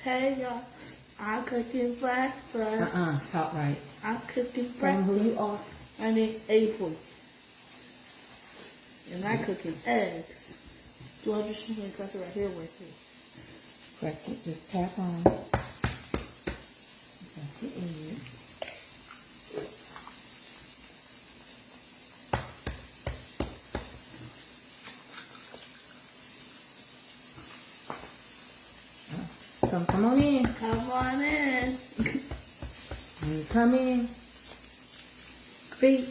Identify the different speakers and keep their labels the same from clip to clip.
Speaker 1: Hey y'all, I'm cooking breakfast.
Speaker 2: Talk right.
Speaker 1: I'm cooking
Speaker 2: Tell them
Speaker 1: breakfast.
Speaker 2: who you are.
Speaker 1: My name April. And I'm cooking eggs. Do I just crack it right here with me?
Speaker 2: Crack it. Just tap on. Crack it in. Come on in.
Speaker 1: Come on in.
Speaker 2: When you come in, speak.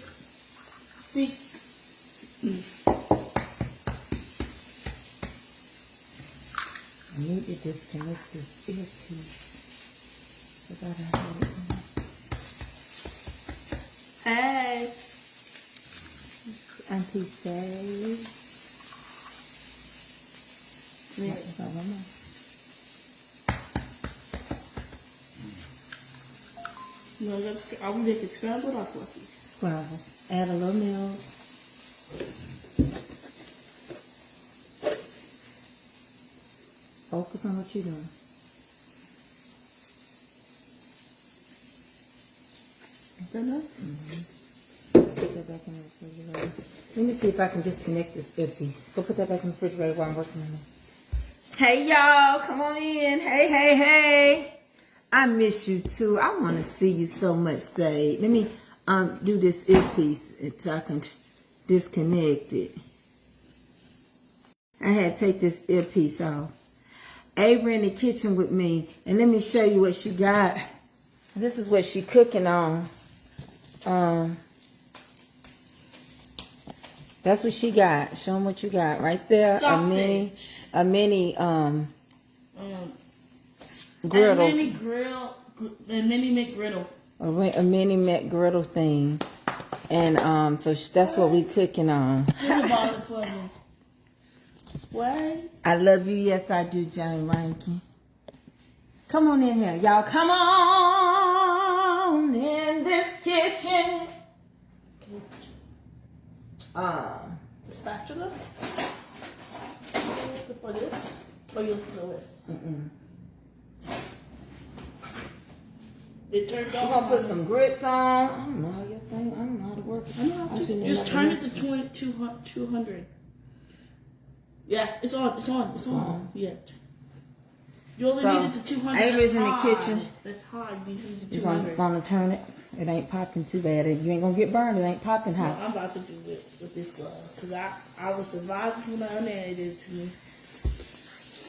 Speaker 1: Speak.
Speaker 2: I need to disconnect this earpiece. I gotta have it in.
Speaker 1: Hey.
Speaker 2: Auntie Shay.
Speaker 1: Yeah.
Speaker 2: One more.
Speaker 1: No, are we making scrambled or fluffy?
Speaker 2: Scramble. Add a little milk. Focus on what you're doing.
Speaker 1: Is that enough?
Speaker 2: Put that back in the refrigerator. Let me see if I can disconnect this earpiece. Go put that back in the refrigerator while I'm working on it. Hey y'all, come on in. Hey. I miss you too. I want to see you so much, Say. Let me do this earpiece so I can disconnect it. I had to take this earpiece off. Avery in the kitchen with me, and let me show you what she got. This is what she cooking on. That's what she got. Show them what you got right there.
Speaker 1: Sausage.
Speaker 2: A mini griddle.
Speaker 1: A mini McGriddle.
Speaker 2: A mini McGriddle thing. And so that's what we cooking on.
Speaker 1: Think about it for me. What?
Speaker 2: I love you. Yes, I do, Johnny Rankin. Come on in here. Y'all come on in this kitchen.
Speaker 1: The spatula? For this? Or you for this? It turned
Speaker 2: We're
Speaker 1: off.
Speaker 2: gonna put some grits on. I don't know how your thing. I don't know how to work it.
Speaker 1: I know. Just turn it to 200. Yeah, it's on. It's on. Yeah. You only need it to 200.
Speaker 2: Avery's in the kitchen.
Speaker 1: That's high. You need it to
Speaker 2: You're
Speaker 1: 200.
Speaker 2: gonna turn it. It ain't popping too bad. You ain't gonna get burned. It ain't popping hot.
Speaker 1: No, I'm about to do it with this glove because I was surviving when I did it to me.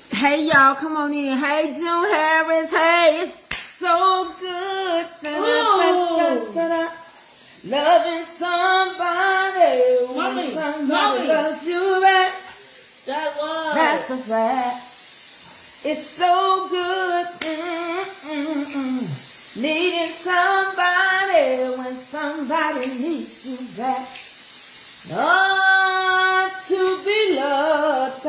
Speaker 2: Hey y'all, come on in. Hey June Harris. Hey, it's so good. Loving somebody when somebody loves you back. That's a fact. It's so good. Needing somebody when somebody needs you back. Oh, to be loved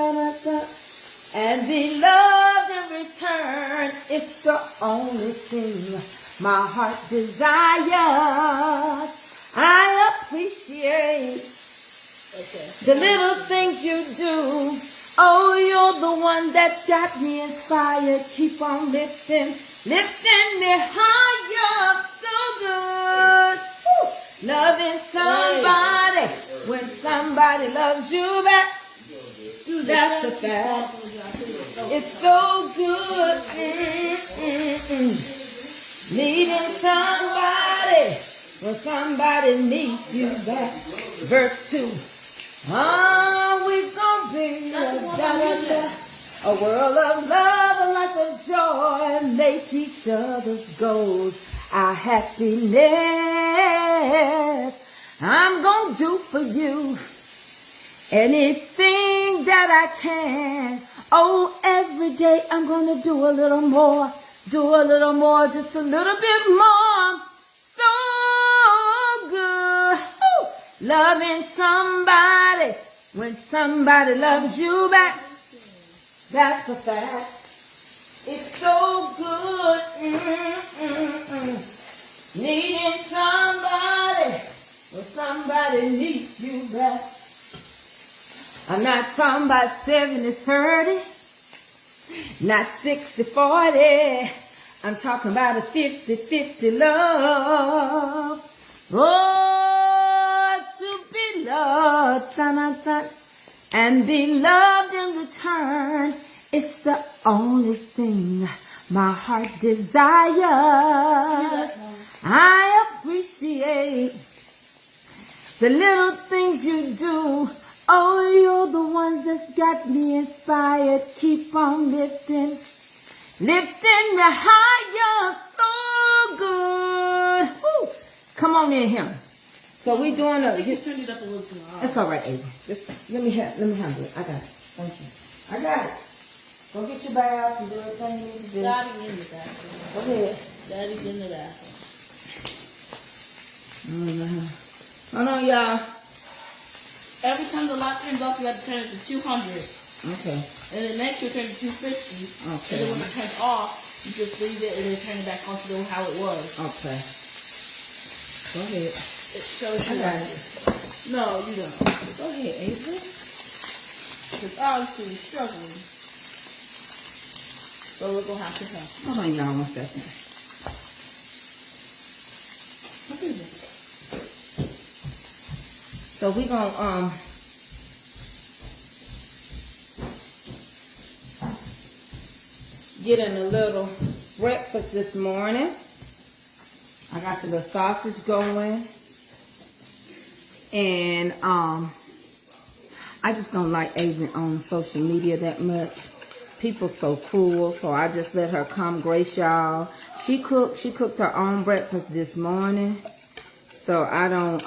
Speaker 2: and be loved in return. It's the only thing my heart desires. I appreciate the little things you do. Oh, you're the one that got me inspired. Keep on lifting me higher. So good. Woo. Loving somebody when somebody loves you back. That's a fact. It's so good. Needing somebody when somebody needs you back. Verse 2. Oh, we gon' be a world of love, a life of joy, and make each other's goals our happiness. I'm gonna do for you anything that I can. Oh, every day I'm gonna do a little more, just a little bit more. So good. Woo. Loving somebody when somebody loves you back. That's a fact. It's so good. Needing somebody when somebody needs you back. I'm not talking about 70, 30. Not 60-40. I'm talking about a 50-50 love. Oh, to be loved, and be loved in return. It's the only thing my heart desires. I appreciate the little things you do. Oh, you're the ones that's got me inspired. Keep on lifting me higher. So good. Woo. Come on in here. So we doing a.
Speaker 1: You turned it up a little too high.
Speaker 2: That's all right, Ava. Just let me handle it. I got it. Thank you. I got it. Go get your bath and do everything you need to do.
Speaker 1: Daddy's in the bathroom.
Speaker 2: Go ahead.
Speaker 1: Daddy's in the bathroom.
Speaker 2: Hold on, y'all.
Speaker 1: Every time the light turns off, you have to turn it to 200.
Speaker 2: Okay.
Speaker 1: And then next you'll turn it to 250.
Speaker 2: Okay.
Speaker 1: And then when it turns off, you just leave it and then turn it back on to how it was.
Speaker 2: Okay. Go ahead.
Speaker 1: It shows you.
Speaker 2: I got it.
Speaker 1: No, you don't.
Speaker 2: Go ahead, Ava.
Speaker 1: Because obviously you're struggling. So we're going to have to help.
Speaker 2: Hold on, y'all, 1 second.
Speaker 1: What is it?
Speaker 2: So we gonna get in a little breakfast this morning. I got the little sausage going, and I just don't like Avery on social media that much. People so cruel, so I just let her come grace y'all. She cooked her own breakfast this morning, so I don't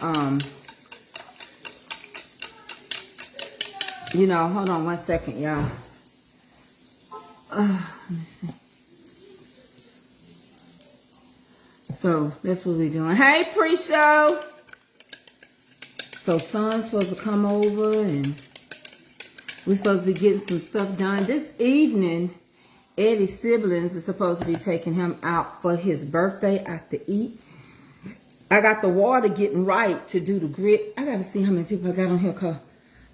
Speaker 2: you know, hold on 1 second, y'all. Let me see. So, that's what we're doing. Hey, pre-show. So, son's supposed to come over, and we're supposed to be getting some stuff done. This evening, Eddie's siblings are supposed to be taking him out for his birthday out to eat. I got the water getting right to do the grits. I got to see how many people I got on here, because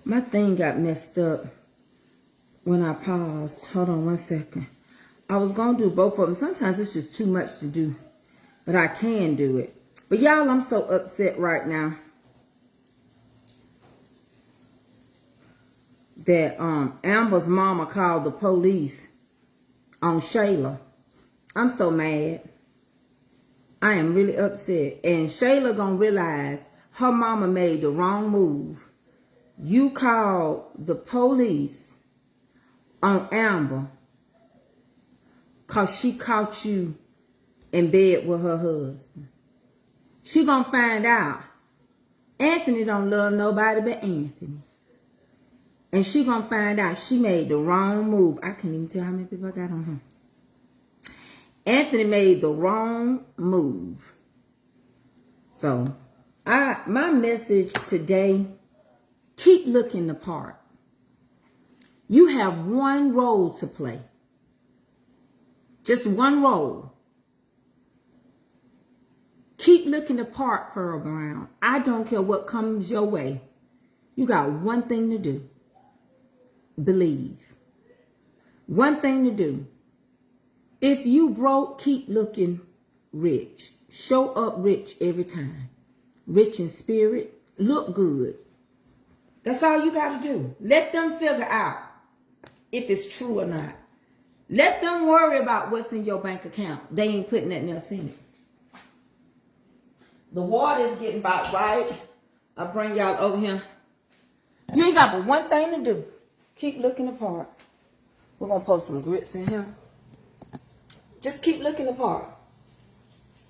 Speaker 2: my thing got messed up when I paused. Hold on 1 second. I was going to do both of them. Sometimes it's just too much to do. But I can do it. But y'all, I'm so upset right now that Amber's mama called the police on Shayla. I'm so mad. I am really upset. And Shayla gonna realize her mama made the wrong move. You called the police on Amber because she caught you in bed with her husband. She gonna find out Anthony don't love nobody but Anthony. And she gonna find out she made the wrong move. I can't even tell how many people I got on her. Anthony made the wrong move. So, my message today, keep looking the part. You have one role to play. Just one role. Keep looking the part, Pearl Brown. I don't care what comes your way. You got one thing to do. Believe. One thing to do. If you broke, keep looking rich. Show up rich every time. Rich in spirit. Look good. That's all you got to do. Let them figure out if it's true or not. Let them worry about what's in your bank account. They ain't putting nothing else in it. The water is getting about right. I'll bring y'all over here. You ain't got but one thing to do. Keep looking the part. We're going to post some grits in here. Just keep looking the part.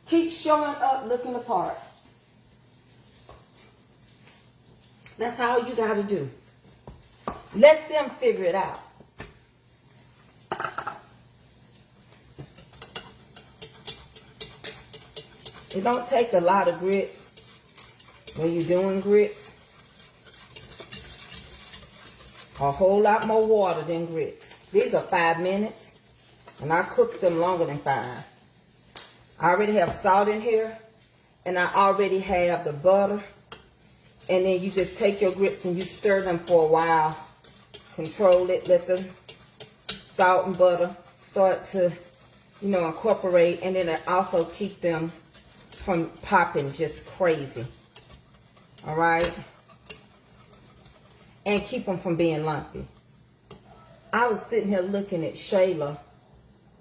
Speaker 2: Keep showing up looking the part. That's all you got to do. Let them figure it out. It don't take a lot of grits when you're doing grits. A whole lot more water than grits. These are 5 minutes, and I cooked them longer than 5. I already have salt in here, and I already have the butter. And then you just take your grits and you stir them for a while. Control it, let them salt and butter start to, you know, incorporate, and then it also keep them from popping just crazy. All right? And keep them from being lumpy. I was sitting here looking at Shayla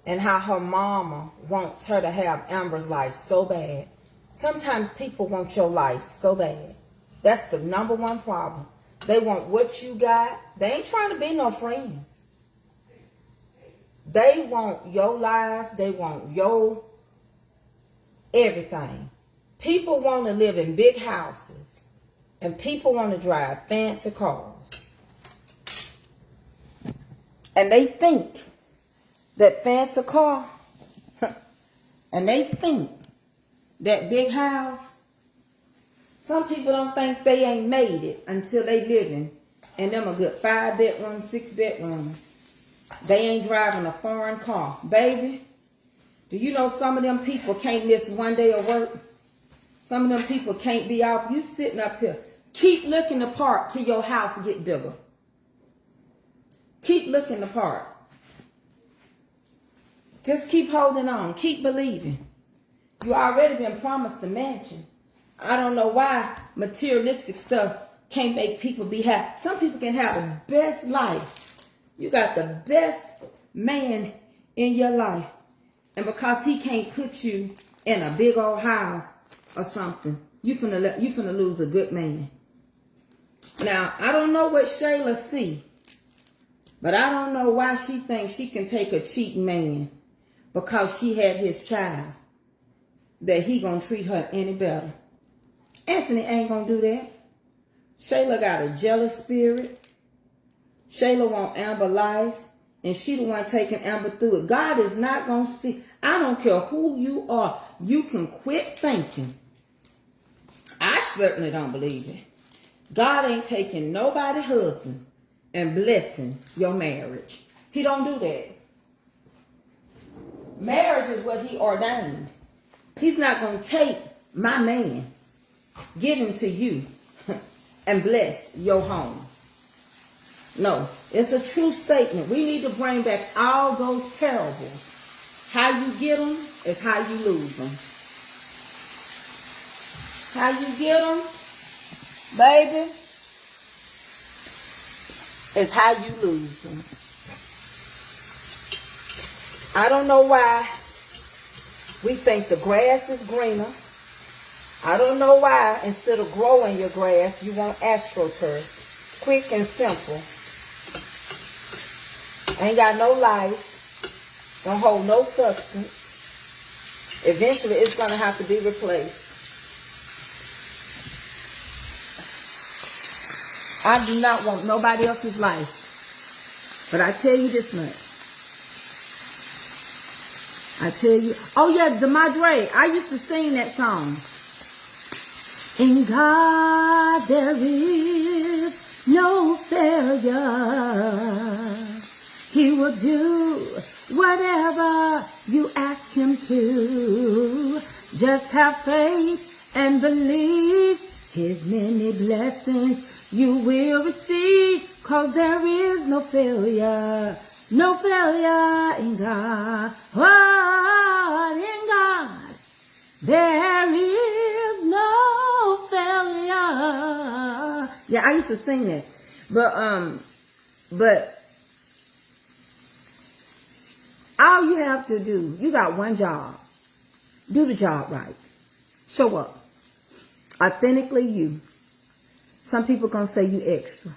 Speaker 2: and how her mama wants her to have Amber's life so bad. Sometimes people want your life so bad. That's the number one problem. They want what you got. They ain't trying to be no friends. They want your life. They want your everything. People want to live in big houses. And people want to drive fancy cars. And they think that fancy car, and they think that big house, some people don't think they ain't made it until they living in them a good 5-bedroom, 6-bedroom. They ain't driving a foreign car. Baby, do you know some of them people can't miss one day of work? Some of them people can't be off. You sitting up here. Keep looking the part till your house get bigger. Keep looking the part. Just keep holding on. Keep believing. You already been promised a mansion. I don't know why materialistic stuff can't make people be happy. Some people can have the best life. You got the best man in your life. And because he can't put you in a big old house or something, you finna lose a good man. Now, I don't know what Shayla see, but I don't know why she thinks she can take a cheating man because she had his child, that he gonna treat her any better. Anthony ain't gonna do that. Shayla got a jealous spirit. Shayla want Amber life, and she the one taking Amber through it. God is not gonna steal. I don't care who you are. You can quit thinking. I certainly don't believe it. God ain't taking nobody's husband and blessing your marriage. He don't do that. Marriage is what he ordained. He's not going to take my man, give him to you, and bless your home. No, it's a true statement. We need to bring back all those parables. How you get them is how you lose them. How you get them, baby, is how you lose them. I don't know why we think the grass is greener. I don't know why instead of growing your grass, you want AstroTurf. Quick and simple. Ain't got no life. Don't hold no substance. Eventually, it's going to have to be replaced. I do not want nobody else's life. But I tell you this much. I tell you. Oh, yeah, the Madre. I used to sing that song. In God there is no failure. He will do whatever you ask him to. Just have faith and believe his many blessings you will receive. 'Cause there is no failure. No failure in God. Oh, in God there is no failure. Yeah, I used to sing that. But all you have to do, you got one job. Do the job right. Show up. Authentically you. Some people going to say you extra.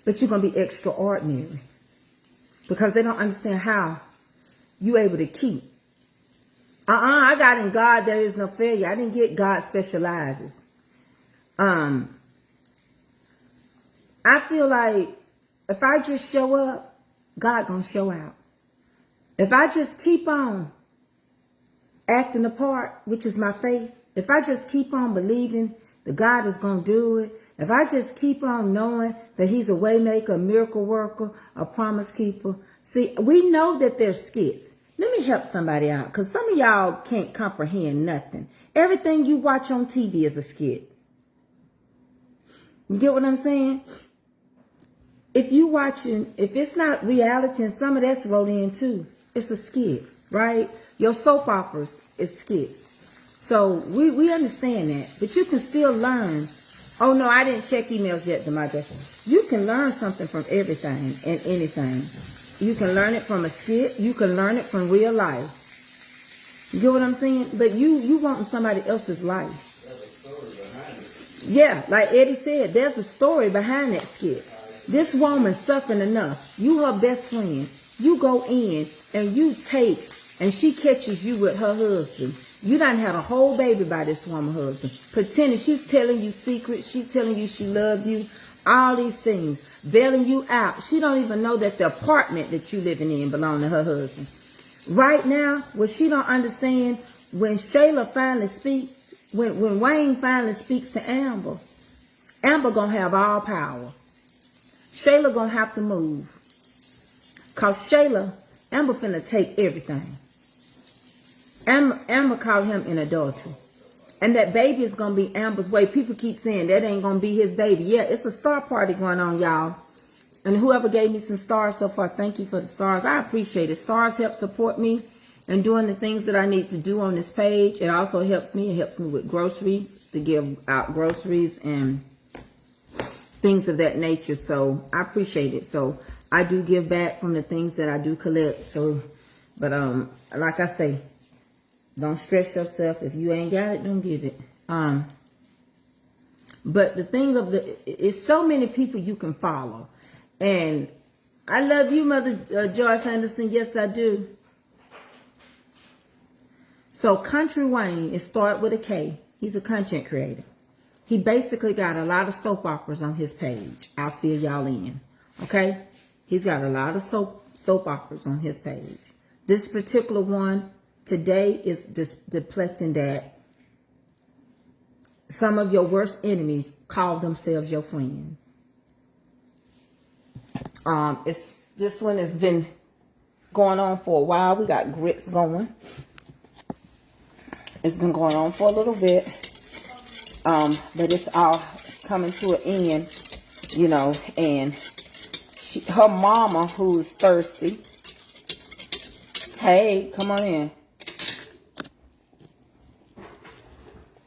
Speaker 2: But you're going to be extraordinary. Because they don't understand how you able to keep. I got in God there is no failure. I didn't get God specializes. I feel like if I just show up, God gonna show out. If I just keep on acting the part, which is my faith, if I just keep on believing that God is gonna do it, if I just keep on knowing that he's a way maker, a miracle worker, a promise keeper. See, we know that there's skits. Let me help somebody out, because some of y'all can't comprehend nothing. Everything you watch on TV is a skit. You get what I'm saying? if you watching, if it's not reality and some of that's wrote in too, it's a skit, right? Your soap operas is skits. So we understand that, but you can still learn. Oh no, I didn't check emails yet, Demetra. You can learn something from everything and anything. You can learn it from a skit. You can learn it from real life. You get what I'm saying? But you wanting somebody else's life.
Speaker 3: There's a story behind it.
Speaker 2: Yeah, like Eddie said, there's a story behind that skit. This woman's suffering enough. You her best friend. You go in and you take, and she catches you with her husband. You done had a whole baby by this woman's husband. Pretending she's telling you secrets. She's telling you she loves you. All these things. Bailing you out. She don't even know that the apartment that you living in belong to her husband. Right now, what she don't understand, when Shayla finally speaks, when Wayne finally speaks to Amber, Amber gonna have all power. Shayla gonna have to move. Cause Amber finna take everything. Amber caught him in adultery. And that baby is going to be Amber's way. People keep saying that ain't going to be his baby. Yeah, it's a star party going on, y'all. And whoever gave me some stars so far, thank you for the stars. I appreciate it. Stars help support me in doing the things that I need to do on this page. It also helps me. It helps me with groceries, to give out groceries and things of that nature. So I appreciate it. So I do give back from the things that I do collect. So, but like I say, don't stress yourself. If you ain't got it, don't give it. But the thing of it's so many people you can follow. And I love you, Mother Joyce Anderson. Yes, I do. So Country Wayne, it started with a K. He's a content creator. He basically got a lot of soap operas on his page. I'll fill y'all in. Okay? He's got a lot of soap operas on his page. This particular one today is deflecting that some of your worst enemies call themselves your friends. This one has been going on for a while. We got grits going. It's been going on for a little bit. But it's all coming to an end, you know, and her mama, who is thirsty. Hey, come on in.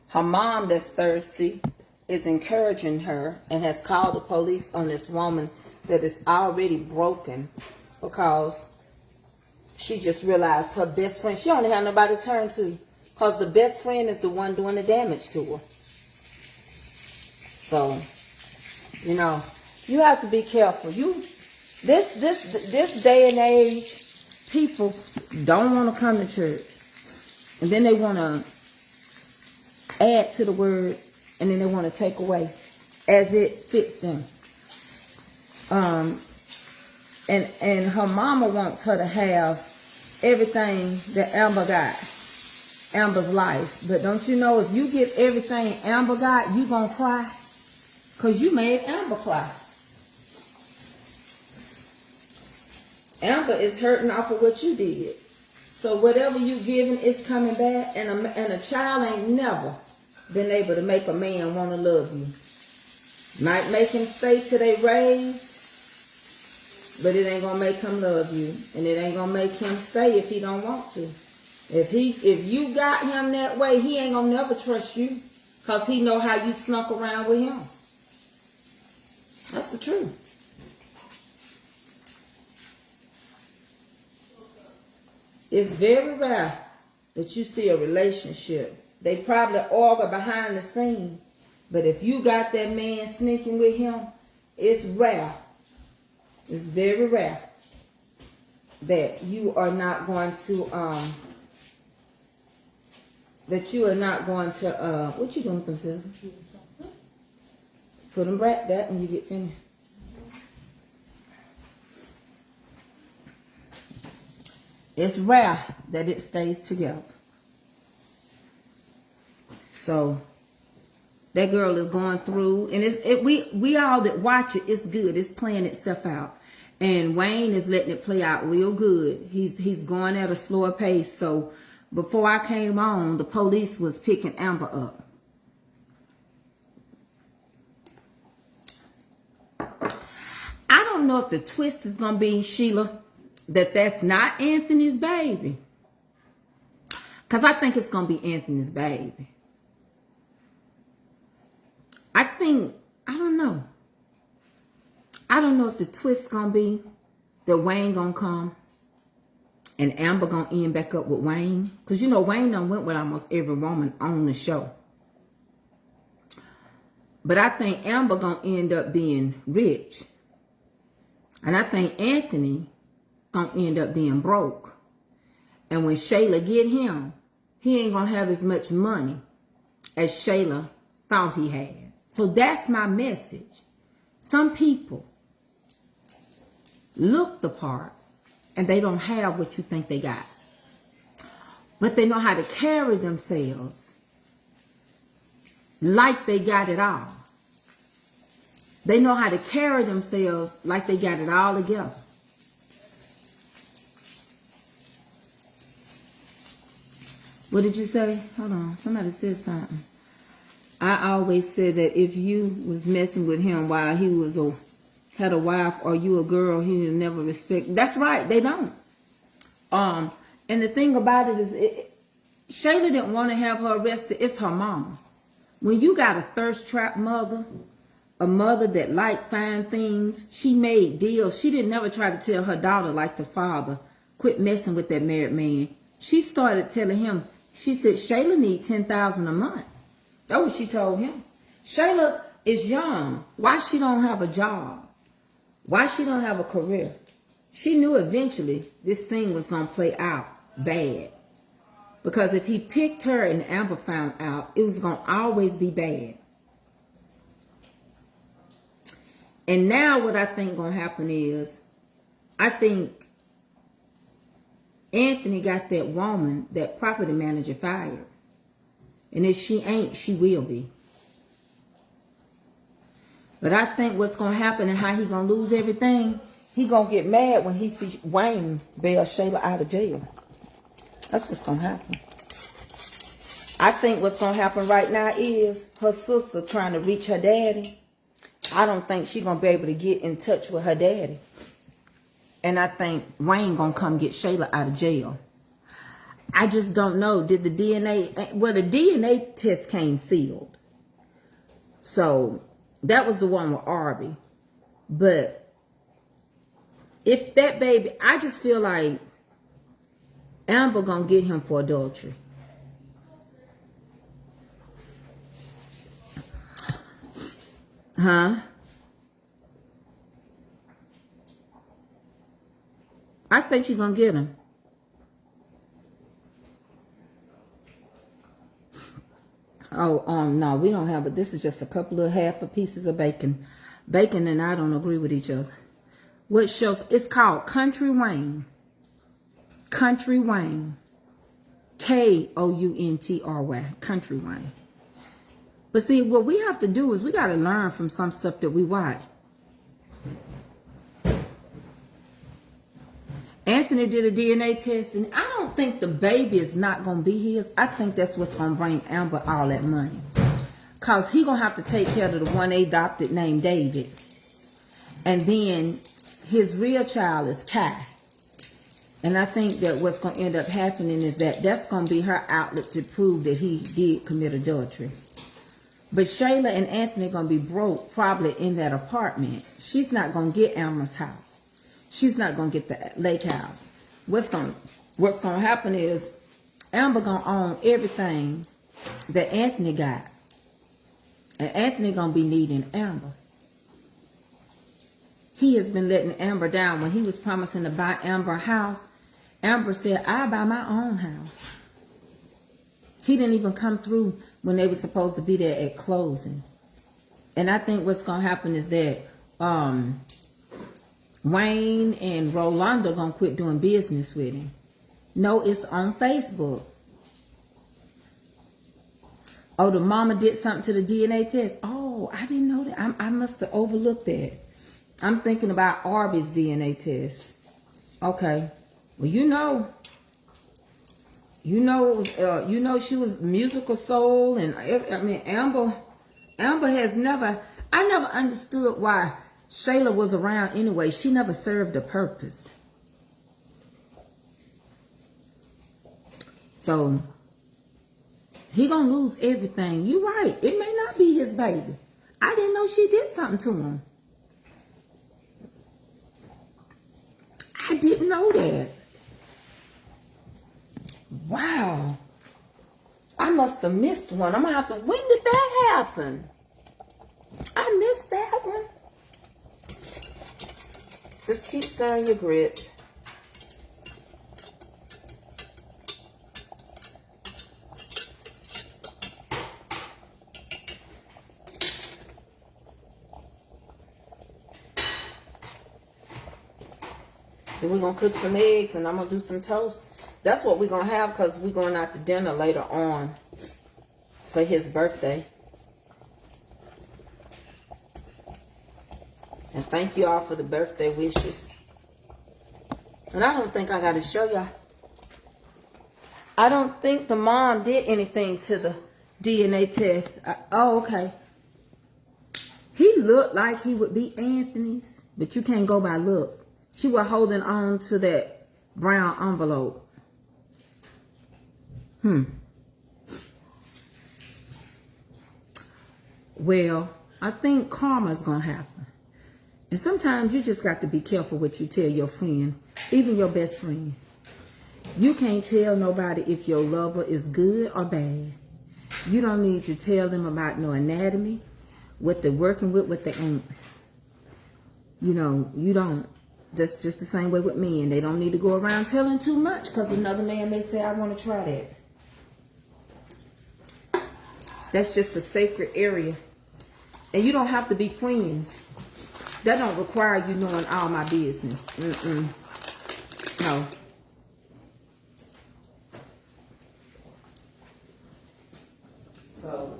Speaker 2: Her mom that's thirsty is encouraging her and has called the police on this woman that is already broken because she just realized her best friend, she only had nobody to turn to because the best friend is the one doing the damage to her. So, you know, you have to be careful. This day and age, people don't want to come to church. And then they want to add to the word, and then they want to take away as it fits them. And her mama wants her to have everything that Amber got, Amber's life. But don't you know, if you get everything Amber got, you gonna cry, because you made Amber cry. Amber is hurting off of what you did. So whatever you giving is coming back, and a child ain't never been able to make a man want to love you. Might make him stay till they raise, but it ain't gonna make him love you, and it ain't gonna make him stay if he don't want to. If you got him that way, he ain't gonna never trust you, cause he know how you snuck around with him. That's the truth. It's very rare that you see a relationship. They probably argue behind the scene. But if you got that man sneaking with him, it's rare. It's very rare that you are not going to, what you doing with them, Susan? Put them right back when you get finished. It's rare that it stays together. So that girl is going through, and we all that watch it, it's good. It's playing itself out, and Wayne is letting it play out real good. He's going at a slower pace. So before I came on, the police was picking Amber up. I don't don't know if the twist is going to be, Sheila, that's not Anthony's baby. Because I think it's going to be Anthony's baby. I don't know. I don't know if the twist going to be that Wayne going to come and Amber going to end back up with Wayne. Because, you know, Wayne done went with almost every woman on the show. But I think Amber going to end up being rich. And I think Anthony going to end up being broke. And when Shayla get him, he ain't going to have as much money as Shayla thought he had. So that's my message. Some people look the part and they don't have what you think they got. But they know how to carry themselves like they got it all. They know how to carry themselves like they got it all together. What did you say? Hold on. Somebody said something. I always said that if you was messing with him while he was had a wife or you a girl, he would never respect. That's right. They don't. And the thing about it is, Shayla didn't want to have her arrested. It's her mama. When you got a thirst trap mother, a mother that liked fine things, she made deals. She didn't never try to tell her daughter, like the father, quit messing with that married man. She started telling him, she said, Shayla need $10,000 a month. That's what she told him. Shayla is young. Why she don't have a job? Why she don't have a career? She knew eventually this thing was going to play out bad. Because if he picked her and Amber found out, it was going to always be bad. And now what I think going to happen is, I think Anthony got that woman, that property manager, fired. And if she ain't, she will be. But I think what's going to happen and how he going to lose everything, he going to get mad when he sees Wayne bail Shayla out of jail. That's what's going to happen. I think what's going to happen right now is her sister trying to reach her daddy. I don't think she's going to be able to get in touch with her daddy. And I think Wayne going to come get Shayla out of jail. I just don't know. Did the DNA... Well, the DNA test came sealed. So, that was the one with Arby. But, if that baby... I just feel like Amber gonna get him for adultery. Huh? I think she's gonna get him. Oh, no, we don't have it. This is just a couple of half a pieces of bacon. Bacon and I don't agree with each other. What shows? It's called Country Wayne. Country Wayne. K-O-U-N-T-R-Y. Country Wayne. But see, what we have to do is we got to learn from some stuff that we watch. Anthony did a DNA test, and I don't think the baby is not going to be his. I think that's what's going to bring Amber all that money. Because he going to have to take care of the one they adopted named David. And then his real child is Kai. And I think that what's going to end up happening is that that's going to be her outlet to prove that he did commit adultery. But Shayla and Anthony are going to be broke probably in that apartment. She's not going to get Amber's house. She's not going to get the lake house. What's going to happen is Amber going to own everything that Anthony got. And Anthony going to be needing Amber. He has been letting Amber down. When he was promising to buy Amber a house, Amber said, I'll buy my own house. He didn't even come through when they were supposed to be there at closing. And I think what's going to happen is that Wayne and Rolanda going to quit doing business with him. No, it's on Facebook. Oh, the mama did something to the DNA test. Oh, I didn't know that. I must have overlooked that. I'm thinking about Arby's DNA test. Okay. Well, you know it was, she was musical soul, and I mean, Amber has never, I never understood why Shayla was around anyway. She never served a purpose. So he gonna lose everything. You right. It may not be his baby. I didn't know she did something to him. I didn't know that. Wow. I must have missed one. I'm gonna have to. When did that happen? I missed that one. Just keep stirring your grits. Then we're gonna cook some eggs and I'm gonna do some toast. That's what we're gonna have because we're going out to dinner later on for his birthday. And thank you all for the birthday wishes. And I don't think I gotta show y'all. I don't think the mom did anything to the DNA test. Oh, okay. He looked like he would be Anthony's, but you can't go by look. She was holding on to that brown envelope. Well, I think karma's gonna happen. And sometimes you just got to be careful what you tell your friend, even your best friend. You can't tell nobody if your lover is good or bad. You don't need to tell them about no anatomy, what they're working with, what they ain't. You know, you don't. That's just the same way with men. They don't need to go around telling too much because another man may say, I want to try that. That's just a sacred area. And you don't have to be friends. That don't require you knowing all my business. No. So,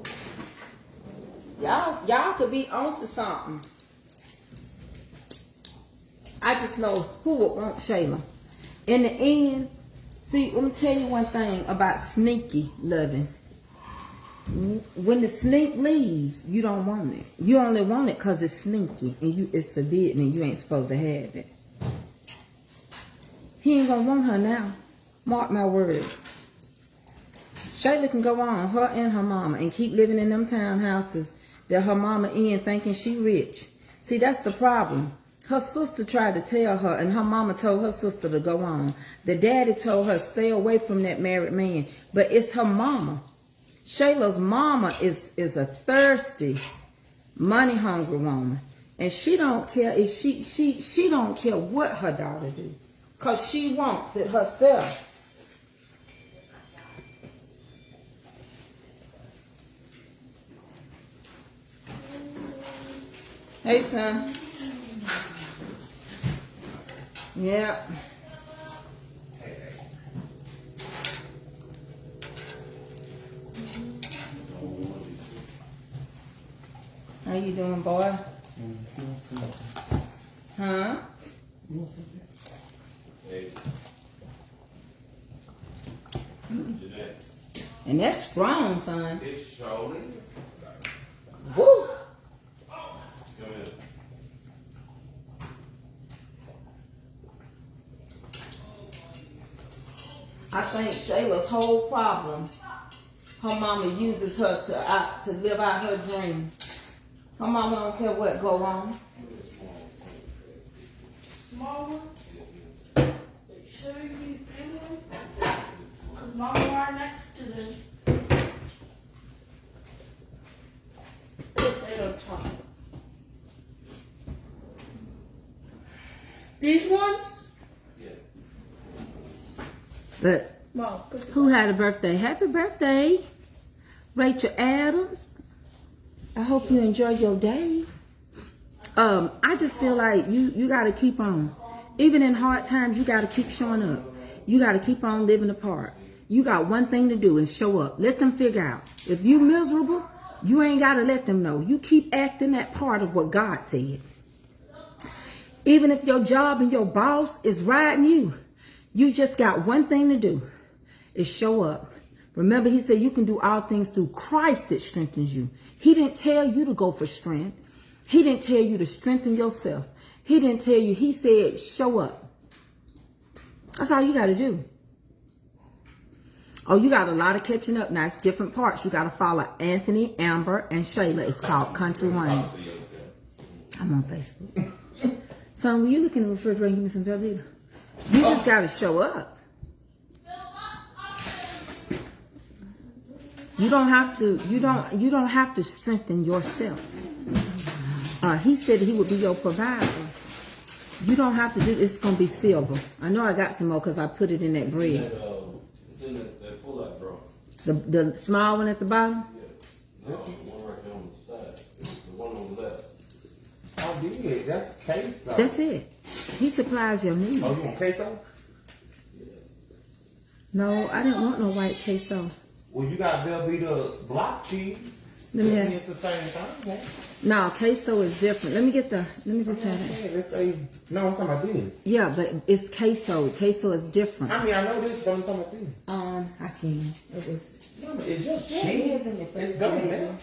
Speaker 2: y'all could be onto something. I just know who would want Shayla. In the end, see, let me tell you one thing about sneaky loving. When the snake leaves, you don't want it. You only want it because it's sneaky and it's forbidden and you ain't supposed to have it. He ain't gonna want her now. Mark my word. Shayla can go on, her and her mama, and keep living in them townhouses that her mama in thinking she rich. See, that's the problem. Her sister tried to tell her, and her mama told her sister to go on. The daddy told her stay away from that married man. But it's her mama. Shayla's mama is a thirsty, money-hungry woman. And she don't care if she don't care what her daughter do. Because she wants it herself. Hey, son. Yeah. How you doing, boy? Huh?
Speaker 3: Hey.
Speaker 2: And that's strong, son.
Speaker 3: It's surely.
Speaker 2: Woo!
Speaker 3: Come in.
Speaker 2: I think Shayla's whole problem, her mama uses her to live out her dream. Her mama don't care what go on.
Speaker 1: Small one? They sure you need a big one? Because mama right next to them. They don't talk. These ones?
Speaker 3: Yeah.
Speaker 2: But
Speaker 1: Mom,
Speaker 2: who had a birthday? Happy birthday, Rachel Adams. I hope you enjoy your day. I just feel like you got to keep on. Even in hard times, you got to keep showing up. You got to keep on living the part. You got one thing to do and show up. Let them figure out. If you miserable, you ain't got to let them know. You keep acting that part of what God said. Even if your job and your boss is riding you, you just got one thing to do, is show up. Remember, he said you can do all things through Christ that strengthens you. He didn't tell you to go for strength. He didn't tell you to strengthen yourself. He didn't tell you. He said, show up. That's all you got to do. Oh, you got a lot of catching up. Now, it's different parts. You got to follow Anthony, Amber, and Shayla. It's called Country Wayne. I'm on Facebook. Son, will you look in the refrigerator and give me some Velveeta? You just got to show up. You don't have to. You don't have to strengthen yourself. He said he would be your provider. You don't have to do. It's gonna be silver. I know I got some more because I put it in that bread.
Speaker 3: It's in that pull-out drawer.
Speaker 2: The small one at the bottom.
Speaker 3: Yeah. No, the one right there on the side. It's the one on the left.
Speaker 4: Oh, did that's queso.
Speaker 2: That's it. He supplies your needs.
Speaker 4: Oh, you want queso?
Speaker 2: No, I didn't want no white queso.
Speaker 4: Well, you got Velveeta's block cheese.
Speaker 2: Let me have.
Speaker 4: It's the same thing. Yeah.
Speaker 2: No, queso is different. Let me just have it.
Speaker 4: Let's say, no, I'm talking about this.
Speaker 2: Yeah, but it's queso. Queso is different.
Speaker 4: I mean, I know this, but I'm talking about this.
Speaker 2: I can't. It was.
Speaker 4: No, it's just
Speaker 2: Yeah,
Speaker 4: cheese.
Speaker 2: it is in your face.
Speaker 4: It's gummy, man.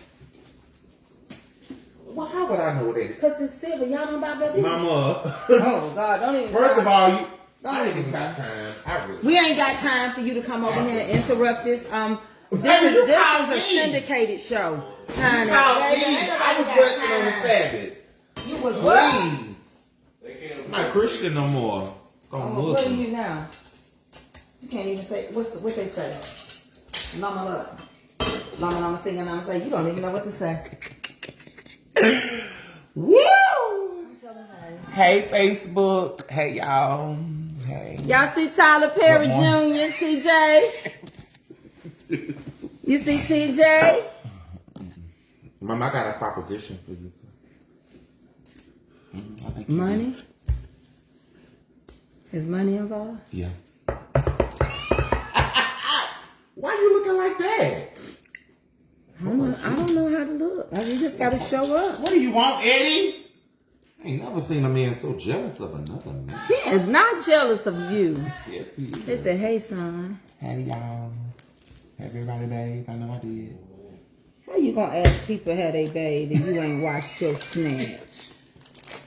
Speaker 4: Well, how would I know that?
Speaker 2: Because it's silver. Y'all don't buy that?
Speaker 4: Mama.
Speaker 2: Oh, God. Don't even.
Speaker 4: First of all, I
Speaker 2: Don't
Speaker 4: ain't
Speaker 2: even
Speaker 4: even got time. I really.
Speaker 2: We ain't got time for you to come over here and interrupt this. This
Speaker 4: Hey, you
Speaker 2: is
Speaker 4: called
Speaker 2: a
Speaker 4: me.
Speaker 2: syndicated show. Honey.
Speaker 4: I was resting on the Sabbath.
Speaker 2: You was what?
Speaker 4: Please.
Speaker 3: They can't
Speaker 4: I'm not Christian no more. I'm
Speaker 2: Oh, what are
Speaker 4: Muslim.
Speaker 2: you now? You can't even say what they say. Mama look. Mama singing, Mama say, you don't even know what to say.
Speaker 4: Woo!
Speaker 2: Tell them
Speaker 4: Hey, Facebook. Hey, y'all. Hey.
Speaker 2: y'all see Tyler Perry
Speaker 4: What more?
Speaker 2: Jr., TJ? You see TJ?
Speaker 4: Mom, I got a proposition for you. I think you
Speaker 2: Money? Is money involved?
Speaker 4: do. Yeah. Why you looking like that?
Speaker 2: I don't know how to look. You just got to show up.
Speaker 4: What do you want, Eddie? I ain't never seen a man so jealous of another man.
Speaker 2: He is not jealous of you.
Speaker 4: Yes, he is.
Speaker 2: They said, hey, son.
Speaker 4: Hey, y'all. Have everybody bathed? I know I did.
Speaker 2: How you gonna ask people how they bathe if you ain't washed your snatch?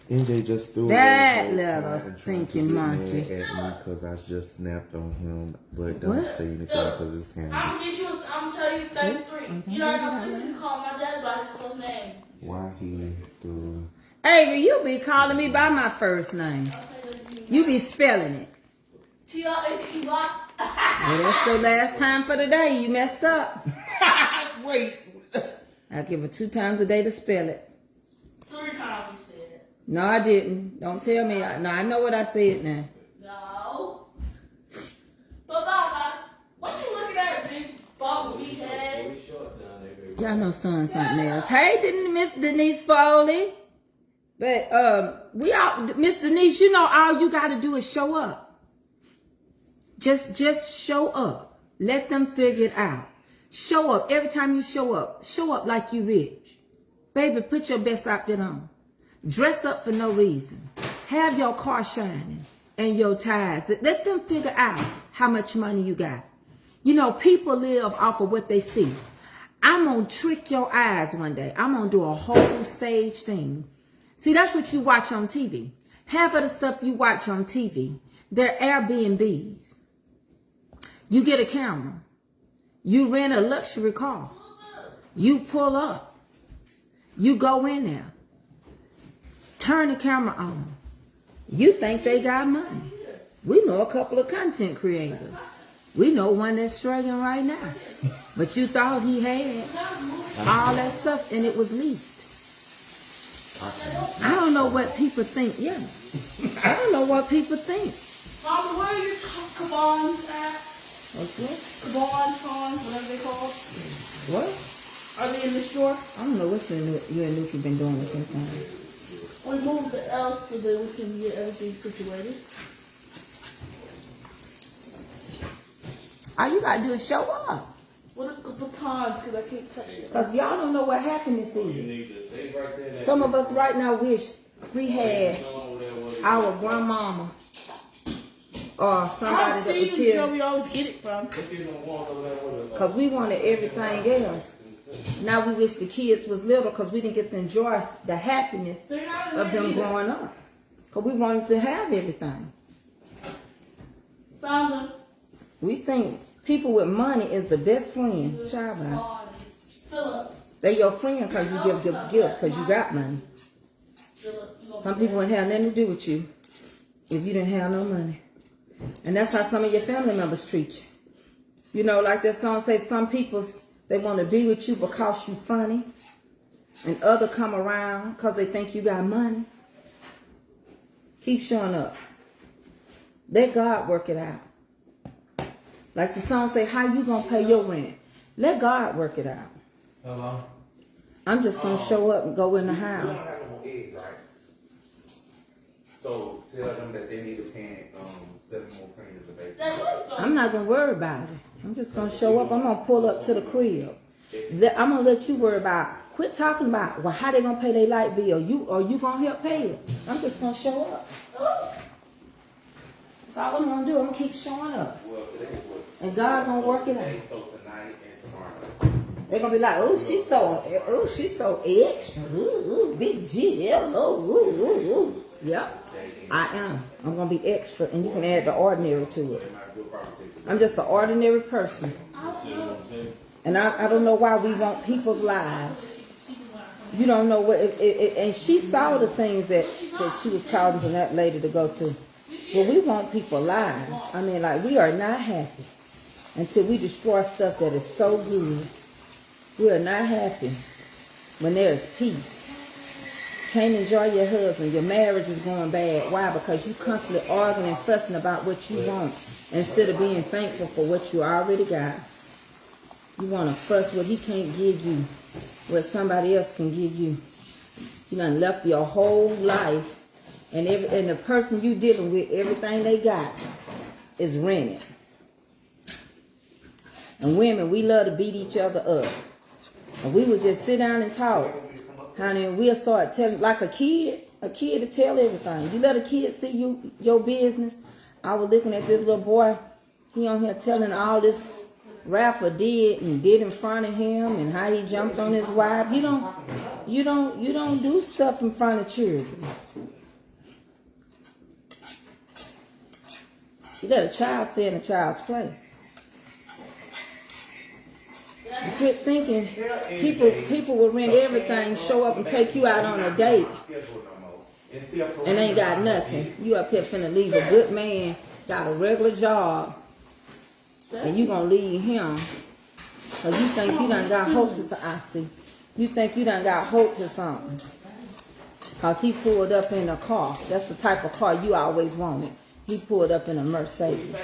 Speaker 4: NJ just threw
Speaker 2: That
Speaker 4: away his
Speaker 2: little
Speaker 4: phone and tried to
Speaker 2: stinking
Speaker 4: get
Speaker 2: monkey.
Speaker 4: mad at me because I just snapped on him, but don't
Speaker 2: What?
Speaker 4: say anything because it's him.
Speaker 1: I'm telling you 33. You know, I'm physically call my dad by his first name.
Speaker 4: Why he threw?
Speaker 2: Avery, you be calling me by my first name. You be spelling it.
Speaker 1: T-R-A-C-E-Y.
Speaker 2: Well, that's your last time for the day. You messed up.
Speaker 4: Wait.
Speaker 2: I give her 2 times a day to spell it.
Speaker 1: 3 times you said it.
Speaker 2: No, I didn't. Don't tell me. No, I know what I said now.
Speaker 1: No. But Mama, what you looking at, big bubble we had?
Speaker 3: We shorts down there, baby.
Speaker 2: Y'all know son something else. Hey, didn't Miss Denise Foley? But we all, Miss Denise, you know all you got to do is show up. Just show up. Let them figure it out. Show up. Every time you show up like you rich. Baby, put your best outfit on. Dress up for no reason. Have your car shining and your ties. Let them figure out how much money you got. You know, people live off of what they see. I'm going to trick your eyes one day. I'm going to do a whole stage thing. See, that's what you watch on TV. Half of the stuff you watch on TV, they're Airbnbs. You get a camera. You rent a luxury car. You pull up. You go in there. Turn the camera on. You think they got money. We know a couple of content creators. We know one that's struggling right now. But you thought he had all that stuff and it was leased. I don't know what people think. Yeah. I don't know what people think.
Speaker 1: Mama, where are your cabons at?
Speaker 2: What's what?
Speaker 1: Cabons, whatever they call.
Speaker 2: What?
Speaker 1: Are they in the store?
Speaker 2: I don't know what you and Luke have been doing with them things.
Speaker 1: We moved the L so that we can get everything situated.
Speaker 2: All you gotta do is show up.
Speaker 1: What are the batons? Because I can't touch it.
Speaker 2: Cause y'all don't know what happiness
Speaker 3: You
Speaker 2: is.
Speaker 3: need to stay right there.
Speaker 2: Some of us right now wish we had our grandmama or somebody
Speaker 1: I
Speaker 2: that
Speaker 1: see
Speaker 2: was
Speaker 1: you,
Speaker 2: here.
Speaker 1: Joe. We always get it from.
Speaker 2: Cause we wanted everything else. Now we wish the kids was little because we didn't get to enjoy the happiness of them growing up. Because we wanted to have everything.
Speaker 1: Found them.
Speaker 2: We think people with money is the best friend. Child, man.
Speaker 1: Philip.
Speaker 2: They your friend because you give gifts because you got money. Some people wouldn't have nothing to do with you if you didn't have no money. And that's how some of your family members treat you. You know, like that song says, some people, they want to be with you because you funny. And other come around because they think you got money. Keep showing up. Let God work it out. Like the song say, how you going to pay your rent? Let God work it out.
Speaker 4: Hello?
Speaker 2: I'm just going to show up and go in the house.
Speaker 4: You don't have no more eggs, right? So tell them that they need to pay 7 more pennies a day.
Speaker 2: I'm not going to worry about it. I'm just going to show up. I'm going to pull up to the crib. I'm going to let you worry about, quit talking about, well, how they going to pay their light bill? You going to help pay it? I'm just going to show up. That's all I'm going to do. I'm going to keep showing up.
Speaker 4: Well, today is what?
Speaker 2: And God going to work it out.
Speaker 4: So tonight and tomorrow.
Speaker 2: They're going to be like, she's so extra. Ooh, big G, ooh. Yep, I am. I'm going to be extra, and you can add the ordinary to it. I'm just an ordinary person. And I don't know why we want people's lives. You don't know what, and she saw the things that she was causing that lady to go to. But we want people lives. I mean, like, we are not happy until we destroy stuff that is so good. We are not happy when there is peace. Can't enjoy your husband. Your marriage is going bad. Why? Because you constantly arguing and fussing about what you want instead of being thankful for what you already got. You want to fuss what he can't give you, what somebody else can give you. You done left your whole life, and the person you dealing with, everything they got is rented. And women, we love to beat each other up. And we would just sit down and talk. Honey, and we'll start telling, like a kid to tell everything. You let a kid see your business. I was looking at this little boy. He on here telling all this rapper did in front of him and how he jumped on his wife. You don't do stuff in front of children. You let a child stay in a child's place. You quit thinking people will rent everything, show up and take you out on a date and ain't got nothing. You up here finna leave a good man, got a regular job, and you gonna leave him because you think you done got hope to something. You think you done got hope to something because he pulled up in a car. That's the type of car you always wanted. He pulled up in a Mercedes.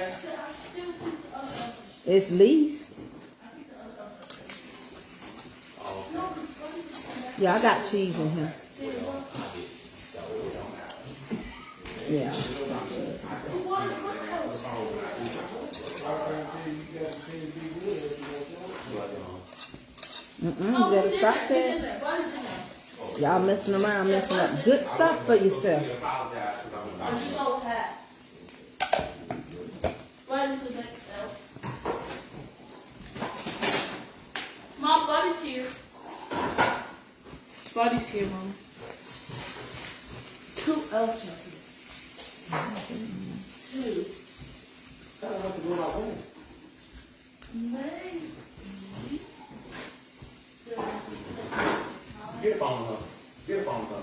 Speaker 2: It's leased. Yeah, I got cheese in here. Yeah. You better stop that. Y'all messing around, messing up good stuff for yourself.
Speaker 1: Mom, Buddy's here. Buddy's here, Mom. Who else are here? Two. Maybe.
Speaker 4: Get up on her. Get up on her.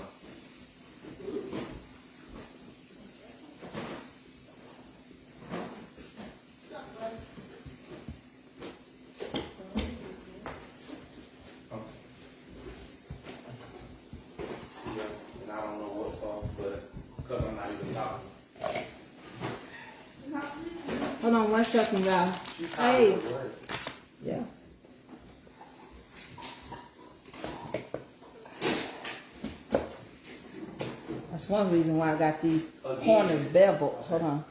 Speaker 2: Hold on 1 second, y'all. Hey. Yeah. That's one reason why I got these corners beveled. Hold on.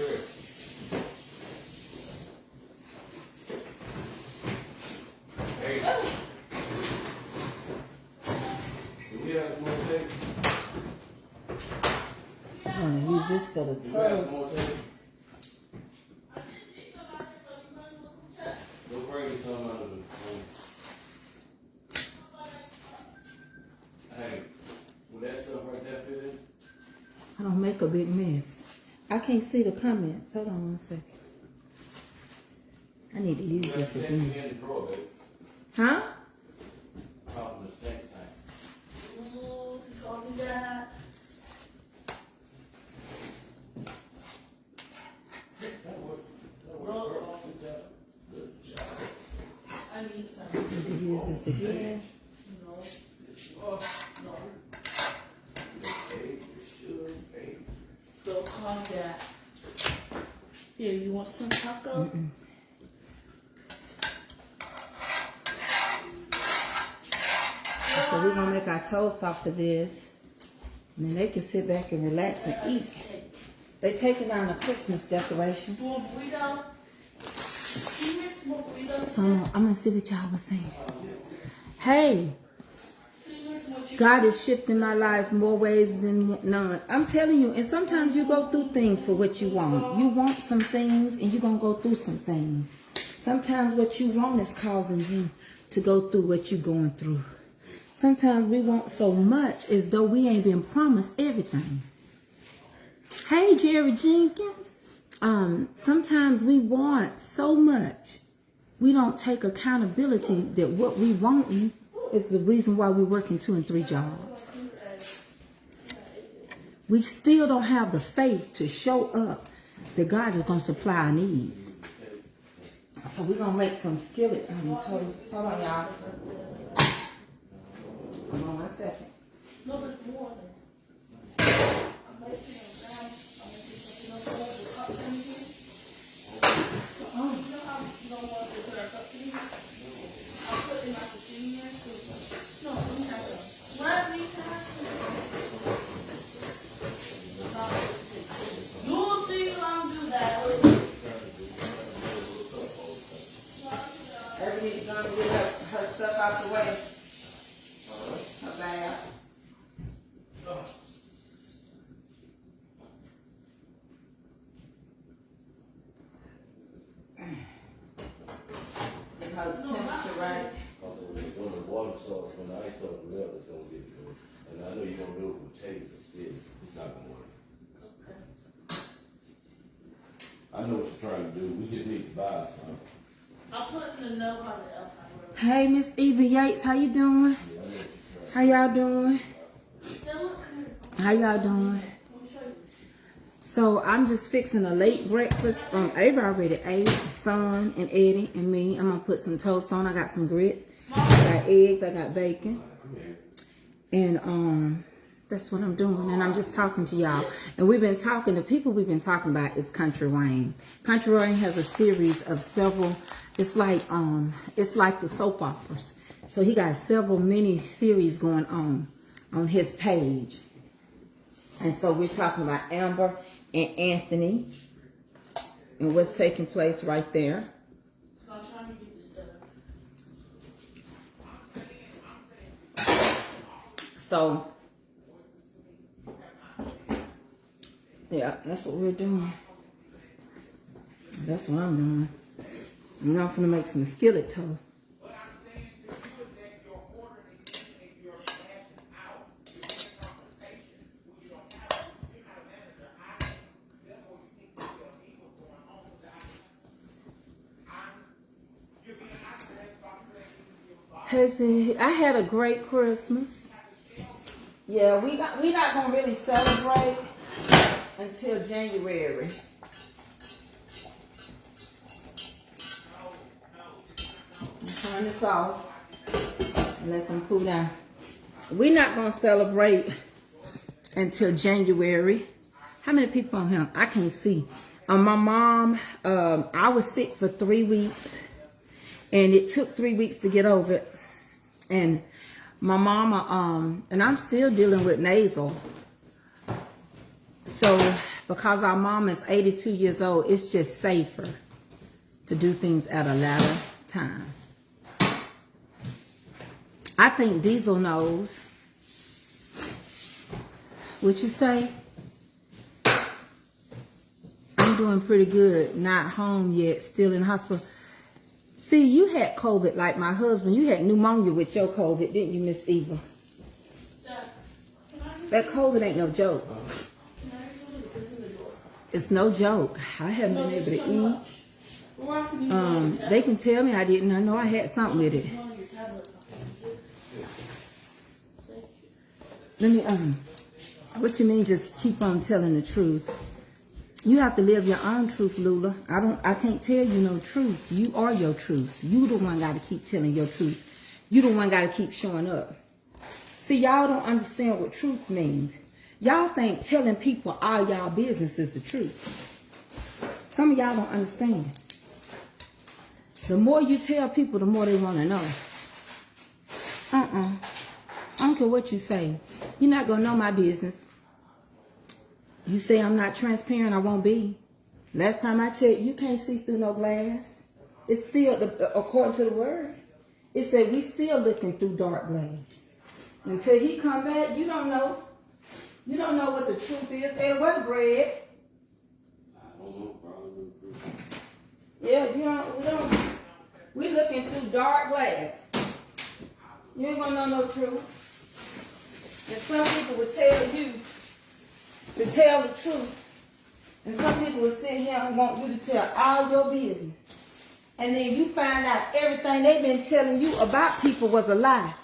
Speaker 3: ready. Hey. Do we have more tape?
Speaker 2: I'm gonna use this for the
Speaker 3: Do we have
Speaker 2: toast.
Speaker 3: more tape? Go bring me some out of the Hey, will that stuff right there fit in?
Speaker 2: I don't make a big mess. I can't see the comments. Hold on one second. I need to use
Speaker 3: You
Speaker 2: this
Speaker 3: got the
Speaker 2: again.
Speaker 3: tape in the drawer, baby.
Speaker 2: Huh?
Speaker 3: Out in the snack tank.
Speaker 1: Ooh, he called me that.
Speaker 3: That worked. That
Speaker 1: Roll
Speaker 3: worked.
Speaker 1: off with that.
Speaker 3: Good job.
Speaker 1: I need some.
Speaker 2: Need to use this again.
Speaker 1: No.
Speaker 3: Oh,
Speaker 1: No.
Speaker 3: hey, you should. Hey.
Speaker 1: Don't call me that. Here, you want some taco?
Speaker 2: So we're gonna make our toast off of this. And then they can sit back and relax and eat. They taking down the Christmas decorations.
Speaker 1: More burrito? Can you make some more burritos?
Speaker 2: So I'm gonna see what y'all was saying. Hey,
Speaker 1: Can you make some more chicken?
Speaker 2: God is shifting my life more ways than none. I'm telling you, and sometimes you go through things for what you want. You want some things and you're gonna go through some things. Sometimes what you want is causing you to go through what you're going through. Sometimes we want so much as though we ain't been promised everything. Hey, Jerry Jenkins. Sometimes we want so much. We don't take accountability that what we want is the reason why we're working 2 and 3 jobs. We still don't have the faith to show up that God is going to supply our needs. So we're going to make some skillet toast. Hold on, y'all. Hold on 1 second.
Speaker 1: No, there's more than. I'm making a round. I'm making something else with cups in here. You know how you don't want to put our cups in here? I'll put in my in here. No, let me have some. Let me have some. You'll see if I don't do that.
Speaker 2: Everybody's going to get her stuff out the way. Her bag. Get her temperature right.
Speaker 3: Also, when the water starts, when the ice starts to melt, it's gonna get good. And I know you're gonna do it with tape, but still, it's not gonna work. I know what you're trying to do. We just need to buy some.
Speaker 1: I'll put in the note how the L.F.E.
Speaker 2: Hey, Miss Eva Yates, how you doing?
Speaker 3: Yeah, I know what you're trying
Speaker 2: How y'all doing?
Speaker 1: Now look here.
Speaker 2: How y'all doing?
Speaker 1: Let me show you.
Speaker 2: So I'm just fixing a late breakfast. Ava already ate, son and Eddie and me. I'm gonna put some toast on. I got some grits, I got eggs, I got bacon, and that's what I'm doing. And I'm just talking to y'all. And we've been talking. The people we've been talking about is Country Wayne. Country Wayne has a series of several. It's like the soap operas. So he got several mini series going on his page. And so we're talking about Amber and Anthony and what's taking place right there.
Speaker 1: So I'm trying to get this done.
Speaker 2: So, yeah, that's what we're doing. That's what I'm doing. And now I'm gonna make some skillet toast. I had a great Christmas. Yeah, we not gonna really celebrate until January. Turn this off and let them cool down. We're not gonna celebrate until January. How many people on here? I can't see. My mom, I was sick for 3 weeks, and it took 3 weeks to get over it. And my mama, and I'm still dealing with nasal. So, because our mom is 82 years old, it's just safer to do things at a later time. I think Diesel knows. What you say? I'm doing pretty good. Not home yet. Still in hospital. See, you had COVID like my husband. You had pneumonia with your COVID, didn't you, Miss Eva? That COVID ain't no joke. It's no joke. I haven't been able to eat. They can tell me I didn't. I know I had something with it. Let me, what you mean just keep on telling the truth? You have to live your own truth, Lula. I can't tell you no truth. You are your truth. You the one got to keep telling your truth. You the one got to keep showing up. See, y'all don't understand what truth means. Y'all think telling people all y'all business is the truth. Some of y'all don't understand. The more you tell people, the more they want to know. I don't care what you say. You're not going to know my business. You say I'm not transparent, I won't be. Last time I checked, you can't see through no glass. It's still, according to the word, it said we still looking through dark glass. Until he come back, you don't know. You don't know what the truth is. Hey, what bread?
Speaker 3: I don't know, probably.
Speaker 2: Yeah, we looking through dark glass. You ain't gonna know no truth. And some people will tell you to tell the truth. And some people will sit here and want you to tell all your business. And then you find out everything they've been telling you about people was a lie.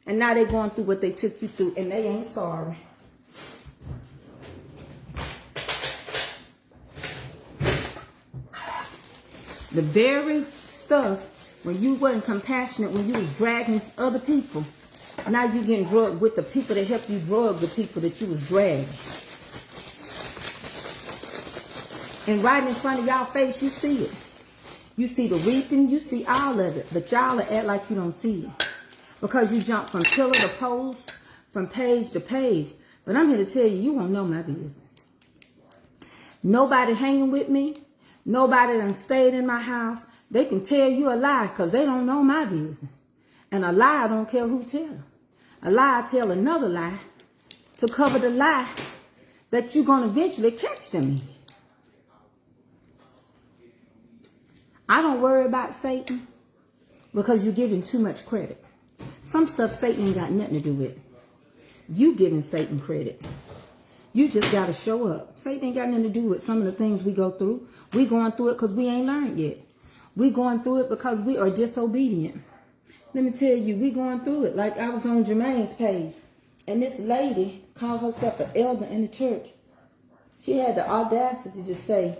Speaker 2: And now they're going through what they took you through and they ain't sorry. The very stuff when you wasn't compassionate, when you was dragging other people, now you getting drugged with the people that helped you drug the people that you was dragging. And right in front of y'all face, you see it. You see the reaping, you see all of it. But y'all act like you don't see it. Because you jump from pillar to post, from page to page. But I'm here to tell you, you won't know my business. Nobody hanging with me. Nobody done stayed in my house. They can tell you a lie because they don't know my business. And a lie, I don't care who tell. A lie, tell another lie to cover the lie that you're going to eventually catch them in. I don't worry about Satan because you're giving too much credit. Some stuff Satan ain't got nothing to do with. You giving Satan credit. You just got to show up. Satan ain't got nothing to do with some of the things we go through. We going through it because we ain't learned yet. We going through it because we are disobedient. Let me tell you, we going through it. Like I was on Jermaine's page. And this lady called herself an elder in the church. She had the audacity to say,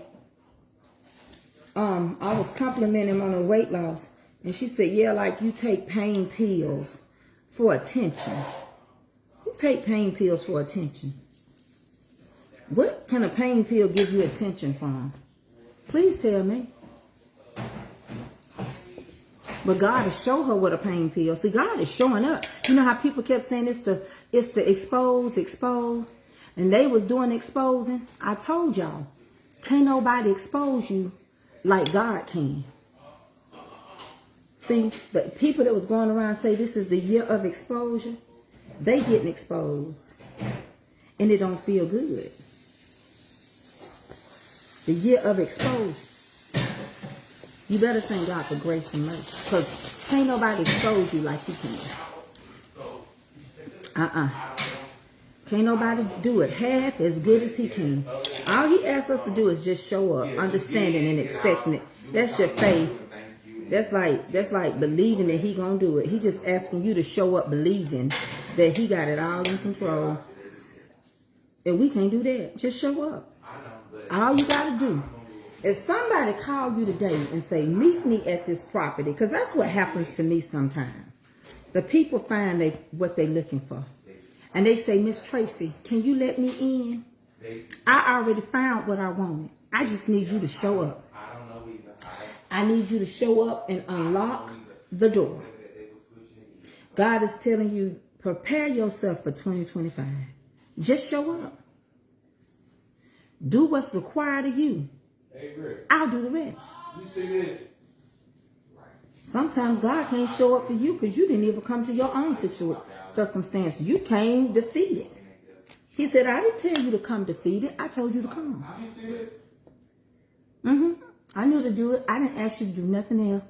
Speaker 2: I was complimenting him on her weight loss. And she said, yeah, like you take pain pills for attention. Who take pain pills for attention? What can a pain pill give you attention from? Please tell me. But God is show her what a pain pill. See, God is showing up. You know how people kept saying it's to expose. And they was doing exposing. I told y'all, can't nobody expose you like God can. See, the people that was going around say this is the year of exposure, they getting exposed. And it don't feel good. The year of exposure. You better thank God for grace and mercy. Because can't nobody expose you like you can. Can't nobody do it half as good as he can. All he asks us to do is just show up, understanding and expecting it. That's your faith. That's like believing that he gonna do it. He just asking you to show up believing that he got it all in control. And we can't do that. Just show up. All you gotta do. If somebody call you today and say, meet me at this property, because that's what happens to me sometimes. The people find what they're looking for. And they say, Miss Tracy, can you let me in? I already found what I wanted. I just need you to show up. I need you to show up and unlock the door. God is telling you, prepare yourself for 2025. Just show up. Do what's required of you.
Speaker 3: Hey, Rick,
Speaker 2: I'll do the rest.
Speaker 3: you see this?
Speaker 2: Sometimes God can't show up for you because you didn't even come to your own circumstance. You came defeated. He said, I didn't tell you to come defeated. I told you to come.
Speaker 3: You see this?
Speaker 2: I knew to do it. I didn't ask you to do nothing else.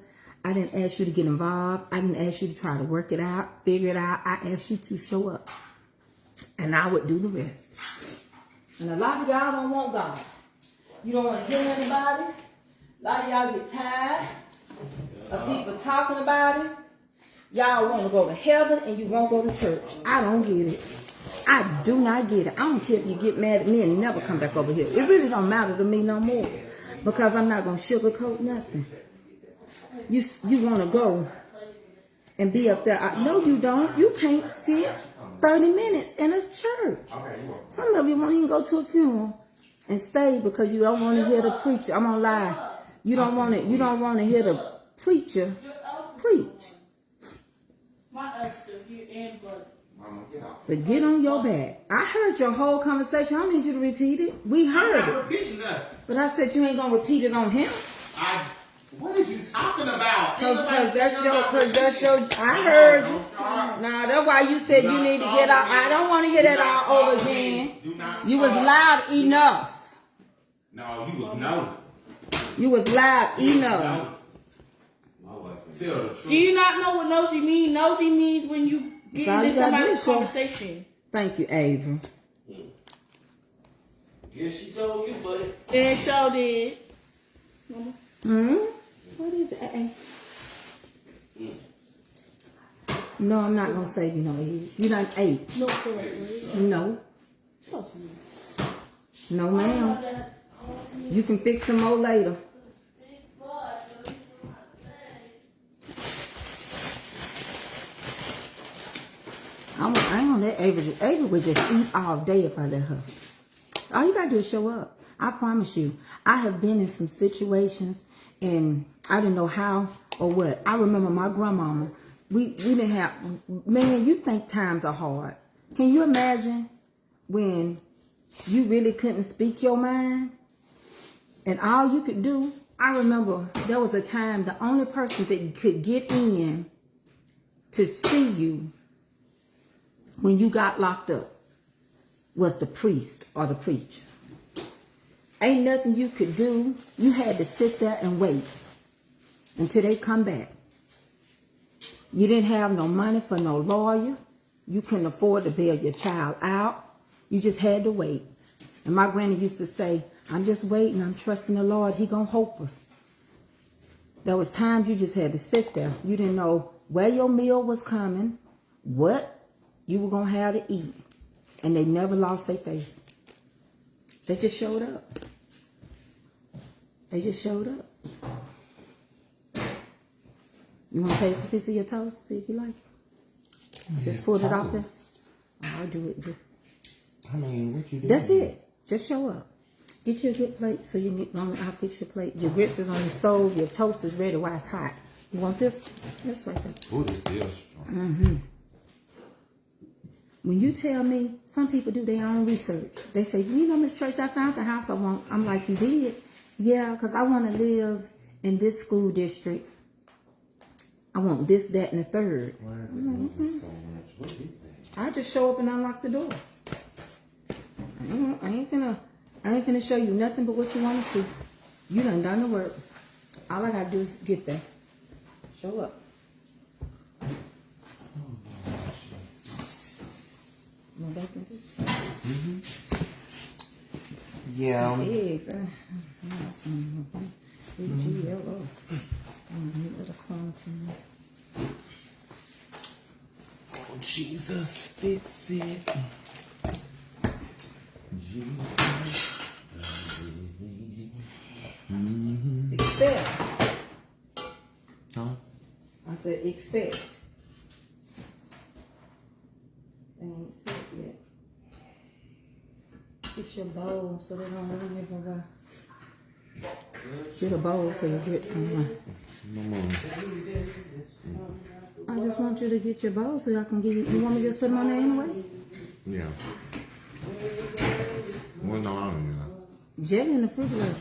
Speaker 2: I didn't ask you to get involved. I didn't ask you to try to work it out, figure it out. I asked you to show up. And I would do the rest. And a lot of y'all don't want God. You don't want to hear anybody. A lot of y'all get tired of people talking about it. Y'all want to go to heaven and you won't go to church. I don't get it. I do not get it. I don't care if you get mad at me and never come back over here. It really don't matter to me no more. Because I'm not going to sugarcoat nothing. You want to go and be up there. No, you don't. You can't sit 30 minutes in a church. Some of you won't even go to a funeral and stay because you don't want to hear the preacher. I'm gonna lie. You don't want to hear the preacher preach. But get on your back. I heard your whole conversation. I don't need you to repeat it. We heard
Speaker 4: I'm
Speaker 2: it.
Speaker 4: not repeating that.
Speaker 2: But I said you ain't gonna repeat it on him.
Speaker 4: What are you talking about?
Speaker 2: Cause that's your. I heard you. Nah, that's why you said you need to get out. I don't want to hear that all over again. You was loud enough.
Speaker 4: No, you was nosy.
Speaker 2: You was loud enough.
Speaker 4: Tell the truth.
Speaker 1: Do you not know what nosy means? Nosy means when you get into somebody's conversation.
Speaker 2: Thank you, Avery.
Speaker 3: Yes, she told you, buddy.
Speaker 1: And so did.
Speaker 2: What is it? No, I'm not gonna say you know age. You done 8.
Speaker 1: No, correct.
Speaker 2: No. No, ma'am. You can fix them more later. I ain't gonna let Avery. Avery would just eat all day if I let her. All you gotta do is show up. I promise you. I have been in some situations and I didn't know how or what. I remember my grandmama. We didn't have. Man, you think times are hard. Can you imagine when you really couldn't speak your mind and all you could do? I remember there was a time the only person that could get in to see you when you got locked up was the priest or the preacher. Ain't nothing you could do. You had to sit there and wait until they come back. You didn't have no money for no lawyer. You couldn't afford to bail your child out. You just had to wait. And my granny used to say, I'm just waiting. I'm trusting the Lord. He gonna help us. There was times you just had to sit there. You didn't know where your meal was coming, what you were gonna have to eat. And they never lost their faith. They just showed up. They just showed up. You want to taste a piece of your toast? See if you like it. Just pull it off this. Oh, I'll do it.
Speaker 4: I mean, what you doing?
Speaker 2: That's it. Just show up. Get you a good plate so you can get on. I'll fix your plate. Your grits is on the stove. Your toast is ready while it's hot. You want this? This right there.
Speaker 4: Oh, this is strong.
Speaker 2: When you tell me, some people do their own research. They say, you know, Miss Tracy, I found the house I want. I'm like, you did? Yeah, because I want to live in this school district. I want this, that, and the third.
Speaker 4: Why is it moving so much? What is that?
Speaker 2: I just show up and unlock the door. I ain't finna show you nothing but what you want to see. You done the work. All I gotta do is get there. Show up. You want bacon too?
Speaker 4: Yeah.
Speaker 2: Eggs. I got some G-L-O. Little corn for me.
Speaker 4: Oh, Jesus, fix it. Jesus.
Speaker 2: Expect.
Speaker 4: Huh?
Speaker 2: I said expect. They ain't set yet. Get your bowl so they don't run everywhere. Get a bowl so your grits can run. I just want you to get your bowl so I can give you. You want me to just put them on there anyway?
Speaker 4: Yeah. Well, no, I don't even know.
Speaker 2: Jelly in the refrigerator.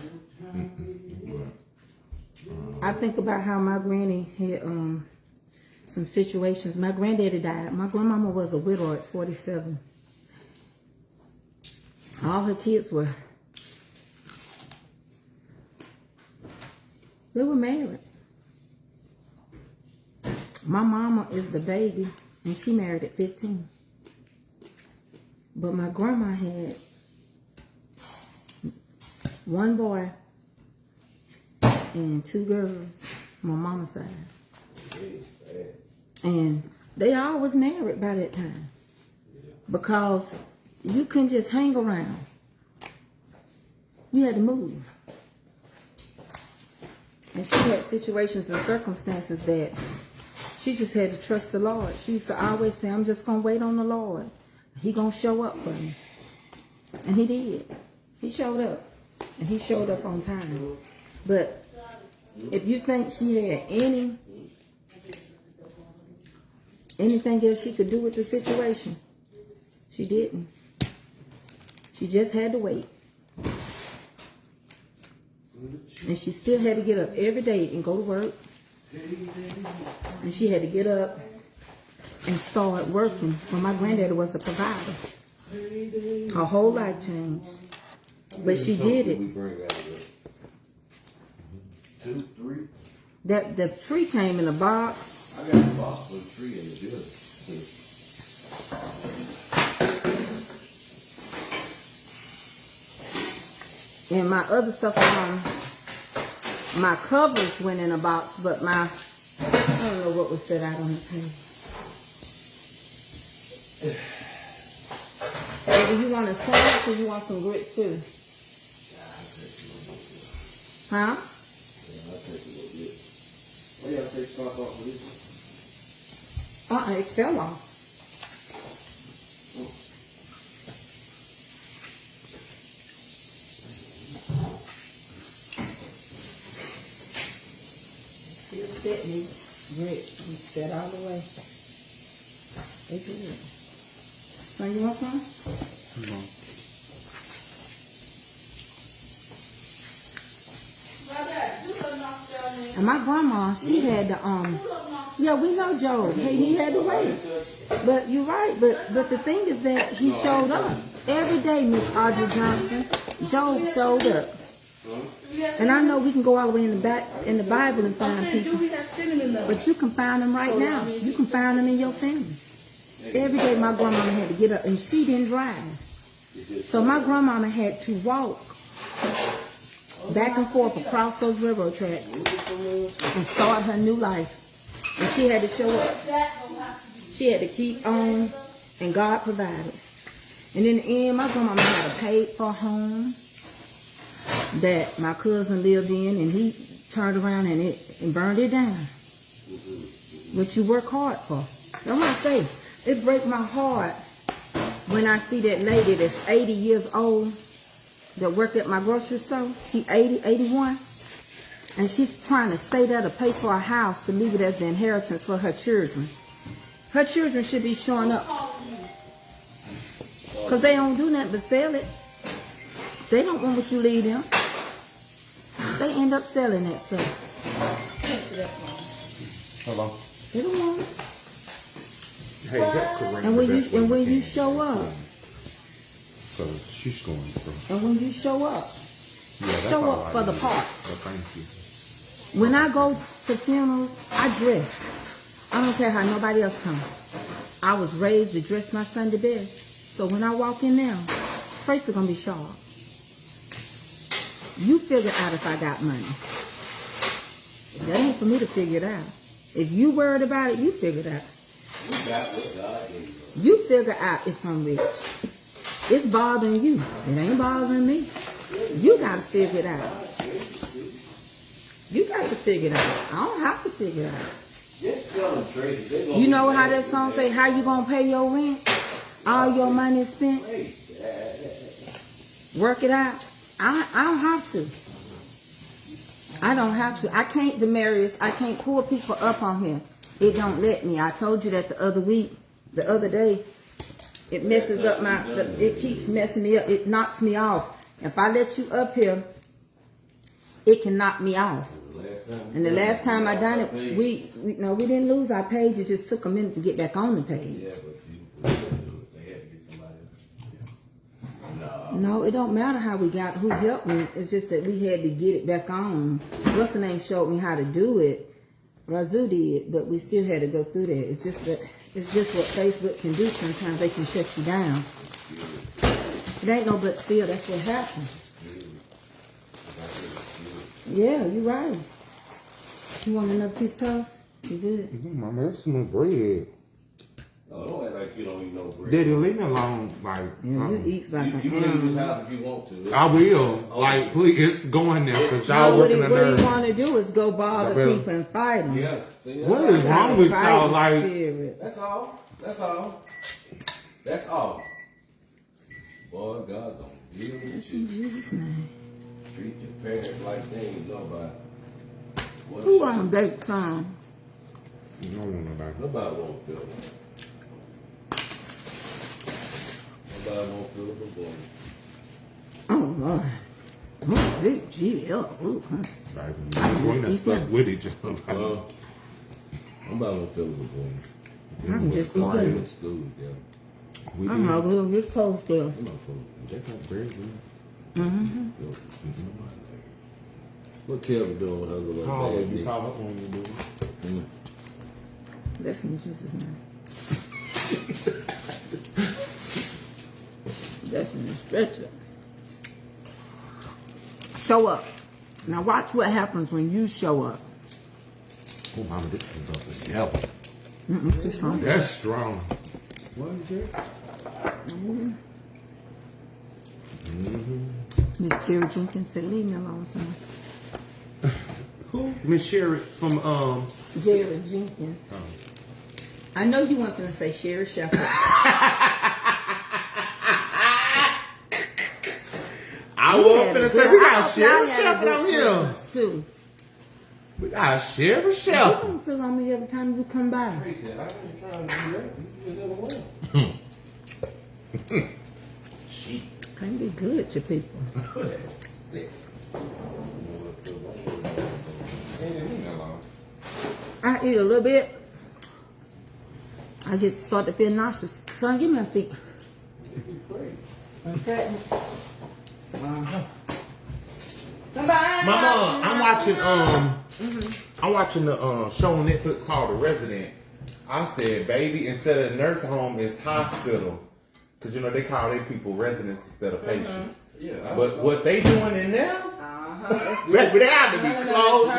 Speaker 2: I think about how my granny had some situations. My granddaddy died. My grandmama was a widow at 47. All her kids they were married. My mama is the baby, and she married at 15. But my grandma had one boy and 2 girls, my mama's side. And they all was married by that time. Because you couldn't just hang around. You had to move. And she had situations and circumstances that she just had to trust the Lord. She used to always say, I'm just going to wait on the Lord. He going to show up for me. And he did. He showed up. And he showed up on time. But if you think she had anything else she could do with the situation, she didn't. She just had to wait. And she still had to get up every day and go to work. And she had to get up and start working when my granddaddy was the provider. Her whole life changed. But she did it.
Speaker 3: 2, 3.
Speaker 2: That the tree came in a box.
Speaker 3: I got a box with a tree in the building.
Speaker 2: And my other stuff my covers went in a box, but I don't know what was set out on the table. Maybe you want a sandwich or you want some grits too? Huh? It fell off. Still set me grits. We set all the way. They good. So you want some?
Speaker 4: No.
Speaker 2: And my grandma, she had the yeah, we know Job. Hey, he had to wait. But you're right. But the thing is that he showed up every day. Miss Audrey Johnson, Job showed up. And I know we can go all the way in the back in the Bible and find people, but you can find them right now. You can find them in your family. Every day my grandmama had to get up, and she didn't drive, so my grandmama had to walk back and forth across those railroad tracks and start her new life. And she had to show up. She had to keep on, and God provided. And in the end, my grandmama had a paid-for home that my cousin lived in, and he turned around and burned it down. What you work hard for. That's what I say. It breaks my heart when I see that lady that's 80 years old that worked at my grocery store. She 80, 81. And she's trying to stay there to pay for a house to leave it as the inheritance for her children. Her children should be showing up. Because they don't do nothing but sell it. They don't want what you leave them. They end up selling that stuff.
Speaker 4: Hello.
Speaker 2: They don't want it.
Speaker 4: Hey, that correct.
Speaker 2: And when you show up.
Speaker 4: So she's going through.
Speaker 2: And when you show up.
Speaker 4: Yeah, that's
Speaker 2: show
Speaker 4: all
Speaker 2: up
Speaker 4: I
Speaker 2: for the
Speaker 4: need.
Speaker 2: part.
Speaker 4: So thank you.
Speaker 2: When I go to funerals, I dress. I don't care how nobody else comes. I was raised to dress my Sunday best. So when I walk in there, Tracy gonna be sharp. You figure out if I got money. That ain't for me to figure it out. If you worried about it, you figure it out. You figure out if I'm rich. It's bothering you. It ain't bothering me. You gotta figure it out. You got to figure it out. I don't have to figure it out. You know how that song say, how you gonna pay your rent? All your money is spent. Work it out. I don't have to. I don't have to. I can't, Demarius, I can't pull people up on here. It don't let me. I told you that the other day. It messes up it keeps messing me up. It knocks me off. If I let you up here, it can knock me off. And the last time I done it, we didn't lose our page. It just took a minute to get back on the page.
Speaker 3: Yeah, but they had to get somebody else.
Speaker 2: No, it don't matter how we got who helped me. It's just that we had to get it back on. What's the name showed me how to do it. Razoo did, but we still had to go through that. It's just what Facebook can do. Sometimes they can shut you down. It ain't no but still. That's what happened. Yeah, you're right. You want another piece of toast? You good?
Speaker 4: Mama, that's some bread.
Speaker 3: No, don't act like you don't eat no bread.
Speaker 4: Daddy, leave me alone. Like,
Speaker 2: You eat like
Speaker 3: You can leave this house if you want to.
Speaker 4: I will. Like, please, it's going there because y'all
Speaker 2: what
Speaker 4: working the
Speaker 2: he
Speaker 4: nerve.
Speaker 2: want to do is go bother people and fight them.
Speaker 3: Yeah. See, that's
Speaker 4: What is wrong with y'all? Like,
Speaker 2: Spirit.
Speaker 3: That's all. That's all. That's all. Boy, God don't deal with
Speaker 2: That's
Speaker 3: you.
Speaker 2: in Jesus' name.
Speaker 3: Treat your parents like they ain't nobody. What
Speaker 2: Who
Speaker 3: a
Speaker 2: on date son?
Speaker 4: you don't want nobody.
Speaker 3: Nobody won't feel it. Nobody won't feel it but boy.
Speaker 2: Oh Lord. Oh, big GL. Ooh, huh.
Speaker 4: Like, when we stuck with each other.
Speaker 3: Nobody won't feel it but boy.
Speaker 2: I'm just
Speaker 3: Quiet
Speaker 2: eating.
Speaker 3: in school, yeah.
Speaker 4: We
Speaker 2: I'm not going to get close there.
Speaker 3: You know, for that kind of bread,
Speaker 2: Mm-hmm.
Speaker 3: What Kelvin doing with her little
Speaker 4: Call her.
Speaker 3: bad
Speaker 4: You
Speaker 3: knee?
Speaker 4: call her when you do it.
Speaker 2: That's in Jesus' name. That's in the stretcher. Show up. Now watch what happens when you show up.
Speaker 4: Oh, mama, this is up the devil.
Speaker 2: It's too strong.
Speaker 4: That's strong.
Speaker 3: What is it?
Speaker 2: Miss Cherry Jenkins said, leave me alone, son.
Speaker 4: Who? Miss Sherry from
Speaker 2: Jerry Jenkins. I know you want to say Sherry Shepherd.
Speaker 4: I was finna say we got Sherry Shepherd on here.
Speaker 2: Too.
Speaker 4: We got Sherry
Speaker 2: You
Speaker 4: Shepherd.
Speaker 2: don't feel on me every time you come by.
Speaker 3: Tracy, I ain't trying to do that. You just in the way. Shit.
Speaker 2: Can't be good to people. I eat a little bit. I start to feel nauseous. Son, give me a seat. Okay.
Speaker 4: Mama, I'm watching the show on Netflix called The Resident. I said, baby, instead of nursing home, it's hospital. Because, you know, they call their people residents instead of patients.
Speaker 3: Yeah,
Speaker 4: But what they doing in there, baby, they have to be closed.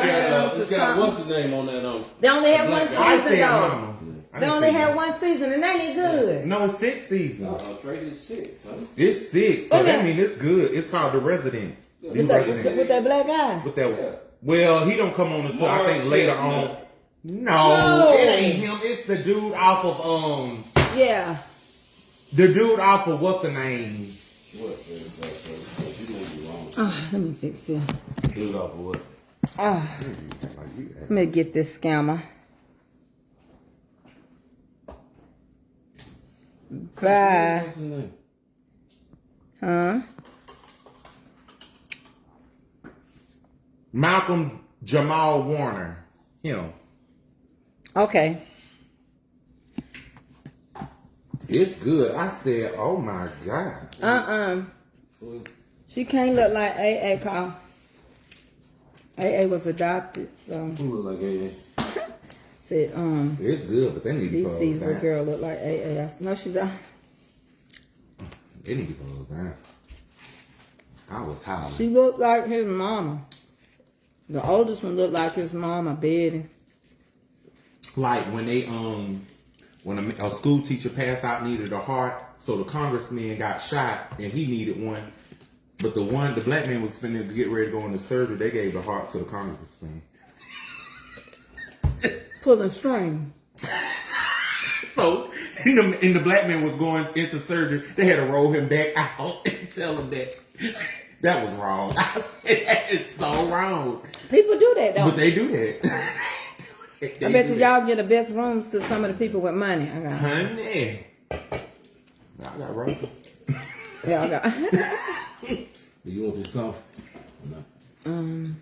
Speaker 3: it's got what's his name on that?
Speaker 2: They only have one
Speaker 4: I
Speaker 2: season,
Speaker 4: said,
Speaker 2: though.
Speaker 4: mama.
Speaker 2: They only had one season, and they ain't good.
Speaker 4: No, it's 6 seasons.
Speaker 3: Tracy's 6, huh?
Speaker 4: It's 6. So
Speaker 2: Okay.
Speaker 4: that means it's good. It's called The Resident. The
Speaker 2: With that
Speaker 4: Resident.
Speaker 2: black guy.
Speaker 4: With that, well, he don't come on until I think later on. No,
Speaker 2: No.
Speaker 4: it ain't him. It's the dude off of
Speaker 2: Yeah.
Speaker 4: the dude off of what's the name?
Speaker 3: What? You may be wrong.
Speaker 2: Let me fix it.
Speaker 3: Dude off of what?
Speaker 2: Let me get this scammer. Bye.
Speaker 3: What's his name?
Speaker 2: Huh?
Speaker 4: Malcolm Jamal Warner. Him.
Speaker 2: Okay.
Speaker 4: It's good. I said, oh my God.
Speaker 2: She can't look like AA call. AA was adopted, so
Speaker 3: Who look like AA?
Speaker 2: said
Speaker 4: It's good, but they need to
Speaker 2: this
Speaker 4: close
Speaker 2: season
Speaker 4: down.
Speaker 2: girl look like AA. I said, no, she don't.
Speaker 4: They need to close down. I was hollering.
Speaker 2: She looked like his mama. The oldest one looked like his mama, Betty.
Speaker 4: Like when they when a school teacher passed out needed a heart, so the congressman got shot and he needed one, but the black man was finna get ready to go into surgery. They gave the heart to the congressman.
Speaker 2: Pulling string.
Speaker 4: So and the black man was going into surgery. They had to roll him back out and tell him that was wrong. I said that is so wrong.
Speaker 2: People do that though.
Speaker 4: But they do that.
Speaker 2: I bet you y'all get the best rooms to some of the people with money. I got.
Speaker 4: Honey. I got roses.
Speaker 2: Yeah, I got.
Speaker 5: Do you want this coffee? Or not?
Speaker 4: I mean,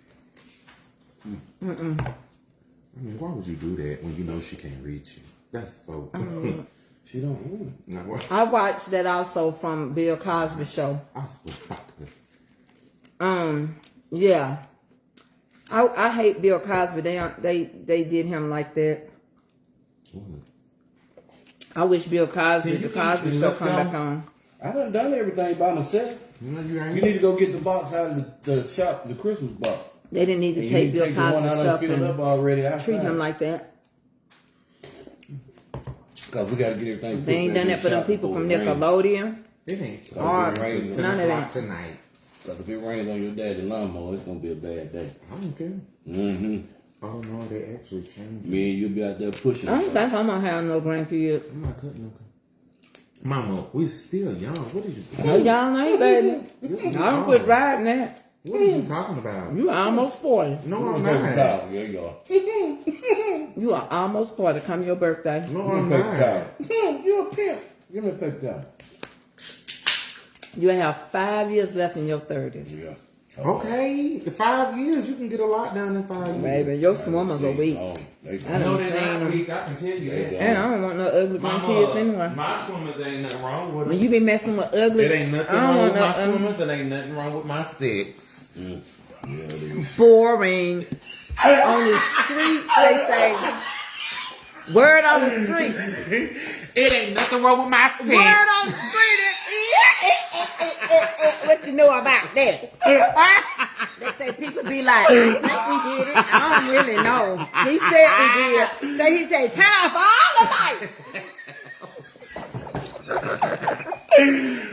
Speaker 4: why would you do that when you know she can't reach you? That's so.
Speaker 5: She don't.
Speaker 4: Not what
Speaker 2: I watched that also from Bill Cosby show.
Speaker 4: I was about to.
Speaker 2: Yeah. I hate Bill Cosby. They did him like that. I wish Bill Cosby, the Cosby show come back on.
Speaker 5: I done everything by myself.
Speaker 4: No, you
Speaker 5: You
Speaker 4: ain't.
Speaker 5: need to go get the box out of the shop, the Christmas box.
Speaker 2: They didn't need to
Speaker 5: And
Speaker 2: take
Speaker 5: you
Speaker 2: Bill
Speaker 5: need to take the one
Speaker 2: Cosby
Speaker 5: I done
Speaker 2: stuff
Speaker 5: filled up
Speaker 2: and
Speaker 5: already outside.
Speaker 2: treat him like that.
Speaker 5: Cause we gotta get everything.
Speaker 2: They ain't done that for them people from Nickelodeon.
Speaker 4: It ain't.
Speaker 2: Or
Speaker 5: rain.
Speaker 2: none of that.
Speaker 4: Tonight.
Speaker 5: Cause if it rains on your daddy's lawnmower, it's gonna be a bad day.
Speaker 4: I don't care.
Speaker 5: Mm-hmm.
Speaker 4: Oh no, they actually changed.
Speaker 5: Me and you be out there pushing.
Speaker 2: I don't think I'm gonna have no grandkids.
Speaker 4: I'm not cutting no. Mama, we still young. What are you
Speaker 2: No,
Speaker 4: doing?
Speaker 2: y'all ain't, baby. I don't quit riding that.
Speaker 4: What are you talking about?
Speaker 2: You almost 40.
Speaker 4: No, I'm
Speaker 5: Paper
Speaker 4: not.
Speaker 5: towel. Yeah, you are.
Speaker 2: You are almost 40. Come your birthday.
Speaker 4: No, I'm
Speaker 5: Paper
Speaker 4: not.
Speaker 5: towel. You a pimp. Give me a paper towel.
Speaker 2: You have 5 years left in your 30s.
Speaker 5: Yeah.
Speaker 4: Okay, 5 years, you can get a lot done in 5 years.
Speaker 2: Baby, your swimmers are weak.
Speaker 5: Oh, there you
Speaker 2: I
Speaker 5: go.
Speaker 2: know.
Speaker 4: No, they're not weak. I can tell you that.
Speaker 2: And I don't want no ugly grandkids anyway.
Speaker 4: My swimmers ain't nothing wrong with
Speaker 2: When
Speaker 4: them.
Speaker 2: you be messing with ugly,
Speaker 4: It ain't nothing
Speaker 2: I don't
Speaker 4: wrong
Speaker 2: want
Speaker 4: with my
Speaker 2: no
Speaker 4: swimmers. It ain't nothing wrong with my sex.
Speaker 5: Yeah, it is.
Speaker 2: boring. On the street, they say. Word on the street.
Speaker 4: It ain't nothing wrong with my sex.
Speaker 2: Word on the street is what you know about that? They say people be like, I think we did it. I don't really know. He said we did. So he said, turn off all the lights.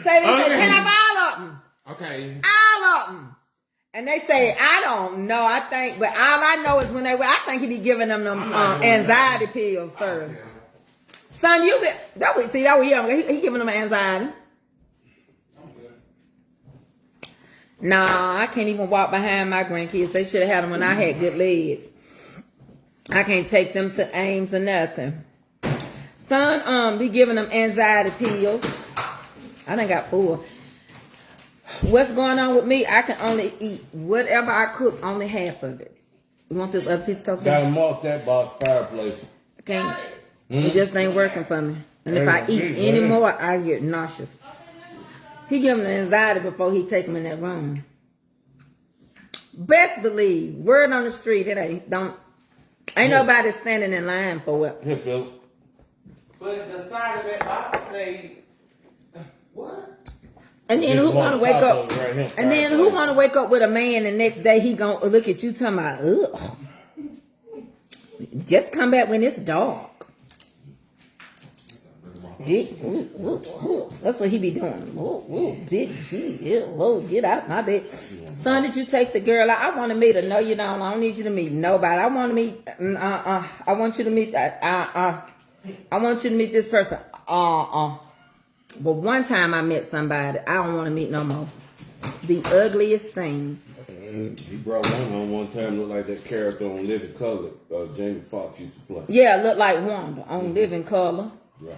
Speaker 2: So they said, turn off all of them.
Speaker 4: Okay.
Speaker 2: All of them. And they say, I don't know. I think, but all I know is when they, I think he be giving them anxiety pills first. Son, you be, that we see that we he giving them anxiety. Nah, I can't even walk behind my grandkids. They should have had them when I had good legs. I can't take them to Ames or nothing. Son, be giving them anxiety pills. I done got 4. What's going on with me? I can only eat whatever I cook, only half of it. You want this other piece of toast?
Speaker 5: Gotta mark that box fireplace.
Speaker 2: I can't. It just ain't working for me. And if I eat any more, I get nauseous. He give them the anxiety before he take them in that room. Best believe, word on the street, it ain't nobody standing in line for it.
Speaker 5: Here, Phil.
Speaker 4: But the side of that box say, what?
Speaker 2: And then who want to wake up?
Speaker 5: Right here,
Speaker 2: And then who want to wake up with a man and next day he gonna look at you talking about, ugh. Just come back when it's dark. That's what he be doing. Big G, Lord, get out my bed. Son, did you take the girl out? I want to meet her. No, you don't. I don't need you to meet nobody. I want to meet. I want you to meet. I want you to meet this person. But one time I met somebody. I don't want to meet no more. The ugliest thing.
Speaker 5: He brought one home one time, looked like that character on Living Color, Jamie Foxx used to play.
Speaker 2: Yeah, look like Wanda on Living Color.
Speaker 5: Right.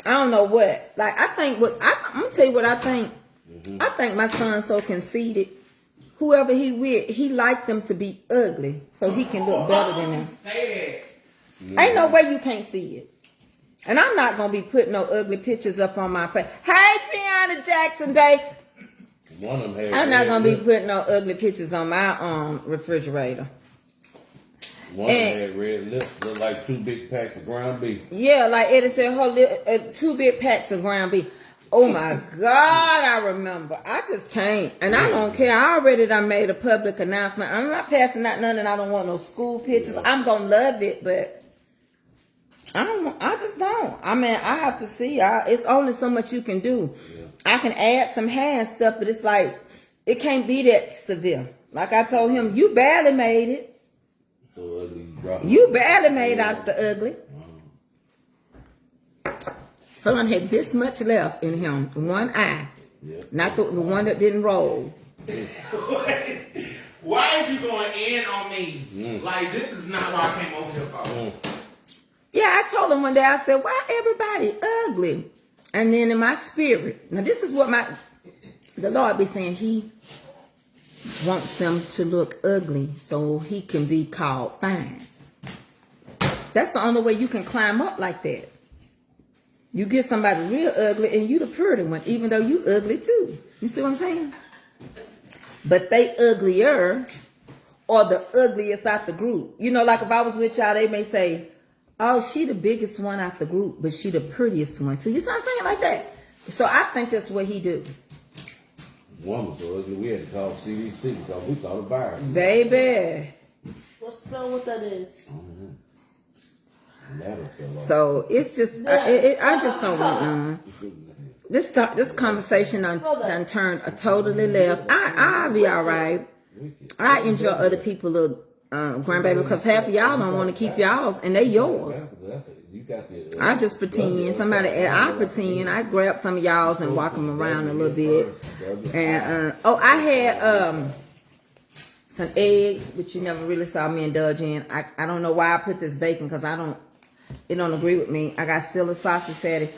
Speaker 2: I don't know what. Like, I think I'm gonna tell you what I think. I think my son's so conceited. Whoever he with, he like them to be ugly so he can look better than them. Ain't no way you can't see it. And I'm not gonna be putting no ugly pictures up on my face. Hey, Brianna Jackson, babe.
Speaker 5: One of them had.
Speaker 2: I'm not gonna be putting no ugly pictures on my refrigerator.
Speaker 5: One of them had red lips, looked like 2 big packs of ground beef.
Speaker 2: Yeah, like Eddie said, 2 big packs of ground beef. Oh my God, I remember. I just can't. And I don't care. I already done made a public announcement. I'm not passing out none and I don't want no school pictures. I'm gonna love it, but I just don't. I mean, I have to see. It's only so much you can do. Yeah. I can add some hand stuff, but it's like, it can't be that severe. Like I told him, you barely made it.
Speaker 5: So ugly, you
Speaker 2: You barely made out the ugly. Son had this much left in him. One eye.
Speaker 5: Yeah.
Speaker 2: Not the one that didn't roll.
Speaker 4: Why are you going in on me? Like, this is not what I came over here for.
Speaker 2: Yeah, I told him one day, I said, why everybody ugly? And then in my spirit, now this is what The Lord be saying he wants them to look ugly so he can be called fine. That's the only way you can climb up like that. You get somebody real ugly and you the pretty one, even though you ugly too. You see what I'm saying? But they uglier or the ugliest out the group. You know, like if I was with y'all, they may say, oh, she the biggest one out the group, but she the prettiest one too. You see what I'm saying? Like that. So I think that's what he do.
Speaker 5: One was so ugly, we had to call CDC because we thought a virus.
Speaker 2: Baby.
Speaker 1: Spell what that is.
Speaker 2: So it's just, I just don't want none. This conversation done turned totally left. I'll be all right. I enjoy other people's grandbaby because half of y'all don't want to keep y'all's and they yours. I just pretend. I pretend. I grab some of y'all's and walk them around a little bit. And I had some eggs, which you never really saw me indulge in. I don't know why I put this bacon because it don't agree with me. I got still a sausage patty.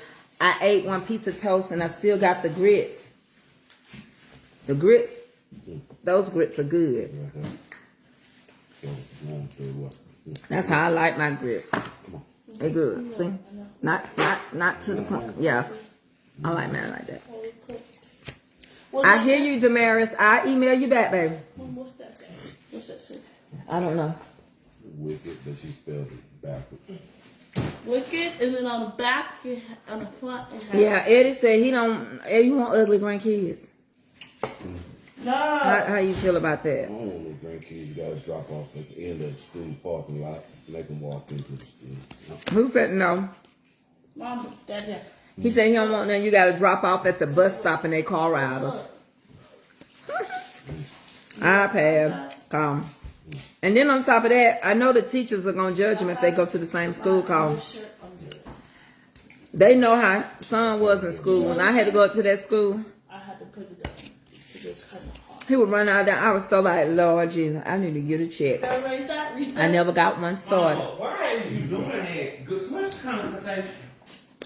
Speaker 2: I ate one piece of toast and I still got the grits. The grits, those grits are good. That's how I like my grits. They're good. See? Not to the point. Yes. I like mine like that. I hear you, Damaris. I email you back, baby.
Speaker 1: What's that say? What's that say?
Speaker 2: I don't know.
Speaker 5: Wicked, but she spelled it backwards.
Speaker 1: Wicked, and then on the back, on the front, it has...
Speaker 2: Yeah, Eddie said Eddie, you want ugly grandkids.
Speaker 1: No.
Speaker 2: How you feel about that?
Speaker 5: I don't want no grandkids. You gotta drop off at the end of the school parking lot, make them walk into the school.
Speaker 2: Who said no?
Speaker 1: Mama, Daddy.
Speaker 2: He said he don't want none. You gotta drop off at the bus stop and they call riders. iPad, come. And then on top of that, I know the teachers are gonna judge them if they go to the same school. Cause they know how son was in school. When I had to go up to that school,
Speaker 1: I had to put it up. It's kind of hard.
Speaker 2: he would run out there. I was so like, Lord Jesus, I need to get a check. I never got one started.
Speaker 4: Why are you doing that? Good switch conversation.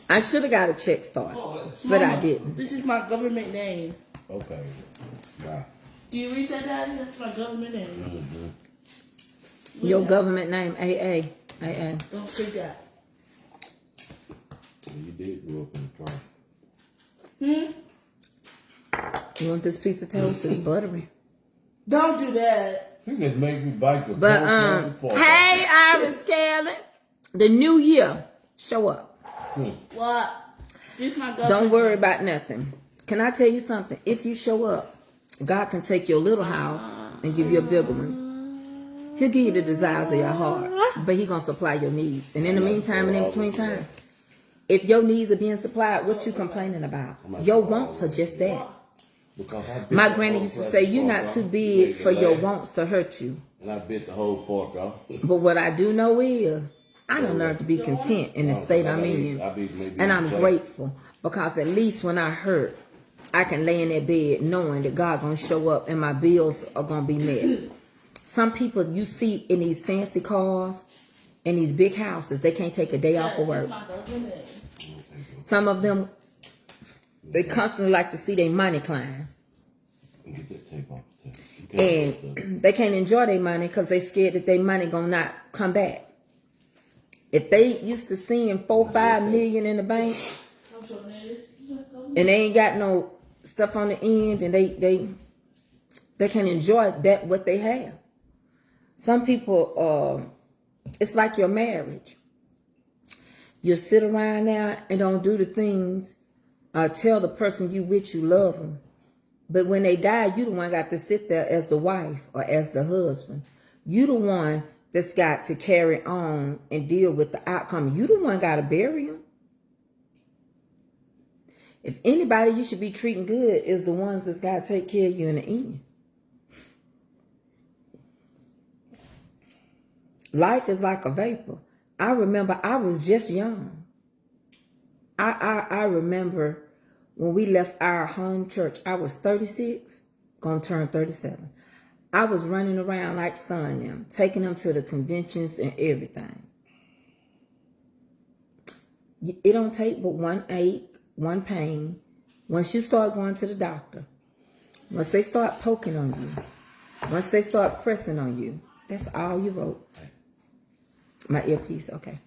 Speaker 2: I should have got a check started, but I didn't.
Speaker 1: This is my government name.
Speaker 5: Okay. Bye.
Speaker 1: Do you read that, Daddy? That's my government name.
Speaker 5: Mm-hmm.
Speaker 2: Your government name, AA.
Speaker 1: Don't say that.
Speaker 5: You did grow up in the car.
Speaker 2: You want this piece of toast? It's buttery.
Speaker 1: Don't do that.
Speaker 5: You just make me bite the
Speaker 2: But hey, Iris Kelly, the new year, show up.
Speaker 1: What? This is my government.
Speaker 2: Don't worry about nothing. Can I tell you something? If you show up, God can take your little house and give you a bigger one. He'll give you the desires of your heart, but He's gonna supply your needs. And in the meantime, and in between time, if your needs are being supplied, what you complaining about? Your wants are just that. My granny used to say, "You're not too big for your wants to hurt you."
Speaker 5: And I bit the whole fork off.
Speaker 2: But what I do know is, I done learned to be content in the state I'm in, and I'm grateful because at least when I hurt, I can lay in that bed knowing that God gonna show up and my bills are gonna be met. Some people you see in these fancy cars, in these big houses, they can't take a day off of work. Some of them, they constantly like to see their money climb.
Speaker 5: Get that tape off the tape.
Speaker 2: And they can't enjoy their money because they scared that their money gonna not come back. If they used to seeing 4 or 5 million in the bank, and they ain't got no stuff on the end, and they can enjoy that what they have. Some people, it's like your marriage. You sit around now and don't do the things. Tell the person you with you love them, but when they die, you the one got to sit there as the wife or as the husband. You the one that's got to carry on and deal with the outcome. You the one got to bury them. If anybody you should be treating good is the ones that's got to take care of you in the end. Life is like a vapor. I remember I was just young. I remember when we left our home church, I was 36, gonna turn 37. I was running around like son them, taking them to the conventions and everything. It don't take but one ache, one pain. Once you start going to the doctor, Once they start poking on you, once they start pressing on you, that's all you wrote. My earpiece, okay.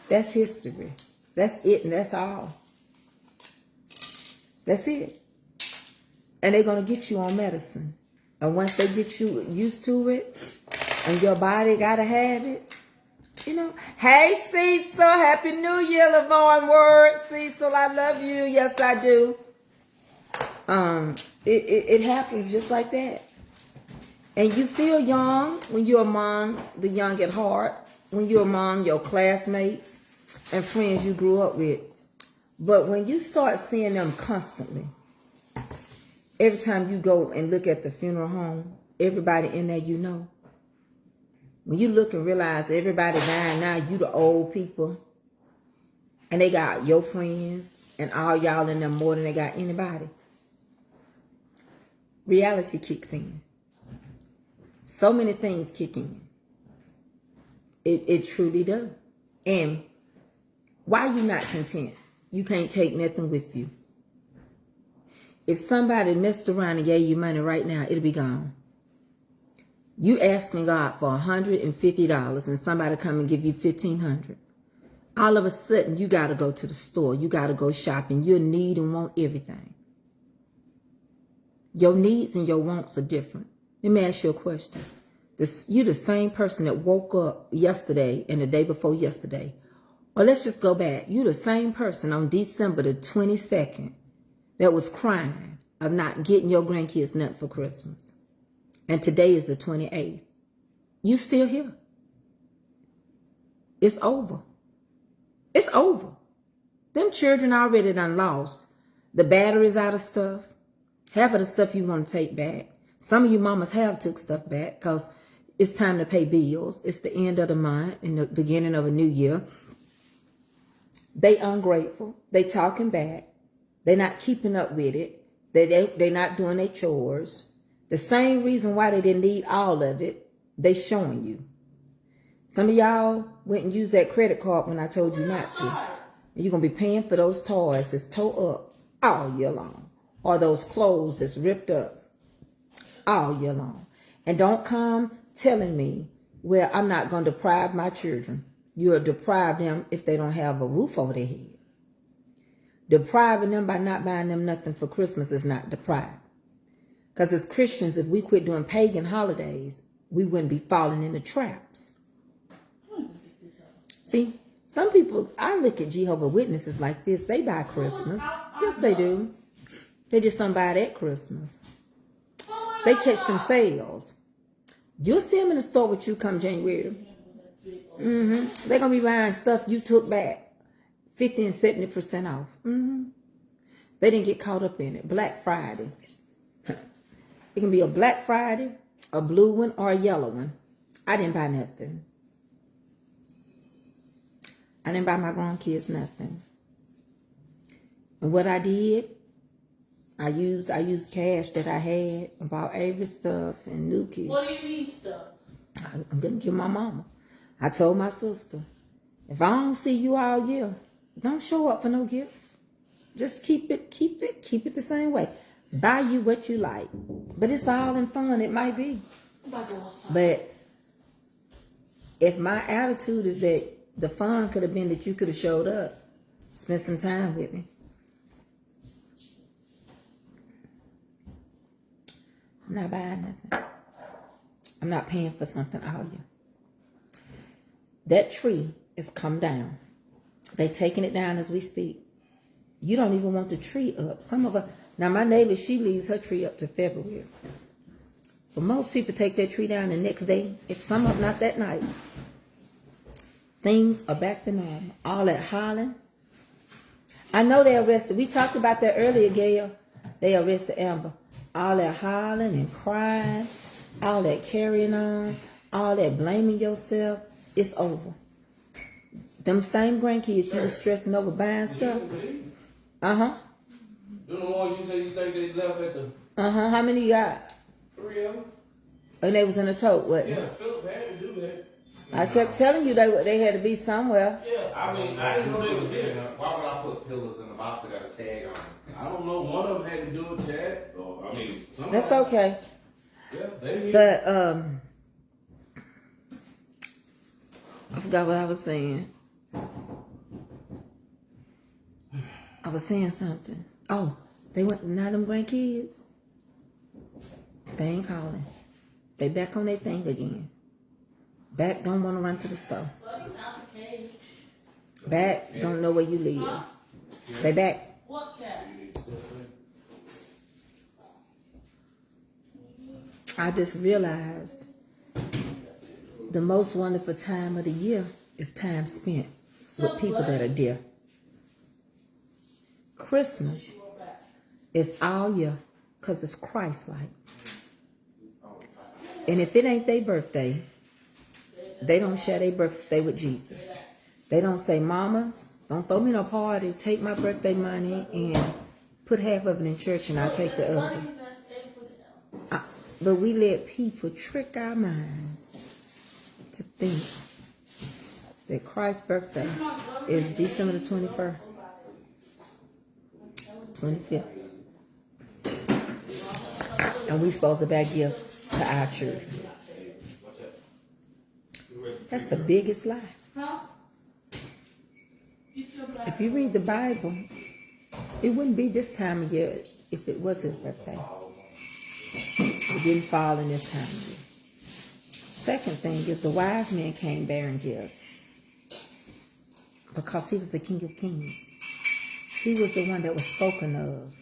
Speaker 2: That's history. That's it, and that's all. That's it. And they're going to get you on medicine. And once they get you used to it, and your body got to have it, you know. Hey, Cecil, Happy New Year, Lavon Word. Cecil, I love you. Yes, I do. It happens just like that. And you feel young when you're among the young at heart, when you're among your classmates and friends you grew up with. But when you start seeing them constantly, every time you go and look at the funeral home, everybody in there you know. When you look and realize everybody dying now, you the old people. And they got your friends and all y'all in there more than they got anybody. Reality kicks in. So many things kick in. It truly does. And why you not content? You can't take nothing with you. If somebody messed around and gave you money right now, it'll be gone. You asking God for $150 and somebody come and give you $1,500. All of a sudden, you got to go to the store. You got to go shopping. You need and want everything. Your needs and your wants are different. Let me ask you a question. You the same person that woke up yesterday and the day before yesterday. Or let's just go back. You the same person on December the 22nd that was crying of not getting your grandkids nothing for Christmas. And today is the 28th. You still here. It's over. It's over. Them children already done lost. The batteries out of stuff. Half of the stuff you want to take back. Some of you mamas have took stuff back because it's time to pay bills. It's the end of the month and the beginning of a new year. They ungrateful. They talking back. They not keeping up with it. They not doing their chores. The same reason why they didn't need all of it, they showing you. Some of y'all went and used that credit card when I told you not to. And you're going to be paying for those toys that's tore up all year long. Or those clothes that's ripped up all year long. And don't come telling me, well, I'm not going to deprive my children. You'll deprive them if they don't have a roof over their head. Depriving them by not buying them nothing for Christmas is not deprived. Because as Christians, if we quit doing pagan holidays, we wouldn't be falling into traps. See, some people, I look at Jehovah's Witnesses like this. They buy Christmas. Yes, they do. They just don't buy it at Christmas. They catch them sales. You'll see them in the store with you come January. They're going to be buying stuff you took back 50 and 70% off. They didn't get caught up in it. Black Friday. It can be a Black Friday, a blue one, or a yellow one. I didn't buy nothing. I didn't buy my grandkids nothing. And what I did, I used cash that I had and bought Avery stuff and new kids.
Speaker 1: What do you need stuff?
Speaker 2: I'm going to give my mama. I told my sister, if I don't see you all year, don't show up for no gift. Just keep it the same way. Buy you what you like. But it's all in fun. It might be. But if my attitude is that the fun could have been that you could have showed up, spent some time with me. I'm not buying nothing. I'm not paying for something all year. That tree is come down. They taking it down as we speak. You don't even want the tree up. Some of us, now my neighbor, she leaves her tree up to February. But most people take that tree down the next day. If some of them not that night, things are back to normal. All that hollering. I know they arrested. We talked about that earlier, Gail. They arrested Amber. All that hollering and crying, all that carrying on, all that blaming yourself, it's over. Them same grandkids you were stressing over buying stuff.
Speaker 3: The one you say you think they left at the...
Speaker 2: How many you got?
Speaker 3: 3 of them.
Speaker 2: And they was in a tote, what?
Speaker 3: Yeah, Philip had to do that.
Speaker 2: I kept telling you they had to be somewhere.
Speaker 3: Yeah, I mean, I didn't know they was there.
Speaker 4: Why would I put pillows in the box that got a tag on it?
Speaker 3: I don't know, one of them had to do a tag, or
Speaker 5: I mean,
Speaker 2: That's okay.
Speaker 5: Yeah, they here.
Speaker 2: But I forgot what I was saying. I was saying something. Oh, they went, now them grandkids, they ain't calling. They back on their thing again. Back don't want to run to the store. Back don't know where you live. They back.
Speaker 1: What cat?
Speaker 2: I just realized the most wonderful time of the year is time spent with people that are dear. Christmas is all year because it's Christ-like. And if it ain't their birthday, they don't share their birthday with Jesus. They don't say, Mama, don't throw me no party. Take my birthday money and put half of it in church and I'll take the other. But we let people trick our minds to think that Christ's birthday is December the 21st, 25th. And we supposed to buy gifts to our children. That's the biggest lie. If you read the Bible, it wouldn't be this time of year if it was his birthday. It didn't fall in this time of year. Second thing is the wise men came bearing gifts because he was the King of Kings. He was the one that was spoken of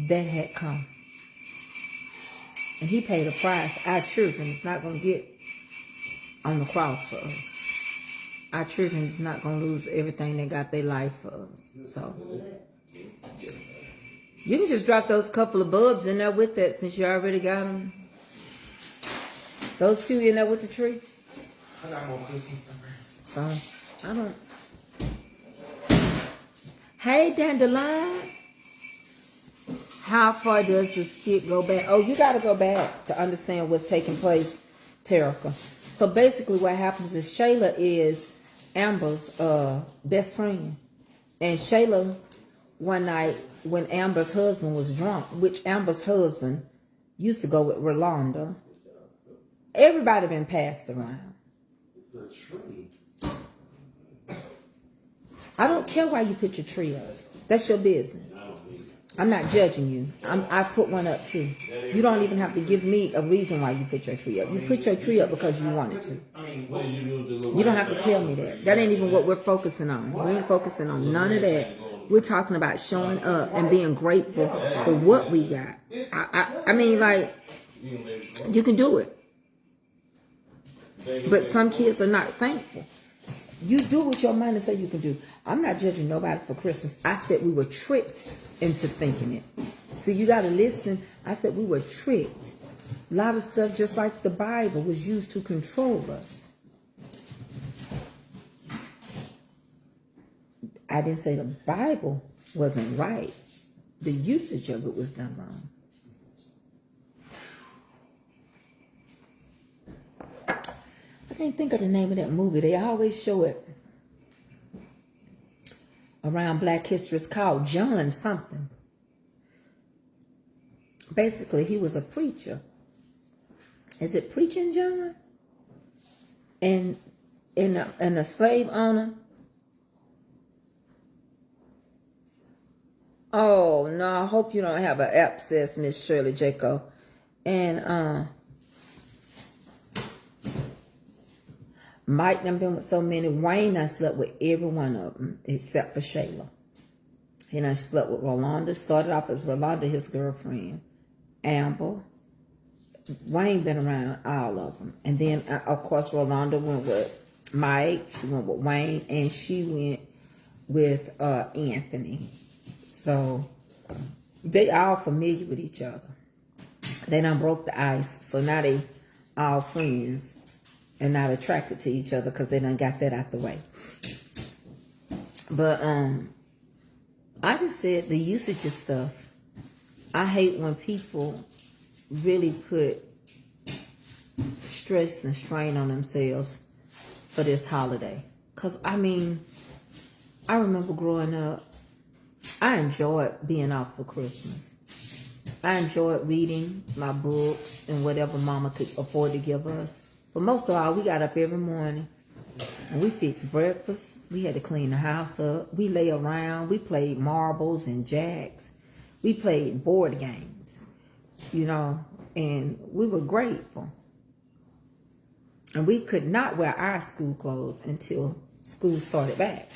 Speaker 2: that had come. And he paid a price our children is not going to get on the cross for us. Our children is not going to lose everything they got their life for us. So you can just drop those couple of bulbs in there with that since you already got them. Those two in there with the tree.
Speaker 4: I got more Christmas stuff.
Speaker 2: So I don't. Hey, Dandelion. How far does the skit go back? Oh, you got to go back to understand what's taking place, Terica. So basically what happens is Shayla is Amber's best friend. And Shayla, one night when Amber's husband was drunk, which Amber's husband used to go with Rolanda. Everybody been passed around.
Speaker 3: It's a tree.
Speaker 2: I don't care why you put your tree up. That's your business. I'm not judging you. I put one up too. You don't even have to give me a reason why you put your tree up. You put your tree up because you wanted to. You don't have to tell me that. That ain't even what we're focusing on. We ain't focusing on none of that. We're talking about showing up and being grateful for what we got. I mean, like, you can do it. But some kids are not thankful. You do what your mind says you can do. I'm not judging nobody for Christmas. I said we were tricked into thinking it. So you got to listen. I said we were tricked. A lot of stuff, just like the Bible, was used to control us. I didn't say the Bible wasn't right. The usage of it was done wrong. I can't think of the name of that movie. They always show it around Black History. It's called John something. Basically, he was a preacher. Is it Preaching John? And a slave owner. Oh, no, I hope you don't have an abscess, Miss Shirley Jacob. And Mike done been with so many. Wayne done slept with every one of them except for Shayla. He done slept with Rolanda. Started off as Rolanda, his girlfriend. Amber. Wayne been around all of them. And then, of course, Rolanda went with Mike. She went with Wayne. And she went with Anthony. So, they all familiar with each other. They done broke the ice. So now they all friends. And not attracted to each other because they done got that out the way. But I just said the usage of stuff. I hate when people really put stress and strain on themselves for this holiday. Because, I mean, I remember growing up, I enjoyed being off for Christmas. I enjoyed reading my books and whatever Mama could afford to give us. But most of all, we got up every morning and we fixed breakfast. We had to clean the house up. We lay around. We played marbles and jacks. We played board games, you know, and we were grateful. And we could not wear our school clothes until school started back.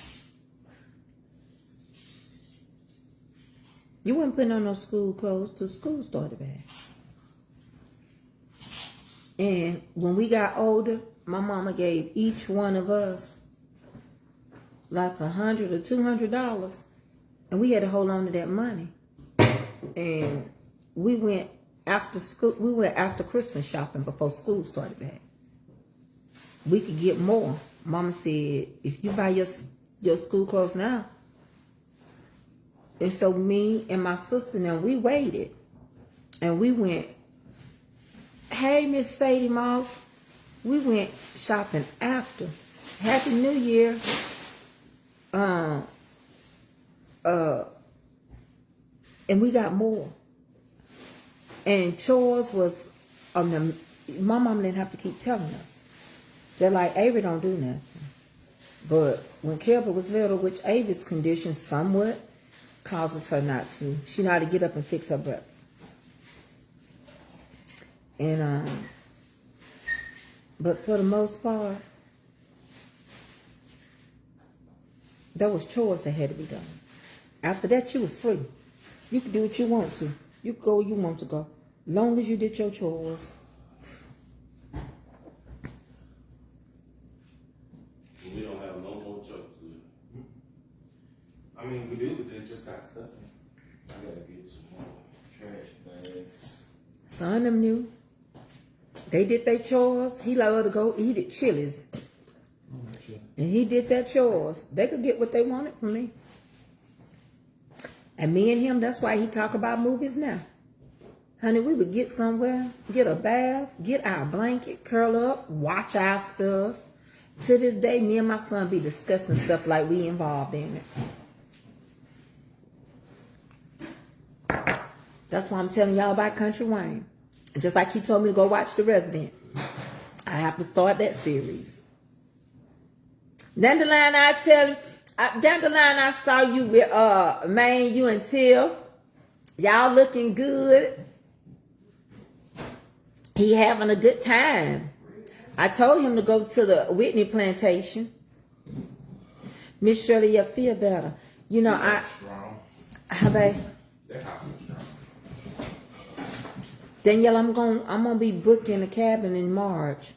Speaker 2: You weren't putting on no school clothes till school started back. And when we got older, my mama gave each one of us like $100 or $200, and we had to hold on to that money. And we went after school. We went after Christmas shopping before school started back. We could get more. Mama said, if you buy your school clothes now. And so me and my sister now, we waited. And we went, hey, Miss Sadie Moss, we went shopping after. Happy New Year. And we got more. And chores was, my mom didn't have to keep telling us. They're like, Avery don't do nothing. But when Kelby was little, which Avery's condition somewhat causes her not to. She know how to get up and fix her breath. And, but for the most part, there was chores that had to be done. After that, you was free. You could do what you want to. You could go where you want to go. Long as you did your chores.
Speaker 3: We don't have no more trucks.
Speaker 4: I mean, we do, but they just got stuff in. I gotta get some more trash bags.
Speaker 2: Son them knew. They did their chores. He loved to go eat at Chili's. And he did their chores. They could get what they wanted from me. And me and him, that's why he talk about movies now. Honey, we would get somewhere, get a bath, get our blanket, curl up, watch our stuff. To this day, me and my son be discussing stuff like we involved in it. That's why I'm telling y'all about Country Wayne. And just like he told me to go watch The Resident, I have to start that series. Dandelion, I saw you with Maine, you and Tiff. Y'all looking good. He having a good time. I told him to go to the Whitney plantation. Miss Shirley, you feel better. You know, how about
Speaker 4: That house is strong.
Speaker 2: Danielle, I'm gonna be booking a cabin in March.